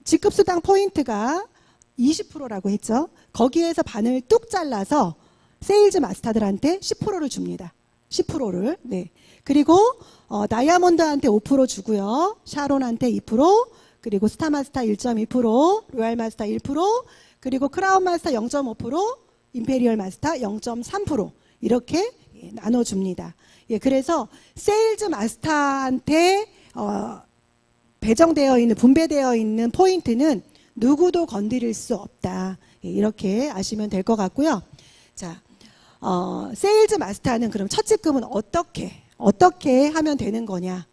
Speaker 1: 직급수당 포인트가 20%라고 했죠. 거기에서 반을 뚝 잘라서 세일즈 마스터들한테 10%를 줍니다. 10%를. 네. 그리고 다이아몬드한테 5% 주고요. 샤론한테 2%, 그리고 스타마스터 1.2%, 로얄마스터 1%, 그리고 크라운마스터 0.5%, 임페리얼 마스터 0.3% 이렇게 나눠줍니다. 예, 그래서 세일즈 마스터한테 배정되어 있는, 분배되어 있는 포인트는 누구도 건드릴 수 없다. 예, 이렇게 아시면 될 것 같고요. 자, 세일즈 마스터는 그럼 첫 직급은 어떻게 하면 되는 거냐?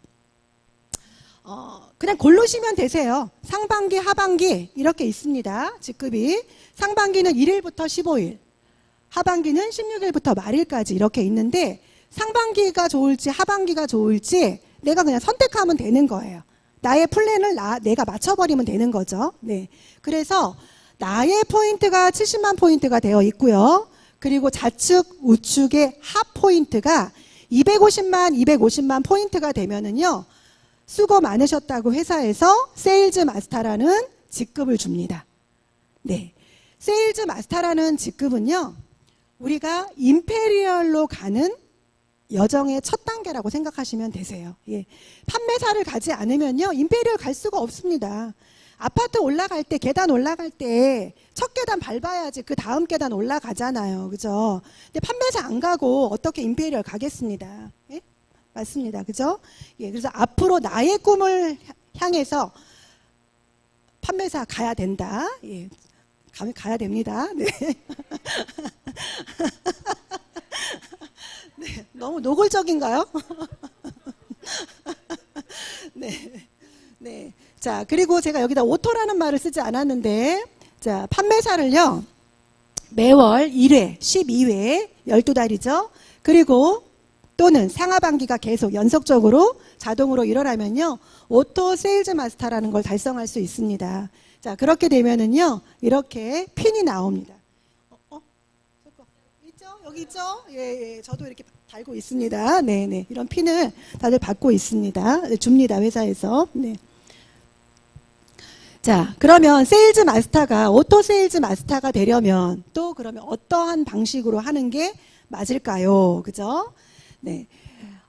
Speaker 1: 그냥 고르시면 되세요. 상반기, 하반기 이렇게 있습니다. 직급이. 상반기는 1일부터 15일, 하반기는 16일부터 말일까지 이렇게 있는데, 상반기가 좋을지 하반기가 좋을지 내가 그냥 선택하면 되는 거예요. 나의 플랜을 내가 맞춰버리면 되는 거죠. 네. 그래서 나의 포인트가 70만 포인트가 되어 있고요. 그리고 좌측, 우측의 합 포인트가 250만 포인트가 되면은요, 수고 많으셨다고 회사에서 세일즈 마스터라는 직급을 줍니다. 네. 세일즈 마스터라는 직급은요, 우리가 임페리얼로 가는 여정의 첫 단계라고 생각하시면 되세요. 예. 판매사를 가지 않으면요, 임페리얼 갈 수가 없습니다. 아파트 올라갈 때, 계단 올라갈 때 첫 계단 밟아야지 그 다음 계단 올라가잖아요. 그죠? 근데 판매사 안 가고 어떻게 임페리얼 가겠습니다. 예? 맞습니다. 그죠? 예, 그래서 앞으로 나의 꿈을 향해서 판매사 가야 된다. 예. 가야 됩니다. 네. 네, 너무 노골적인가요? 네. 네. 자, 그리고 제가 여기다 오토라는 말을 쓰지 않았는데, 자, 판매사를요, 매월 1회, 12회, 12달이죠. 그리고 또는 상하반기가 계속 연속적으로 자동으로 일어나면요, 오토 세일즈 마스터라는 걸 달성할 수 있습니다. 자, 그렇게 되면은요, 이렇게 핀이 나옵니다. 있죠? 여기 있죠? 예, 예. 저도 이렇게 달고 있습니다. 네, 네. 이런 핀을 다들 받고 있습니다. 네, 줍니다, 회사에서. 네. 자, 그러면 세일즈 마스터가, 오토 세일즈 마스터가 되려면 또 그러면 어떠한 방식으로 하는 게 맞을까요? 그죠? 네.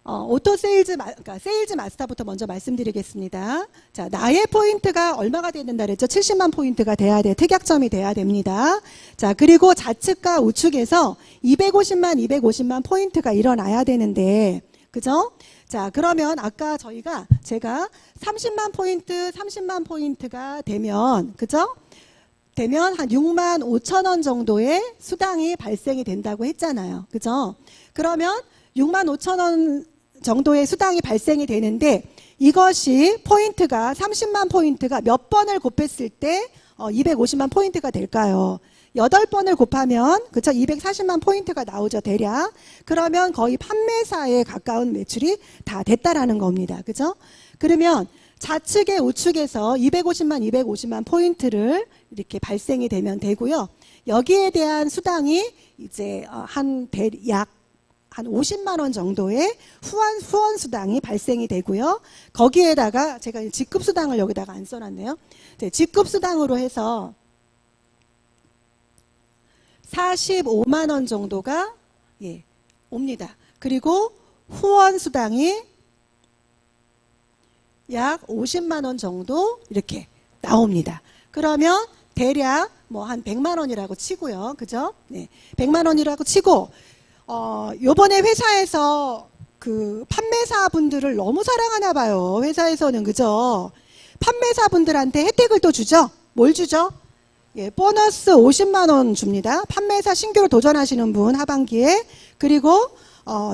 Speaker 1: 오토 세일즈, 그러니까 세일즈 마스터부터 먼저 말씀드리겠습니다. 자, 나의 포인트가 얼마가 돼야 된다 그랬죠? 70만 포인트가 돼야 돼. 특약점이 돼야 됩니다. 자, 그리고 좌측과 우측에서 250만 포인트가 일어나야 되는데, 그죠? 자, 그러면 아까 제가 30만 포인트가 되면, 그죠? 되면 한 6만 5천 원 정도의 수당이 발생이 된다고 했잖아요. 그죠? 그러면 6만 5천 원 정도의 수당이 발생이 되는데 이것이 포인트가 30만 포인트가 몇 번을 곱했을 때 250만 포인트가 될까요? 8번을 곱하면 그쵸 240만 포인트가 나오죠 대략. 그러면 거의 판매사에 가까운 매출이 다 됐다라는 겁니다. 그죠? 그러면 좌측에 우측에서 250만 포인트를 이렇게 발생이 되면 되고요. 여기에 대한 수당이 이제 약 50만 원 정도의 후원 수당이 발생이 되고요. 거기에다가 제가 직급 수당을 여기다가 안 써놨네요. 직급 수당으로 해서 45만 원 정도가 옵니다. 그리고 후원 수당이 약 50만 원 정도 이렇게 나옵니다. 그러면 대략 뭐 한 100만 원이라고 치고요. 그죠? 네. 100만 원이라고 치고 요번에 회사에서 그 판매사 분들을 너무 사랑하나 봐요. 회사에서는 그죠? 판매사 분들한테 혜택을 또 주죠. 뭘 주죠? 보너스 50만 원 줍니다. 판매사 신규로 도전하시는 분 하반기에. 그리고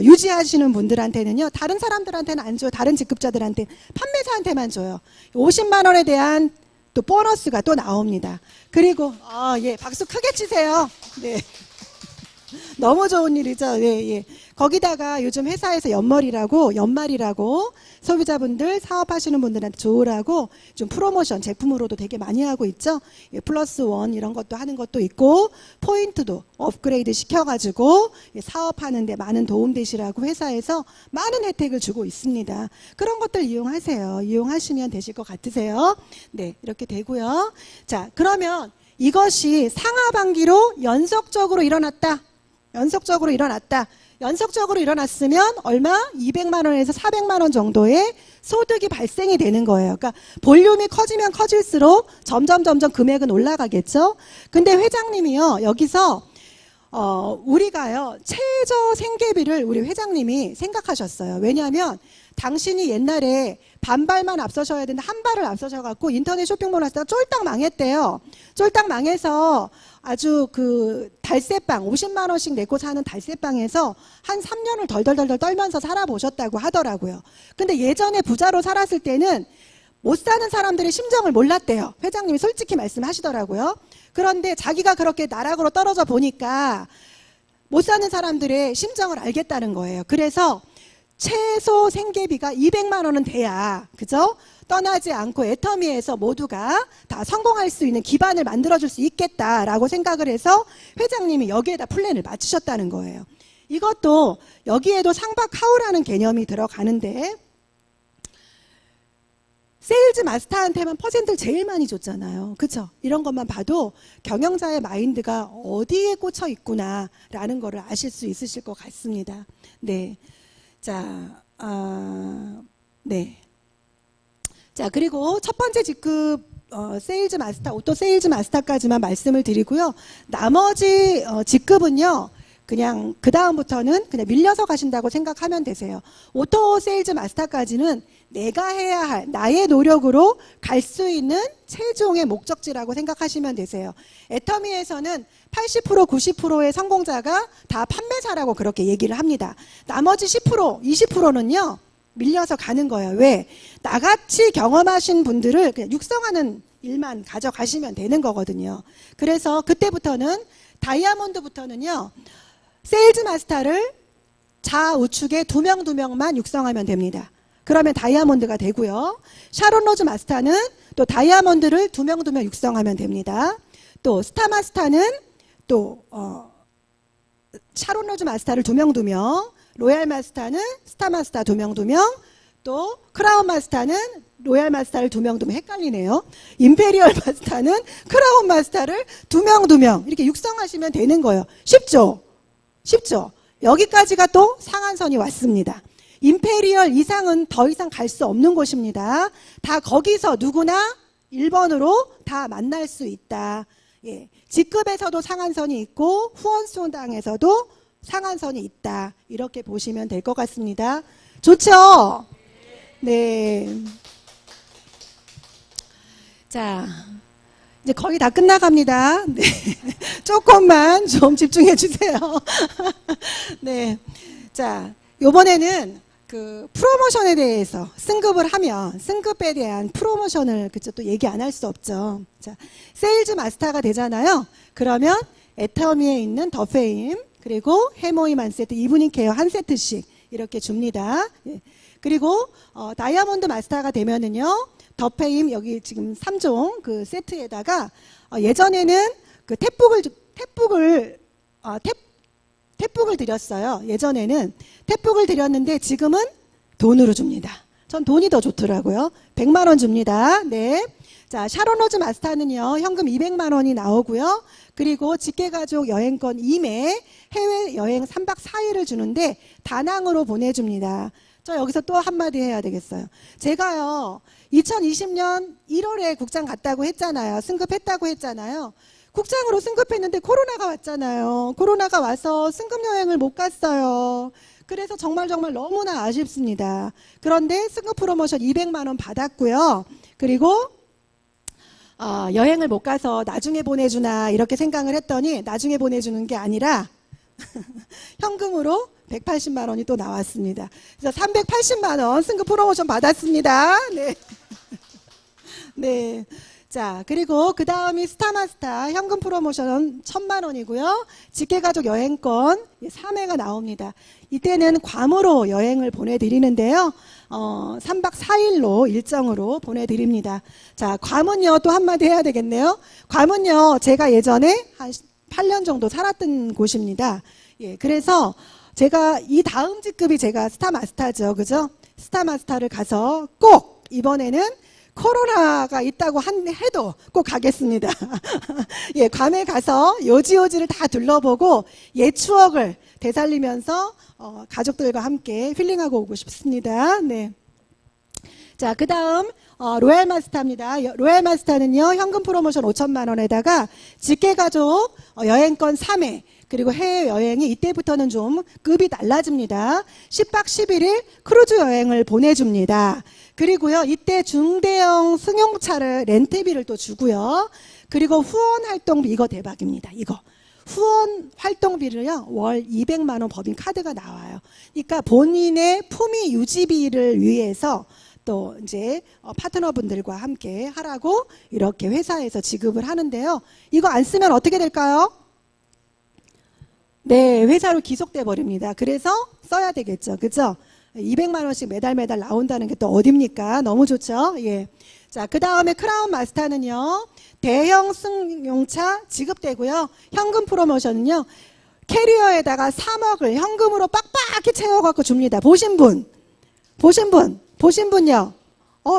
Speaker 1: 유지하시는 분들한테는요. 다른 사람들한테는 안 줘요. 다른 직급자들한테. 판매사한테만 줘요. 50만 원에 대한 또 보너스가 또 나옵니다. 그리고 박수 크게 치세요. 네. 너무 좋은 일이죠. 예. 거기다가 요즘 회사에서 연말이라고 소비자분들 사업하시는 분들한테 좋으라고 좀 프로모션 제품으로도 되게 많이 하고 있죠. 플러스 원 이런 것도 하는 것도 있고 포인트도 업그레이드 시켜가지고 사업하는데 많은 도움 되시라고 회사에서 많은 혜택을 주고 있습니다. 그런 것들 이용하세요. 이용하시면 되실 것 같으세요. 네, 이렇게 되고요. 자, 그러면 이것이 상하반기로 연속적으로 일어났다. 연속적으로 일어났으면 얼마? 200만 원에서 400만 원 정도의 소득이 발생이 되는 거예요. 그러니까 볼륨이 커지면 커질수록 점점 금액은 올라가겠죠. 근데 회장님이요. 여기서 우리가요. 최저 생계비를 우리 회장님이 생각하셨어요. 왜냐하면 당신이 옛날에 반발만 앞서셔야 되는데 한 발을 앞서셔갖고 인터넷 쇼핑몰 하다가 쫄딱 망했대요. 쫄딱 망해서 아주 그 달새빵 50만 원씩 내고 사는 달새빵에서 한 3년을 덜덜덜 떨면서 살아보셨다고 하더라고요. 근데 예전에 부자로 살았을 때는 못 사는 사람들의 심정을 몰랐대요. 회장님이 솔직히 말씀하시더라고요. 그런데 자기가 그렇게 나락으로 떨어져 보니까 못 사는 사람들의 심정을 알겠다는 거예요. 그래서 최소 생계비가 200만 원은 돼야, 그죠? 떠나지 않고 애터미에서 모두가 다 성공할 수 있는 기반을 만들어줄 수 있겠다라고 생각을 해서 회장님이 여기에다 플랜을 맞추셨다는 거예요. 이것도 여기에도 상박하우라는 개념이 들어가는데 세일즈 마스터한테만 퍼센트를 제일 많이 줬잖아요. 그렇죠? 이런 것만 봐도 경영자의 마인드가 어디에 꽂혀 있구나라는 거를 아실 수 있으실 것 같습니다. 네. 네. 자, 그리고 첫 번째 직급 세일즈 마스터, 오토 세일즈 마스터까지만 말씀을 드리고요. 나머지 직급은요. 그냥 그 다음부터는 그냥 밀려서 가신다고 생각하면 되세요. 오토 세일즈 마스터까지는 내가 해야 할 나의 노력으로 갈 수 있는 최종의 목적지라고 생각하시면 되세요. 애터미에서는 80% 90%의 성공자가 다 판매사라고 그렇게 얘기를 합니다. 나머지 10% 20%는요 밀려서 가는 거예요. 왜? 나같이 경험하신 분들을 그냥 육성하는 일만 가져가시면 되는 거거든요. 그래서 그때부터는 다이아몬드부터는요 세일즈 마스터를 좌우측에 2명만 육성하면 됩니다. 그러면 다이아몬드가 되고요. 샤론 로즈 마스터는 또 다이아몬드를 2명 육성하면 됩니다. 또 스타 마스터는 또 샤론 로즈 마스터를 2명, 로얄 마스터는 스타 마스터 2명, 또 크라운 마스터는 로얄 마스터를 2명 헷갈리네요. 임페리얼 마스터는 크라운 마스터를 2명 이렇게 육성하시면 되는 거예요. 쉽죠? 여기까지가 또 상한선이 왔습니다. 임페리얼 이상은 더 이상 갈 수 없는 곳입니다. 다 거기서 누구나 1번으로 다 만날 수 있다. 예. 직급에서도 상한선이 있고 후원수당에서도 상한선이 있다. 이렇게 보시면 될 것 같습니다. 좋죠? 네. 자, 이제 거의 다 끝나갑니다. 네. 조금만 좀 집중해 주세요. 네. 자, 요번에는 그 프로모션에 대해서 승급을 하면 승급에 대한 프로모션을 그쵸 또 얘기 안 할 수 없죠. 자, 세일즈 마스터가 되잖아요. 그러면 애터미에 있는 더 페임 그리고 해모임 한 세트, 이브닝 케어 한 세트씩 이렇게 줍니다. 예. 그리고 다이아몬드 마스터가 되면은요. 더 페임 여기 지금 3종 그 세트에다가 예전에는 그 탭북을 드렸어요. 예전에는 탭북을 드렸는데 지금은 돈으로 줍니다. 전 돈이 더 좋더라고요. 100만 원 줍니다. 네. 자, 샤론로즈 마스터는요. 현금 200만 원이 나오고요. 그리고 직계가족 여행권 2매 해외여행 3박 4일을 주는데 다낭으로 보내줍니다. 저 여기서 또 한마디 해야 되겠어요. 제가요. 2020년 1월에 국장 갔다고 했잖아요. 승급했다고 했잖아요. 국장으로 승급했는데 코로나가 왔잖아요. 코로나가 와서 승급여행을 못 갔어요. 그래서 정말 너무나 아쉽습니다. 그런데 승급 프로모션 200만 원 받았고요. 그리고 여행을 못 가서 나중에 보내주나 이렇게 생각을 했더니 나중에 보내주는 게 아니라 현금으로 180만 원이 또 나왔습니다. 그래서 380만 원 승급 프로모션 받았습니다. 네. 네. 자, 그리고 그 다음이 스타마스터 현금 프로모션 1000만 원이고요. 직계가족 여행권 3회가 나옵니다. 이때는 괌으로 여행을 보내드리는데요. 3박 4일로 일정으로 보내드립니다. 자, 괌은요, 또 한마디 해야 되겠네요. 괌은요, 제가 예전에 한 8년 정도 살았던 곳입니다. 예, 그래서 제가 이 다음 직급이 제가 스타마스터죠. 그죠? 스타마스터를 가서 꼭 이번에는 코로나가 있다고 해도 꼭 가겠습니다. 예, 괌에 가서 요지요지를 다 둘러보고 옛 추억을 되살리면서 가족들과 함께 힐링하고 오고 싶습니다. 네. 자, 그 다음 로얄 마스터입니다. 로얄 마스터는요 현금 프로모션 5천만 원에다가 직계가족 여행권 3회 그리고 해외여행이 이때부터는 좀 급이 달라집니다. 10박 11일 크루즈 여행을 보내줍니다. 그리고요 이때 중대형 승용차를 렌트비를 또 주고요. 그리고 후원 활동비 이거 대박입니다. 이거 후원 활동비를요 월 200만 원 법인 카드가 나와요. 그러니까 본인의 품위 유지비를 위해서 또 이제 파트너분들과 함께 하라고 이렇게 회사에서 지급을 하는데요. 이거 안 쓰면 어떻게 될까요? 네, 회사로 기속돼 버립니다. 그래서 써야 되겠죠. 그죠? 200만 원씩 매달 나온다는 게 또 어딥니까? 너무 좋죠? 예. 자, 그 다음에 크라운 마스터는요, 대형 승용차 지급되고요. 현금 프로모션은요, 캐리어에다가 3억을 현금으로 빡빡히 채워갖고 줍니다. 보신 분요?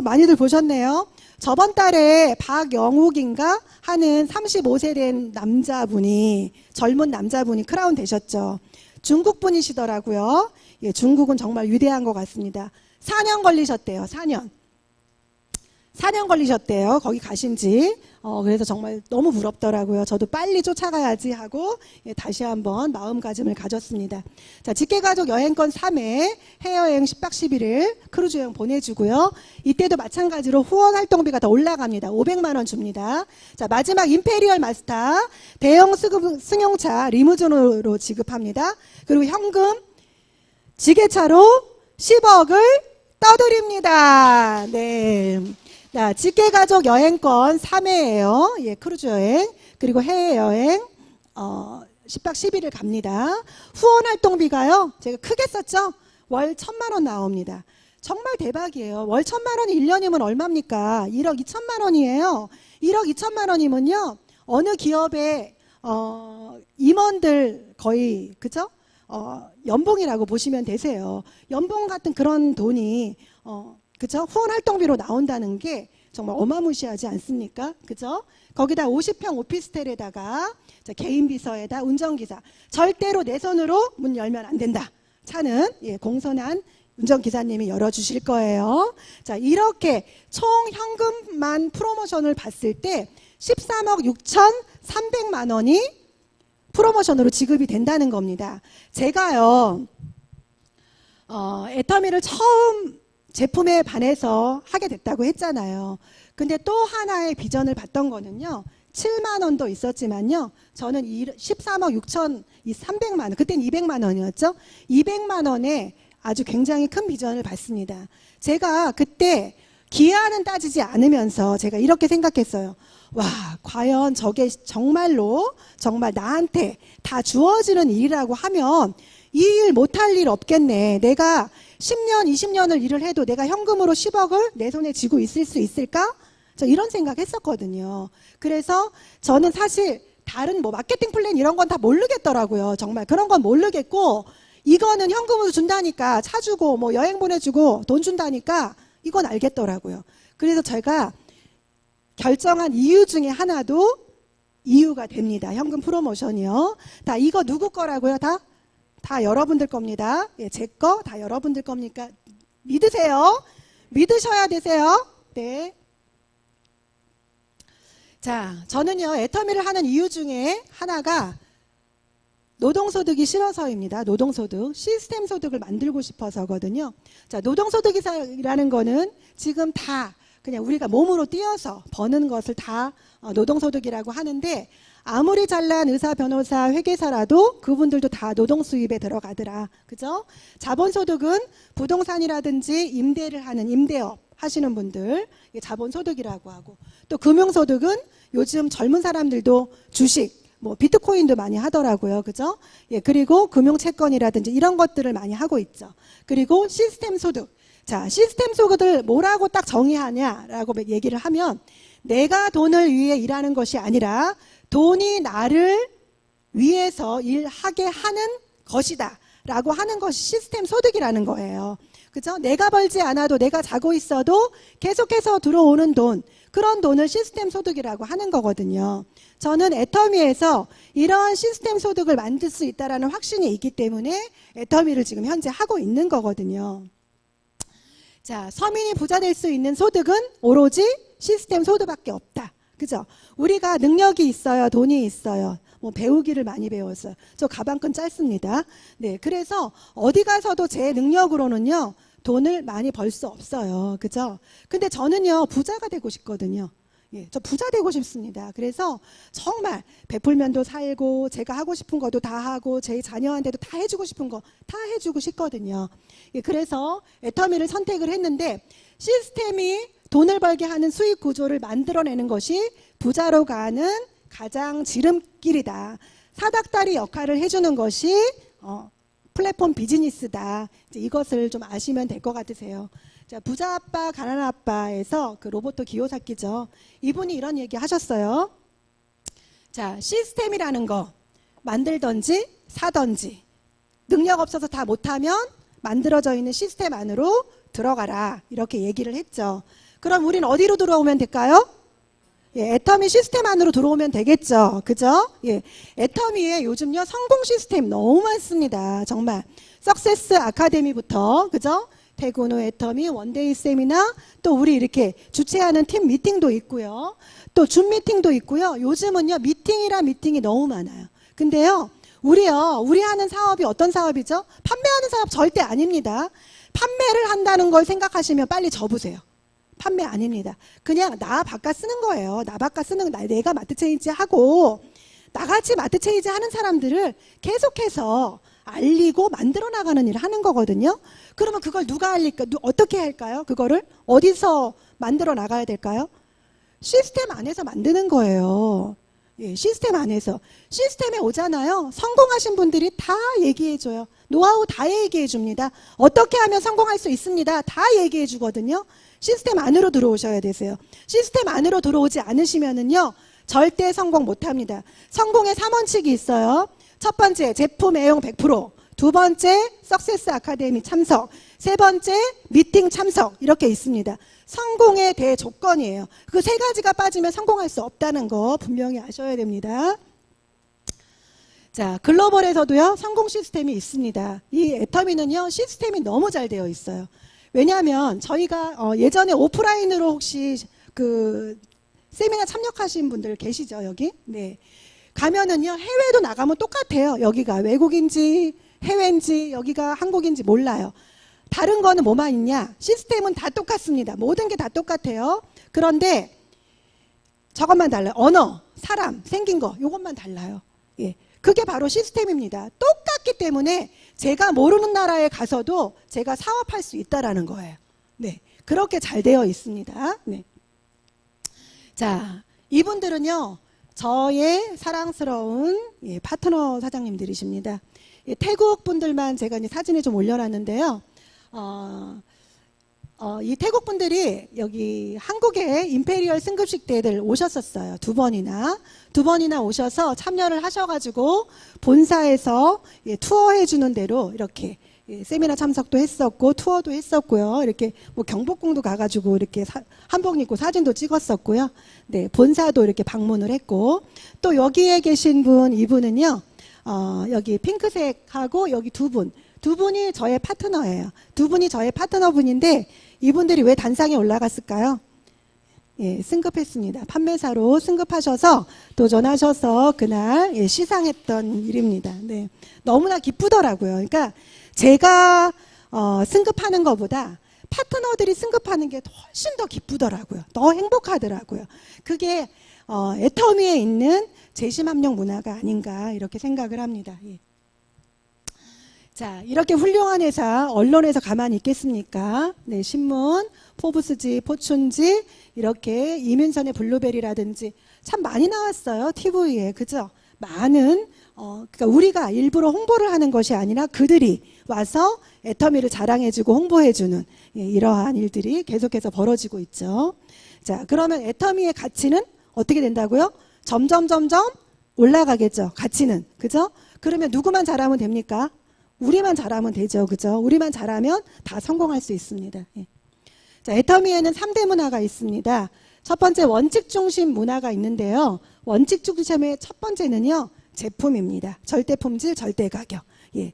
Speaker 1: 많이들 보셨네요. 저번 달에 박영욱인가 하는 35세 된 남자분이, 젊은 남자분이 크라운 되셨죠. 중국 분이시더라고요. 예, 중국은 정말 위대한 것 같습니다. 4년 걸리셨대요. 4년 걸리셨대요. 거기 가신 지. 그래서 정말 너무 부럽더라고요. 저도 빨리 쫓아가야지 하고 다시 한번 마음가짐을 가졌습니다. 자, 직계가족 여행권 3회 해외여행 10박 11일 크루즈 여행 보내주고요. 이때도 마찬가지로 후원 활동비가 더 올라갑니다. 500만 원 줍니다. 자, 마지막 임페리얼 마스터 대형 승용차 리무진으로 지급합니다. 그리고 현금 지게차로 10억을 떠드립니다. 네. 자, 직계가족 여행권 3회예요. 예, 크루즈 여행. 그리고 해외여행 10박 10일을 갑니다. 후원 활동비가요. 제가 크게 썼죠. 월 1000만 원 나옵니다. 정말 대박이에요. 월 1000만 원이 1년이면 얼마입니까? 1억 2천만 원이에요. 1억 2천만 원이면요. 어느 기업의 임원들 거의 그죠? 연봉이라고 보시면 되세요. 연봉 같은 그런 돈이 그죠? 후원 활동비로 나온다는 게 정말 어마무시하지 않습니까? 그죠? 거기다 50평 오피스텔에다가 개인 비서에다 운전기사 절대로 내 손으로 문 열면 안 된다. 차는 공손한 운전기사님이 열어주실 거예요. 자, 이렇게 총 현금만 프로모션을 봤을 때 13억 6,300만 원이 프로모션으로 지급이 된다는 겁니다. 제가요 애터미를 처음 제품에 반해서 하게 됐다고 했잖아요. 근데 또 하나의 비전을 봤던 거는요. 7만 원도 있었지만요. 저는 13억 6천 300만 원, 그때는 200만 원이었죠. 200만 원에 아주 굉장히 큰 비전을 봤습니다. 제가 그때 기한은 따지지 않으면서 제가 이렇게 생각했어요. 와, 과연 저게 정말로 정말 나한테 다 주어지는 일이라고 하면 이 일 못할 일 없겠네. 내가 10년, 20년을 일을 해도 내가 현금으로 10억을 내 손에 쥐고 있을 수 있을까? 저 이런 생각 했었거든요. 그래서 저는 사실 다른 뭐 마케팅 플랜 이런 건 다 모르겠더라고요. 정말 그런 건 모르겠고, 이거는 현금으로 준다니까, 차 주고 뭐 여행 보내주고 돈 준다니까 이건 알겠더라고요. 그래서 제가 결정한 이유 중에 하나도 이유가 됩니다. 현금 프로모션이요. 다 이거 누구 거라고요? 다 여러분들 겁니다. 예, 제 거 다 여러분들 겁니까? 믿으세요. 믿으셔야 되세요. 네. 자, 저는요, 애터미를 하는 이유 중에 하나가 노동소득이 싫어서입니다. 노동소득, 시스템 소득을 만들고 싶어서거든요. 자, 노동소득이라는 거는 지금 다 그냥 우리가 몸으로 뛰어서 버는 것을 다 노동소득이라고 하는데, 아무리 잘난 의사, 변호사, 회계사라도 그분들도 다 노동수입에 들어가더라. 그죠? 자본소득은 부동산이라든지 임대를 하는 임대업 하시는 분들, 자본소득이라고 하고, 또 금융소득은 요즘 젊은 사람들도 주식, 뭐 비트코인도 많이 하더라고요. 그죠? 예, 그리고 금융채권이라든지 이런 것들을 많이 하고 있죠. 그리고 시스템 소득. 자, 시스템 소득을 뭐라고 딱 정의하냐라고 얘기를 하면, 내가 돈을 위해 일하는 것이 아니라 돈이 나를 위해서 일하게 하는 것이다 라고 하는 것이 시스템 소득이라는 거예요. 그죠? 내가 벌지 않아도, 내가 자고 있어도 계속해서 들어오는 돈, 그런 돈을 시스템 소득이라고 하는 거거든요. 저는 애터미에서 이런 시스템 소득을 만들 수 있다는 확신이 있기 때문에 애터미를 지금 현재 하고 있는 거거든요. 자, 서민이 부자 될 수 있는 소득은 오로지 시스템 소득밖에 없다. 그죠? 우리가 능력이 있어요, 돈이 있어요. 뭐 배우기를 많이 배웠어요. 저 가방끈 짧습니다. 네, 그래서 어디 가서도 제 능력으로는요 돈을 많이 벌 수 없어요. 그죠? 근데 저는요 부자가 되고 싶거든요. 예, 저 부자 되고 싶습니다. 그래서 정말 베풀면도 살고, 제가 하고 싶은 것도 다 하고, 제 자녀한테도 다 해주고 싶은 거 다 해주고 싶거든요. 예, 그래서 애터미를 선택을 했는데, 시스템이 돈을 벌게 하는 수익 구조를 만들어내는 것이 부자로 가는 가장 지름길이다. 사닥다리 역할을 해주는 것이 플랫폼 비즈니스다. 이제 이것을 좀 아시면 될 것 같으세요. 자, 부자 아빠, 가난 아빠에서 그 로버토 기요사키죠. 이분이 이런 얘기 하셨어요. 자, 시스템이라는 거 만들던지 사던지, 능력 없어서 다 못하면 만들어져 있는 시스템 안으로 들어가라. 이렇게 얘기를 했죠. 그럼 우린 어디로 들어오면 될까요? 예, 애터미 시스템 안으로 들어오면 되겠죠. 그죠? 예, 애터미에 요즘요 성공 시스템 너무 많습니다. 정말 석세스 아카데미부터, 그죠? 태군호 애터미 원데이 세미나, 또 우리 이렇게 주최하는 팀 미팅도 있고요. 또 줌 미팅도 있고요. 요즘은요 미팅이라 미팅이 너무 많아요. 근데요 우리 하는 사업이 어떤 사업이죠? 판매하는 사업 절대 아닙니다. 판매를 한다는 걸 생각하시면 빨리 접으세요. 판매 아닙니다. 그냥 나 바깥 쓰는 거예요. 나 바깥 쓰는 거, 내가 마트 체인지 하고 나같이 마트 체인지 하는 사람들을 계속해서 알리고 만들어 나가는 일을 하는 거거든요. 그러면 그걸 누가 알릴까? 어떻게 할까요? 그거를 어디서 만들어 나가야 될까요? 시스템 안에서 만드는 거예요. 예, 시스템 안에서. 시스템에 오잖아요. 성공하신 분들이 다 얘기해줘요. 노하우 다 얘기해 줍니다. 어떻게 하면 성공할 수 있습니다. 다 얘기해 주거든요. 시스템 안으로 들어오셔야 되세요. 시스템 안으로 들어오지 않으시면은요 절대 성공 못합니다. 성공의 3원칙이 있어요. 첫 번째, 제품 애용 100%. 두 번째, 석세스 아카데미 참석. 세 번째, 미팅 참석. 이렇게 있습니다. 성공의 대조건이에요. 그 세 가지가 빠지면 성공할 수 없다는 거 분명히 아셔야 됩니다. 자, 글로벌에서도요 성공 시스템이 있습니다. 이 애터미는요 시스템이 너무 잘 되어 있어요. 왜냐하면 저희가 예전에 오프라인으로 혹시 그 세미나 참여하신 분들 계시죠, 여기? 네. 가면은요 해외도 나가면 똑같아요. 여기가 외국인지 해외인지 여기가 한국인지 몰라요. 다른 거는 뭐만 있냐? 시스템은 다 똑같습니다. 모든 게 다 똑같아요. 그런데 저것만 달라요. 언어, 사람, 생긴 거 요것만 달라요. 예. 그게 바로 시스템입니다. 똑같기 때문에 제가 모르는 나라에 가서도 제가 사업할 수 있다라는 거예요. 네. 그렇게 잘 되어 있습니다. 네. 자, 이분들은요, 저의 사랑스러운 파트너 사장님들이십니다. 태국 분들만 제가 이제 사진에 좀 올려놨는데요. 이 태국 분들이 여기 한국에 임페리얼 승급식 때들 오셨었어요. 두 번이나 오셔서 참여를 하셔가지고 본사에서 투어해주는 대로 이렇게 세미나 참석도 했었고 투어도 했었고요. 이렇게 뭐 경복궁도 가가지고 이렇게 한복 입고 사진도 찍었었고요. 네, 본사도 이렇게 방문을 했고 또 여기에 계신 분 이분은요. 여기 핑크색하고 여기 두 분이 저의 파트너예요. 두 분이 저의 파트너분인데 이분들이 왜 단상에 올라갔을까요? 예, 승급했습니다. 판매사로 승급하셔서 도전하셔서 그날 시상했던 일입니다. 네, 너무나 기쁘더라고요. 그러니까 제가 승급하는 것보다 파트너들이 승급하는 게 훨씬 더 기쁘더라고요. 더 행복하더라고요. 그게 애터미에 있는 재심합력 문화가 아닌가 이렇게 생각을 합니다. 예. 자, 이렇게 훌륭한 회사 언론에서 가만히 있겠습니까? 네, 신문, 포브스지, 포춘지 이렇게 이민선의 블루베리라든지 참 많이 나왔어요. TV에. 그죠? 많은 그러니까 우리가 일부러 홍보를 하는 것이 아니라 그들이 와서 애터미를 자랑해주고 홍보해주는 이러한 일들이 계속해서 벌어지고 있죠. 자, 그러면 애터미의 가치는 어떻게 된다고요? 점점 올라가겠죠. 가치는. 그죠? 그러면 누구만 잘하면 됩니까? 우리만 잘하면 되죠. 그죠? 우리만 잘하면 다 성공할 수 있습니다. 예. 자, 애터미에는 3대 문화가 있습니다. 첫 번째 원칙 중심 문화가 있는데요. 원칙 중심의 첫 번째는요. 제품입니다. 절대 품질, 절대 가격. 예.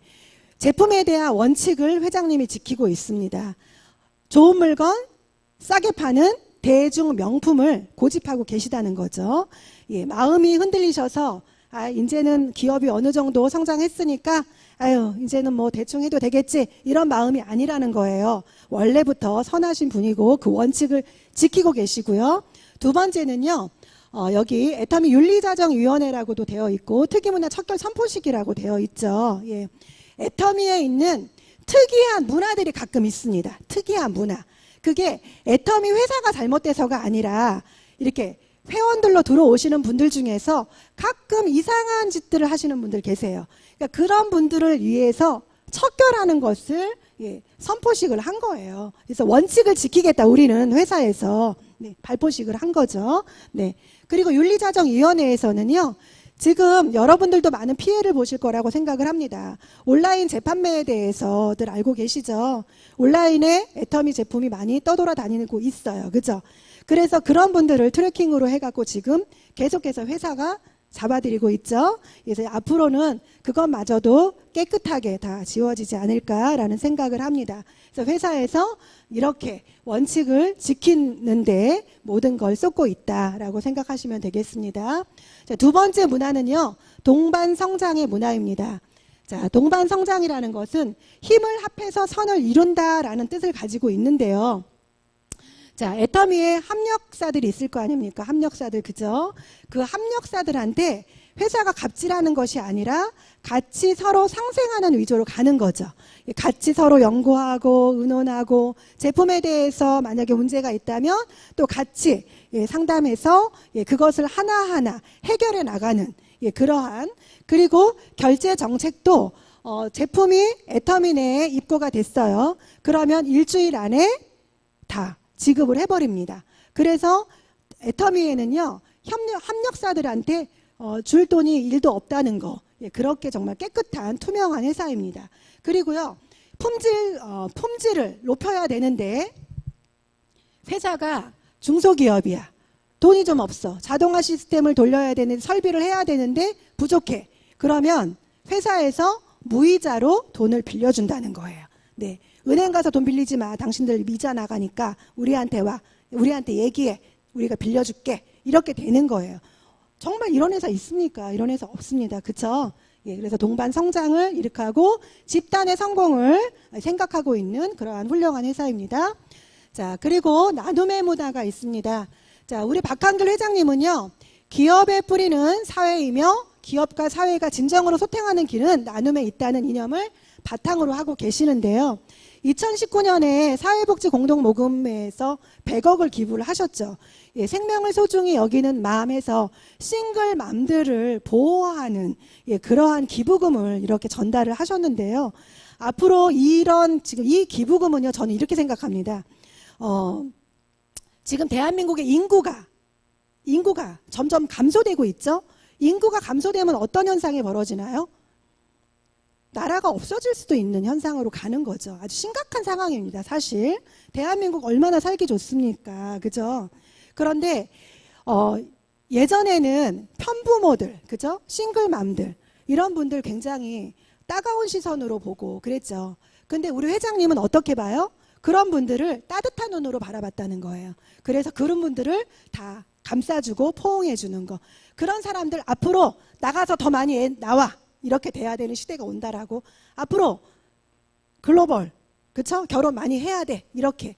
Speaker 1: 제품에 대한 원칙을 회장님이 지키고 있습니다. 좋은 물건, 싸게 파는 대중 명품을 고집하고 계시다는 거죠. 예, 마음이 흔들리셔서 이제는 기업이 어느 정도 성장했으니까 이제는 뭐 대충 해도 되겠지 이런 마음이 아니라는 거예요. 원래부터 선하신 분이고 그 원칙을 지키고 계시고요. 두 번째는요. 여기 애터미 윤리자정위원회라고도 되어 있고 특이문화 척결 선포식이라고 되어 있죠. 예. 애터미에 있는 특이한 문화들이 가끔 있습니다. 특이한 문화. 그게 애터미 회사가 잘못돼서가 아니라 이렇게 회원들로 들어오시는 분들 중에서 가끔 이상한 짓들을 하시는 분들 계세요. 그러니까 그런 분들을 위해서 척결하는 것을 선포식을 한 거예요. 그래서 원칙을 지키겠다 우리는 회사에서 발포식을 한 거죠. 네. 그리고 윤리자정위원회에서는요. 지금 여러분들도 많은 피해를 보실 거라고 생각을 합니다. 온라인 재판매에 대해서들 알고 계시죠? 온라인에 애터미 제품이 많이 떠돌아다니고 있어요. 그죠? 그래서 그런 분들을 트래킹으로 해갖고 지금 계속해서 회사가 잡아드리고 있죠. 그래서 앞으로는 그것마저도 깨끗하게 다 지워지지 않을까라는 생각을 합니다. 그래서 회사에서 이렇게 원칙을 지키는데 모든 걸 쏟고 있다라고 생각하시면 되겠습니다. 자, 두 번째 문화는요. 동반성장의 문화입니다. 자, 동반성장이라는 것은 힘을 합해서 선을 이룬다라는 뜻을 가지고 있는데요. 자, 애터미에 합력사들이 있을 거 아닙니까? 합력사들, 그죠? 그 합력사들한테 회사가 갑질하는 것이 아니라 같이 서로 상생하는 위주로 가는 거죠. 같이 서로 연구하고 의논하고 제품에 대해서 만약에 문제가 있다면 또 같이 상담해서 그것을 하나하나 해결해 나가는 그러한 그리고 결제 정책도 제품이 애터미 내에 입고가 됐어요. 그러면 일주일 안에 다 지급을 해버립니다. 그래서 애터미에는요 합력사들한테 줄 돈이 1도 없다는 거 그렇게 정말 깨끗한 투명한 회사입니다. 그리고요 품질을 높여야 되는데 회사가 중소기업이야. 돈이 좀 없어. 자동화 시스템을 돌려야 되는 설비를 해야 되는데 부족해. 그러면 회사에서 무이자로 돈을 빌려준다는 거예요. 네. 은행 가서 돈 빌리지 마. 당신들 이자 나가니까 우리한테 와. 우리한테 얘기해. 우리가 빌려줄게. 이렇게 되는 거예요. 정말 이런 회사 있습니까? 이런 회사 없습니다. 그쵸? 예, 그래서 동반 성장을 일으키고 집단의 성공을 생각하고 있는 그러한 훌륭한 회사입니다. 자, 그리고 나눔의 문화가 있습니다. 자, 우리 박한길 회장님은요, 기업의 뿌리는 사회이며 기업과 사회가 진정으로 소통하는 길은 나눔에 있다는 이념을 바탕으로 하고 계시는데요. 2019년에 사회복지공동모금회에서 100억을 기부를 하셨죠. 예, 생명을 소중히 여기는 마음에서 싱글맘들을 보호하는 그러한 기부금을 이렇게 전달을 하셨는데요. 앞으로 지금 이 기부금은요, 저는 이렇게 생각합니다. 지금 대한민국의 인구가 점점 감소되고 있죠. 인구가 감소되면 어떤 현상이 벌어지나요? 나라가 없어질 수도 있는 현상으로 가는 거죠. 아주 심각한 상황입니다. 사실 대한민국 얼마나 살기 좋습니까? 그죠? 그런데 예전에는 편부모들, 그죠? 싱글맘들 이런 분들 굉장히 따가운 시선으로 보고 그랬죠. 근데 우리 회장님은 어떻게 봐요? 그런 분들을 따뜻한 눈으로 바라봤다는 거예요. 그래서 그런 분들을 다 감싸주고 포옹해주는 거. 그런 사람들 앞으로 나가서 더 많이 나와. 이렇게 돼야 되는 시대가 온다라고. 앞으로 글로벌, 그쵸? 결혼 많이 해야 돼. 이렇게.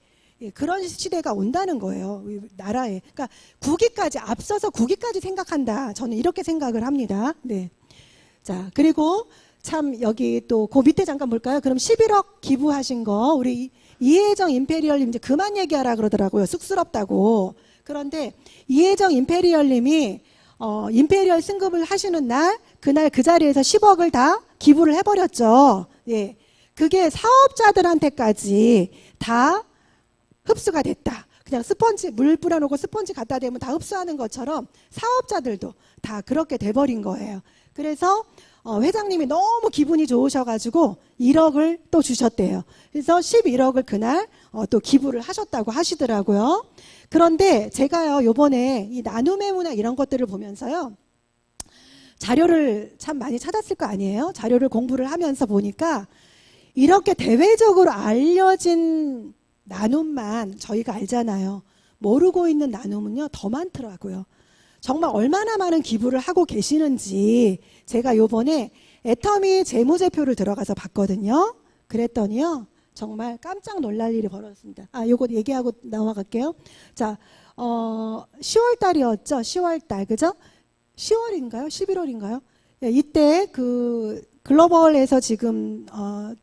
Speaker 1: 그런 시대가 온다는 거예요. 나라에. 그러니까 국위까지, 앞서서 국위까지 생각한다. 저는 이렇게 생각을 합니다. 네. 자, 그리고 참 여기 또 그 밑에 잠깐 볼까요? 그럼 11억 기부하신 거 우리 이혜정 임페리얼님 이제 그만 얘기하라 그러더라고요. 쑥스럽다고. 그런데 이혜정 임페리얼님이 임페리얼 승급을 하시는 날 그날 그 자리에서 10억을 다 기부를 해버렸죠. 예, 그게 사업자들한테까지 다 흡수가 됐다. 그냥 스펀지 물 뿌려놓고 스펀지 갖다 대면 다 흡수하는 것처럼 사업자들도 다 그렇게 돼버린 거예요. 그래서 회장님이 너무 기분이 좋으셔가지고 1억을 또 주셨대요. 그래서 11억을 그날 또 기부를 하셨다고 하시더라고요. 그런데 제가요, 요번에 이 나눔의 문화 이런 것들을 보면서요, 자료를 참 많이 찾았을 거 아니에요? 자료를 공부를 하면서 보니까 이렇게 대외적으로 알려진 나눔만 저희가 알잖아요. 모르고 있는 나눔은요, 더 많더라고요. 정말 얼마나 많은 기부를 하고 계시는지 제가 요번에 애터미 재무제표를 들어가서 봤거든요. 그랬더니요, 정말 깜짝 놀랄 일이 벌어졌습니다. 요거 얘기하고 나와갈게요. 자, 10월 달이었죠. 10월 달, 그죠? 10월인가요? 11월인가요? 예, 이때 그 글로벌에서 지금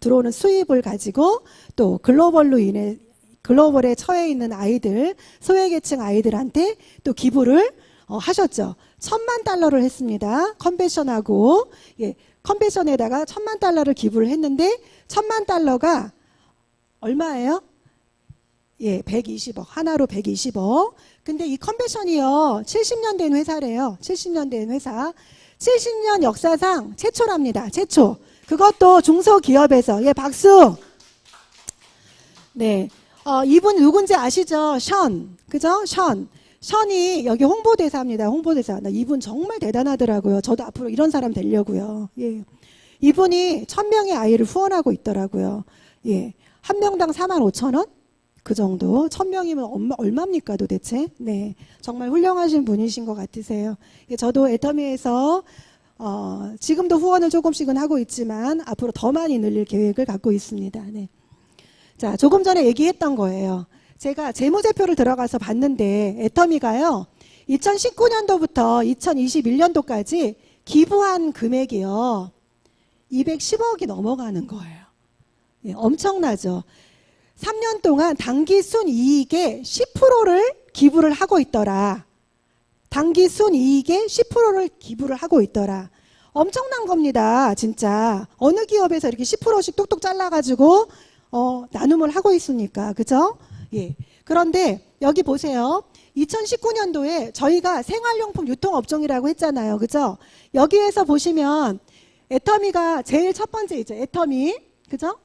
Speaker 1: 들어오는 수입을 가지고 또 글로벌로 인해 글로벌에 처해 있는 아이들, 소외계층 아이들한테 또 기부를 하셨죠. 1,000만 달러를 했습니다. 컨벤션하고, 예, 컨벤션에다가 1,000만 달러를 기부를 했는데 1,000만 달러가 얼마예요? 예, 120억. 하나로 120억. 근데 이 컨벤션이요, 70년 된 회사래요. 70년 된 회사. 70년 역사상 최초랍니다. 최초. 그것도 중소기업에서. 예, 박수. 네. 이분 누군지 아시죠? 션. 그죠? 션이 여기 홍보대사입니다. 홍보대사. 이분 정말 대단하더라고요. 저도 앞으로 이런 사람 되려고요. 예. 이분이 1,000명의 아이를 후원하고 있더라고요. 예. 한 명당 45,000원? 그 정도. 1,000명이면 얼마입니까 도대체? 네. 정말 훌륭하신 분이신 것 같으세요. 예, 저도 애터미에서 지금도 후원을 조금씩은 하고 있지만 앞으로 더 많이 늘릴 계획을 갖고 있습니다. 네. 자, 조금 전에 얘기했던 거예요. 제가 재무제표를 들어가서 봤는데 애터미가요, 2019년도부터 2021년도까지 기부한 금액이요, 210억이 넘어가는 거예요. 예, 엄청나죠. 3년 동안 당기 순이익의 10%를 기부를 하고 있더라. 당기 순이익의 10%를 기부를 하고 있더라. 엄청난 겁니다. 진짜. 어느 기업에서 이렇게 10%씩 뚝뚝 잘라가지고 나눔을 하고 있습니까? 그죠? 예. 그런데 여기 보세요. 2019년도에 저희가 생활용품 유통업종이라고 했잖아요. 그죠? 여기에서 보시면 애터미가 제일 첫 번째이죠. 애터미. 그죠?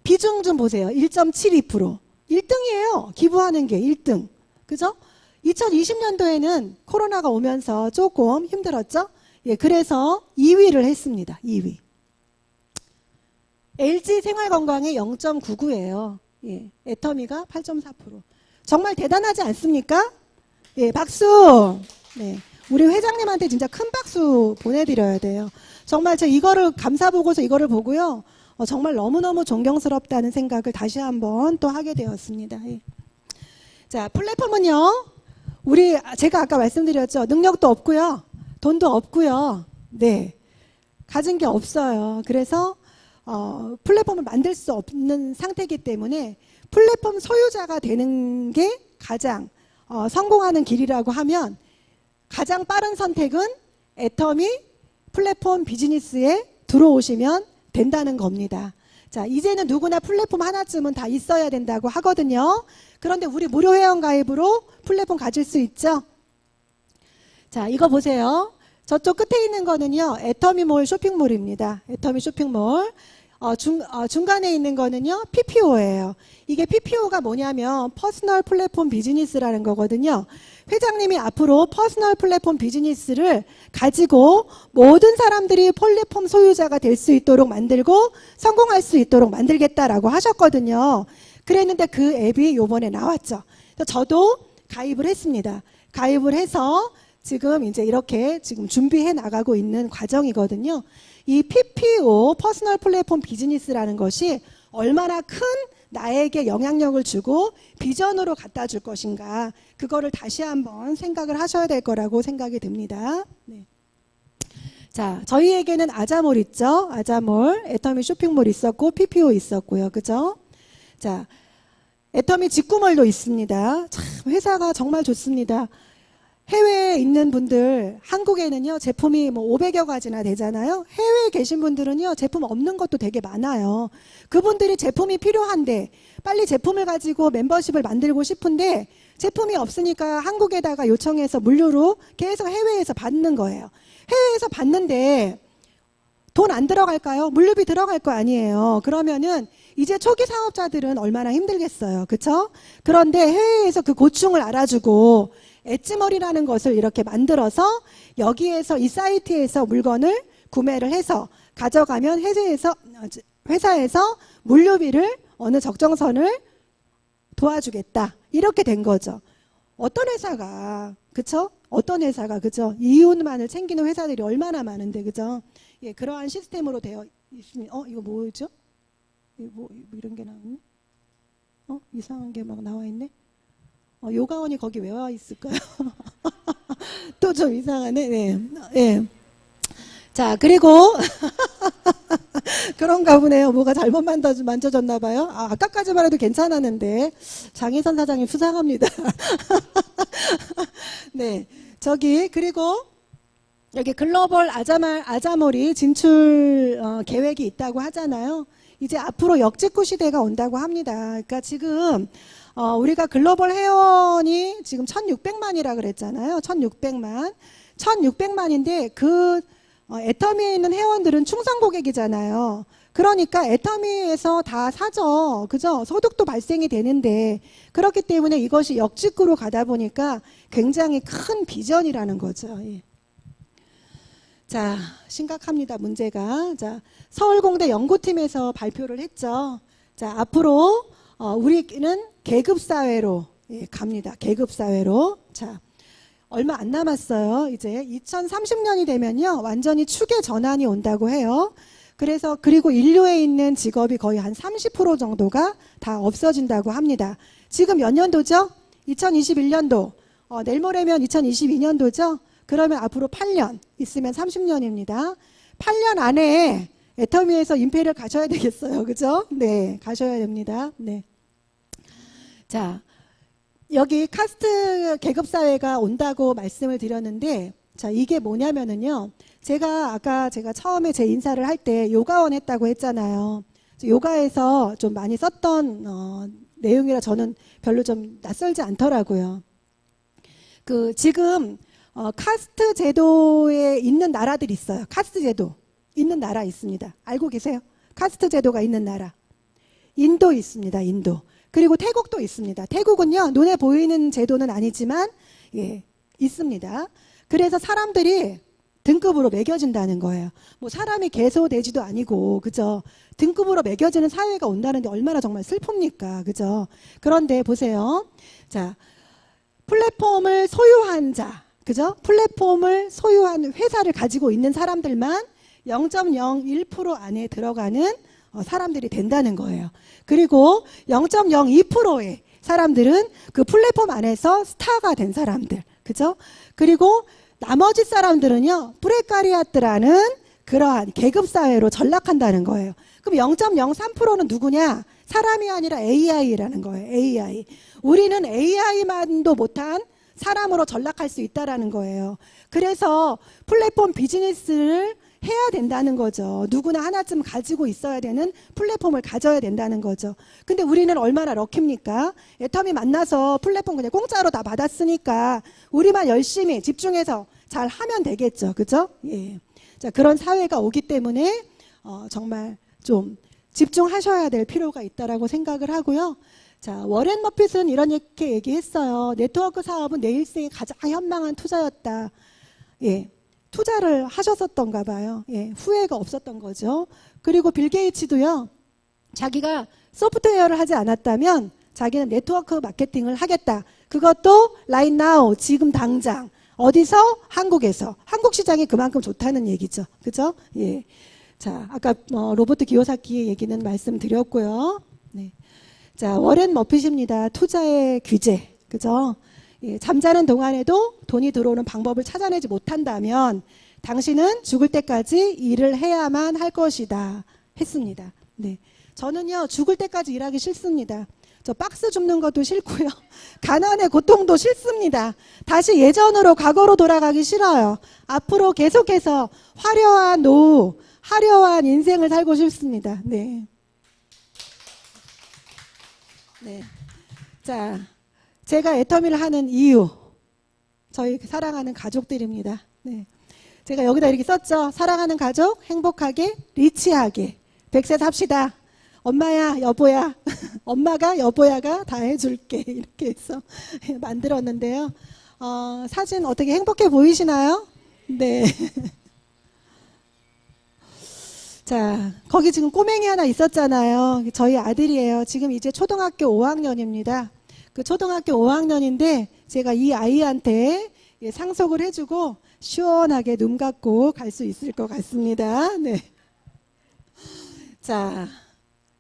Speaker 1: 비중 좀 보세요. 1.72%. 1등이에요. 기부하는 게 1등. 그죠? 2020년도에는 코로나가 오면서 조금 힘들었죠? 예, 그래서 2위를 했습니다. 2위. LG 생활건강이 0.99예요. 예, 애터미가 8.4%. 정말 대단하지 않습니까? 예, 박수. 네, 우리 회장님한테 진짜 큰 박수 보내드려야 돼요. 정말 저 이거를 감사 보고서 이거를 보고요, 정말 너무너무 존경스럽다는 생각을 다시 한번 또 하게 되었습니다. 예. 자, 플랫폼은요, 제가 아까 말씀드렸죠. 능력도 없고요. 돈도 없고요. 네. 가진 게 없어요. 그래서, 플랫폼을 만들 수 없는 상태이기 때문에 플랫폼 소유자가 되는 게 가장, 성공하는 길이라고 하면 가장 빠른 선택은 애터미 플랫폼 비즈니스에 들어오시면 된다는 겁니다. 자, 이제는 누구나 플랫폼 하나쯤은 다 있어야 된다고 하거든요. 그런데 우리 무료 회원 가입으로 플랫폼 가질 수 있죠? 자, 이거 보세요. 저쪽 끝에 있는 거는요, 애터미몰 쇼핑몰입니다. 애터미 쇼핑몰. 중간에 있는 거는요, PPO예요. 이게 PPO가 뭐냐면 퍼스널 플랫폼 비즈니스라는 거거든요. 회장님이 앞으로 퍼스널 플랫폼 비즈니스를 가지고 모든 사람들이 플랫폼 소유자가 될 수 있도록 만들고 성공할 수 있도록 만들겠다라고 하셨거든요. 그랬는데 그 앱이 요번에 나왔죠. 저도 가입을 했습니다. 가입을 해서 지금 이제 이렇게 지금 준비해 나가고 있는 과정이거든요. 이 PPO, 퍼스널 플랫폼 비즈니스라는 것이 얼마나 큰 나에게 영향력을 주고 비전으로 갖다 줄 것인가, 그거를 다시 한번 생각을 하셔야 될 거라고 생각이 듭니다. 네. 자, 저희에게는 아자몰 있죠. 아자몰, 애터미 쇼핑몰 있었고 PPO 있었고요. 그죠? 자, 애터미 직구몰도 있습니다. 참 회사가 정말 좋습니다. 해외에 있는 분들, 한국에는요, 제품이 뭐 500여 가지나 되잖아요. 해외에 계신 분들은요, 제품 없는 것도 되게 많아요. 그분들이 제품이 필요한데, 빨리 제품을 가지고 멤버십을 만들고 싶은데, 제품이 없으니까 한국에다가 요청해서 무료로 계속 해외에서 받는 거예요. 해외에서 받는데, 돈 안 들어갈까요? 물류비 들어갈 거 아니에요. 그러면은, 이제 초기 사업자들은 얼마나 힘들겠어요. 그쵸? 그런데 해외에서 그 고충을 알아주고, 엣지몰이라는 것을 이렇게 만들어서 여기에서 이 사이트에서 물건을 구매를 해서 가져가면 회사에서 물류비를 어느 적정선을 도와주겠다. 이렇게 된 거죠. 어떤 회사가, 그쵸? 어떤 회사가, 그죠? 이윤만을 챙기는 회사들이 얼마나 많은데, 그죠? 예, 그러한 시스템으로 되어 있습니다. 이거 뭐죠? 뭐 이런 게 나오네? 이상한 게 막 나와 있네? 요가원이 거기 왜 와 있을까요? 또 좀 이상하네. 네. 네. 자, 그리고 그런가 보네요. 뭐가 잘못 만져졌나 봐요. 아까까지만 해도 괜찮았는데 장희선 사장님 수상합니다. 네. 그리고 여기 글로벌 아자몰이 진출 계획이 있다고 하잖아요. 이제 앞으로 역직구 시대가 온다고 합니다. 그러니까 지금 우리가 글로벌 회원이 지금 1600만이라 그랬잖아요. 1600만인데 그 애터미에 있는 회원들은 충성 고객이잖아요. 그러니까 애터미에서 다 사죠. 그죠? 소득도 발생이 되는데, 그렇기 때문에 이것이 역직구로 가다 보니까 굉장히 큰 비전이라는 거죠. 예. 자, 심각합니다. 문제가. 자, 서울공대 연구팀에서 발표를 했죠. 자, 앞으로 우리는 계급사회로 갑니다. 계급사회로. 자, 얼마 안 남았어요. 이제 2030년이 되면요, 완전히 축의 전환이 온다고 해요. 그리고 인류에 있는 직업이 거의 한 30% 정도가 다 없어진다고 합니다. 지금 몇 년도죠? 2021년도. 내일 모레면 2022년도죠? 그러면 앞으로 8년 있으면 30년입니다. 8년 안에 애터미에서 임페리얼 가셔야 되겠어요. 그죠? 네, 가셔야 됩니다. 네. 자, 여기 카스트 계급사회가 온다고 말씀을 드렸는데, 자, 이게 뭐냐면은요, 제가 처음에 제 인사를 할 때 요가원 했다고 했잖아요. 요가에서 좀 많이 썼던 내용이라 저는 별로 좀 낯설지 않더라고요. 지금 카스트 제도에 있는 나라들이 있어요. 카스트 제도 있는 나라 있습니다. 알고 계세요? 카스트 제도가 있는 나라. 인도 있습니다. 인도. 그리고 태국도 있습니다. 태국은요, 눈에 보이는 제도는 아니지만 예, 있습니다. 그래서 사람들이 등급으로 매겨진다는 거예요. 뭐 사람이 개소돼지도 아니고, 그죠? 등급으로 매겨지는 사회가 온다는데 얼마나 정말 슬픕니까? 그죠? 그런데 보세요. 자, 플랫폼을 소유한 자, 그죠? 플랫폼을 소유한 회사를 가지고 있는 사람들만 0.01% 안에 들어가는 사람들이 된다는 거예요. 그리고 0.02%의 사람들은 그 플랫폼 안에서 스타가 된 사람들. 그죠? 그리고 나머지 사람들은요, 프레카리아트라는 그러한 계급사회로 전락한다는 거예요. 그럼 0.03%는 누구냐? 사람이 아니라 AI라는 거예요. AI. 우리는 AI만도 못한 사람으로 전락할 수 있다라는 거예요. 그래서 플랫폼 비즈니스를 해야 된다는 거죠. 누구나 하나쯤 가지고 있어야 되는 플랫폼을 가져야 된다는 거죠. 근데 우리는 얼마나 럭키입니까? 애터미 만나서 플랫폼 그냥 공짜로 다 받았으니까 우리만 열심히 집중해서 잘 하면 되겠죠. 그죠? 예. 자, 그런 사회가 오기 때문에 정말 좀 집중하셔야 될 필요가 있다라고 생각을 하고요. 자, 워렌 버핏은 이렇게 얘기했어요. 네트워크 사업은 내 일생에 가장 현명한 투자였다. 예. 투자를 하셨었던가 봐요. 예, 후회가 없었던 거죠. 그리고 빌 게이츠도요, 자기가 소프트웨어를 하지 않았다면 자기는 네트워크 마케팅을 하겠다. 그것도 right now, 지금 당장. 어디서? 한국에서. 한국 시장이 그만큼 좋다는 얘기죠. 그죠? 예. 자, 아까 로버트 기요사키 얘기는 말씀드렸고요. 네. 자, 워렌 버핏입니다. 투자의 규제. 그죠? 예, 잠자는 동안에도 돈이 들어오는 방법을 찾아내지 못한다면 당신은 죽을 때까지 일을 해야만 할 것이다 했습니다. 네, 저는요 죽을 때까지 일하기 싫습니다. 저 박스 줍는 것도 싫고요. 가난의 고통도 싫습니다. 다시 예전으로 과거로 돌아가기 싫어요. 앞으로 계속해서 화려한 노후, 화려한 인생을 살고 싶습니다. 네. 네. 자. 제가 애터미를 하는 이유, 저희 사랑하는 가족들입니다. 네. 제가 여기다 이렇게 썼죠. 사랑하는 가족, 행복하게, 리치하게. 100세 삽시다. 엄마야, 여보야. 엄마가, 여보야가 다 해줄게. 이렇게 해서 만들었는데요. 사진 어떻게 행복해 보이시나요? 네. 자, 거기 지금 꼬맹이 하나 있었잖아요. 저희 아들이에요. 지금 이제 초등학교 5학년입니다. 그 초등학교 5학년인데 제가 이 아이한테 상속을 해주고 시원하게 눈 감고 갈 수 있을 것 같습니다. 네. 자,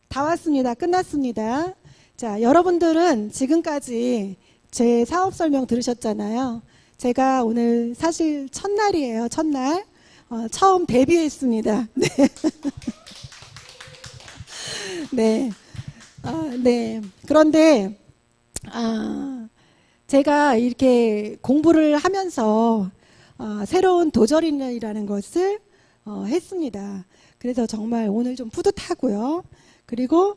Speaker 1: 다 왔습니다. 끝났습니다. 자, 여러분들은 지금까지 제 사업 설명 들으셨잖아요. 제가 오늘 사실 첫날이에요. 첫날. 처음 데뷔했습니다. 네. 네. 네. 그런데 제가 이렇게 공부를 하면서 새로운 도전이라는 것을 했습니다. 그래서 정말 오늘 좀 뿌듯하고요. 그리고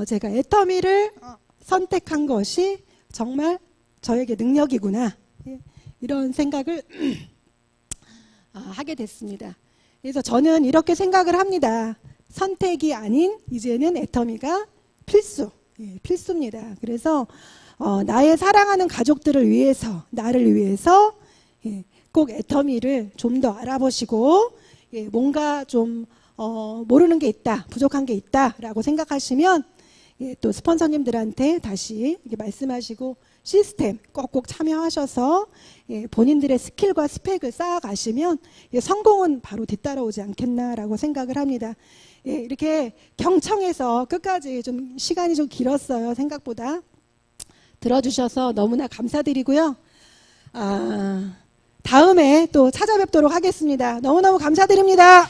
Speaker 1: 제가 애터미를 선택한 것이 정말 저에게 능력이구나. 이런 생각을 하게 됐습니다. 그래서 저는 이렇게 생각을 합니다. 선택이 아닌 이제는 애터미가 필수. 예, 필수입니다. 그래서 나의 사랑하는 가족들을 위해서, 나를 위해서 꼭 애터미를 좀 더 알아보시고 뭔가 좀 모르는 게 있다, 부족한 게 있다라고 생각하시면 또 스폰서님들한테 다시 이렇게 말씀하시고 시스템 꼭꼭 참여하셔서 본인들의 스킬과 스펙을 쌓아가시면 성공은 바로 뒤따라오지 않겠나라고 생각을 합니다. 이렇게 경청해서 끝까지 좀 시간이 좀 길었어요. 생각보다. 들어주셔서 너무나 감사드리고요. 다음에 또 찾아뵙도록 하겠습니다. 너무너무 감사드립니다.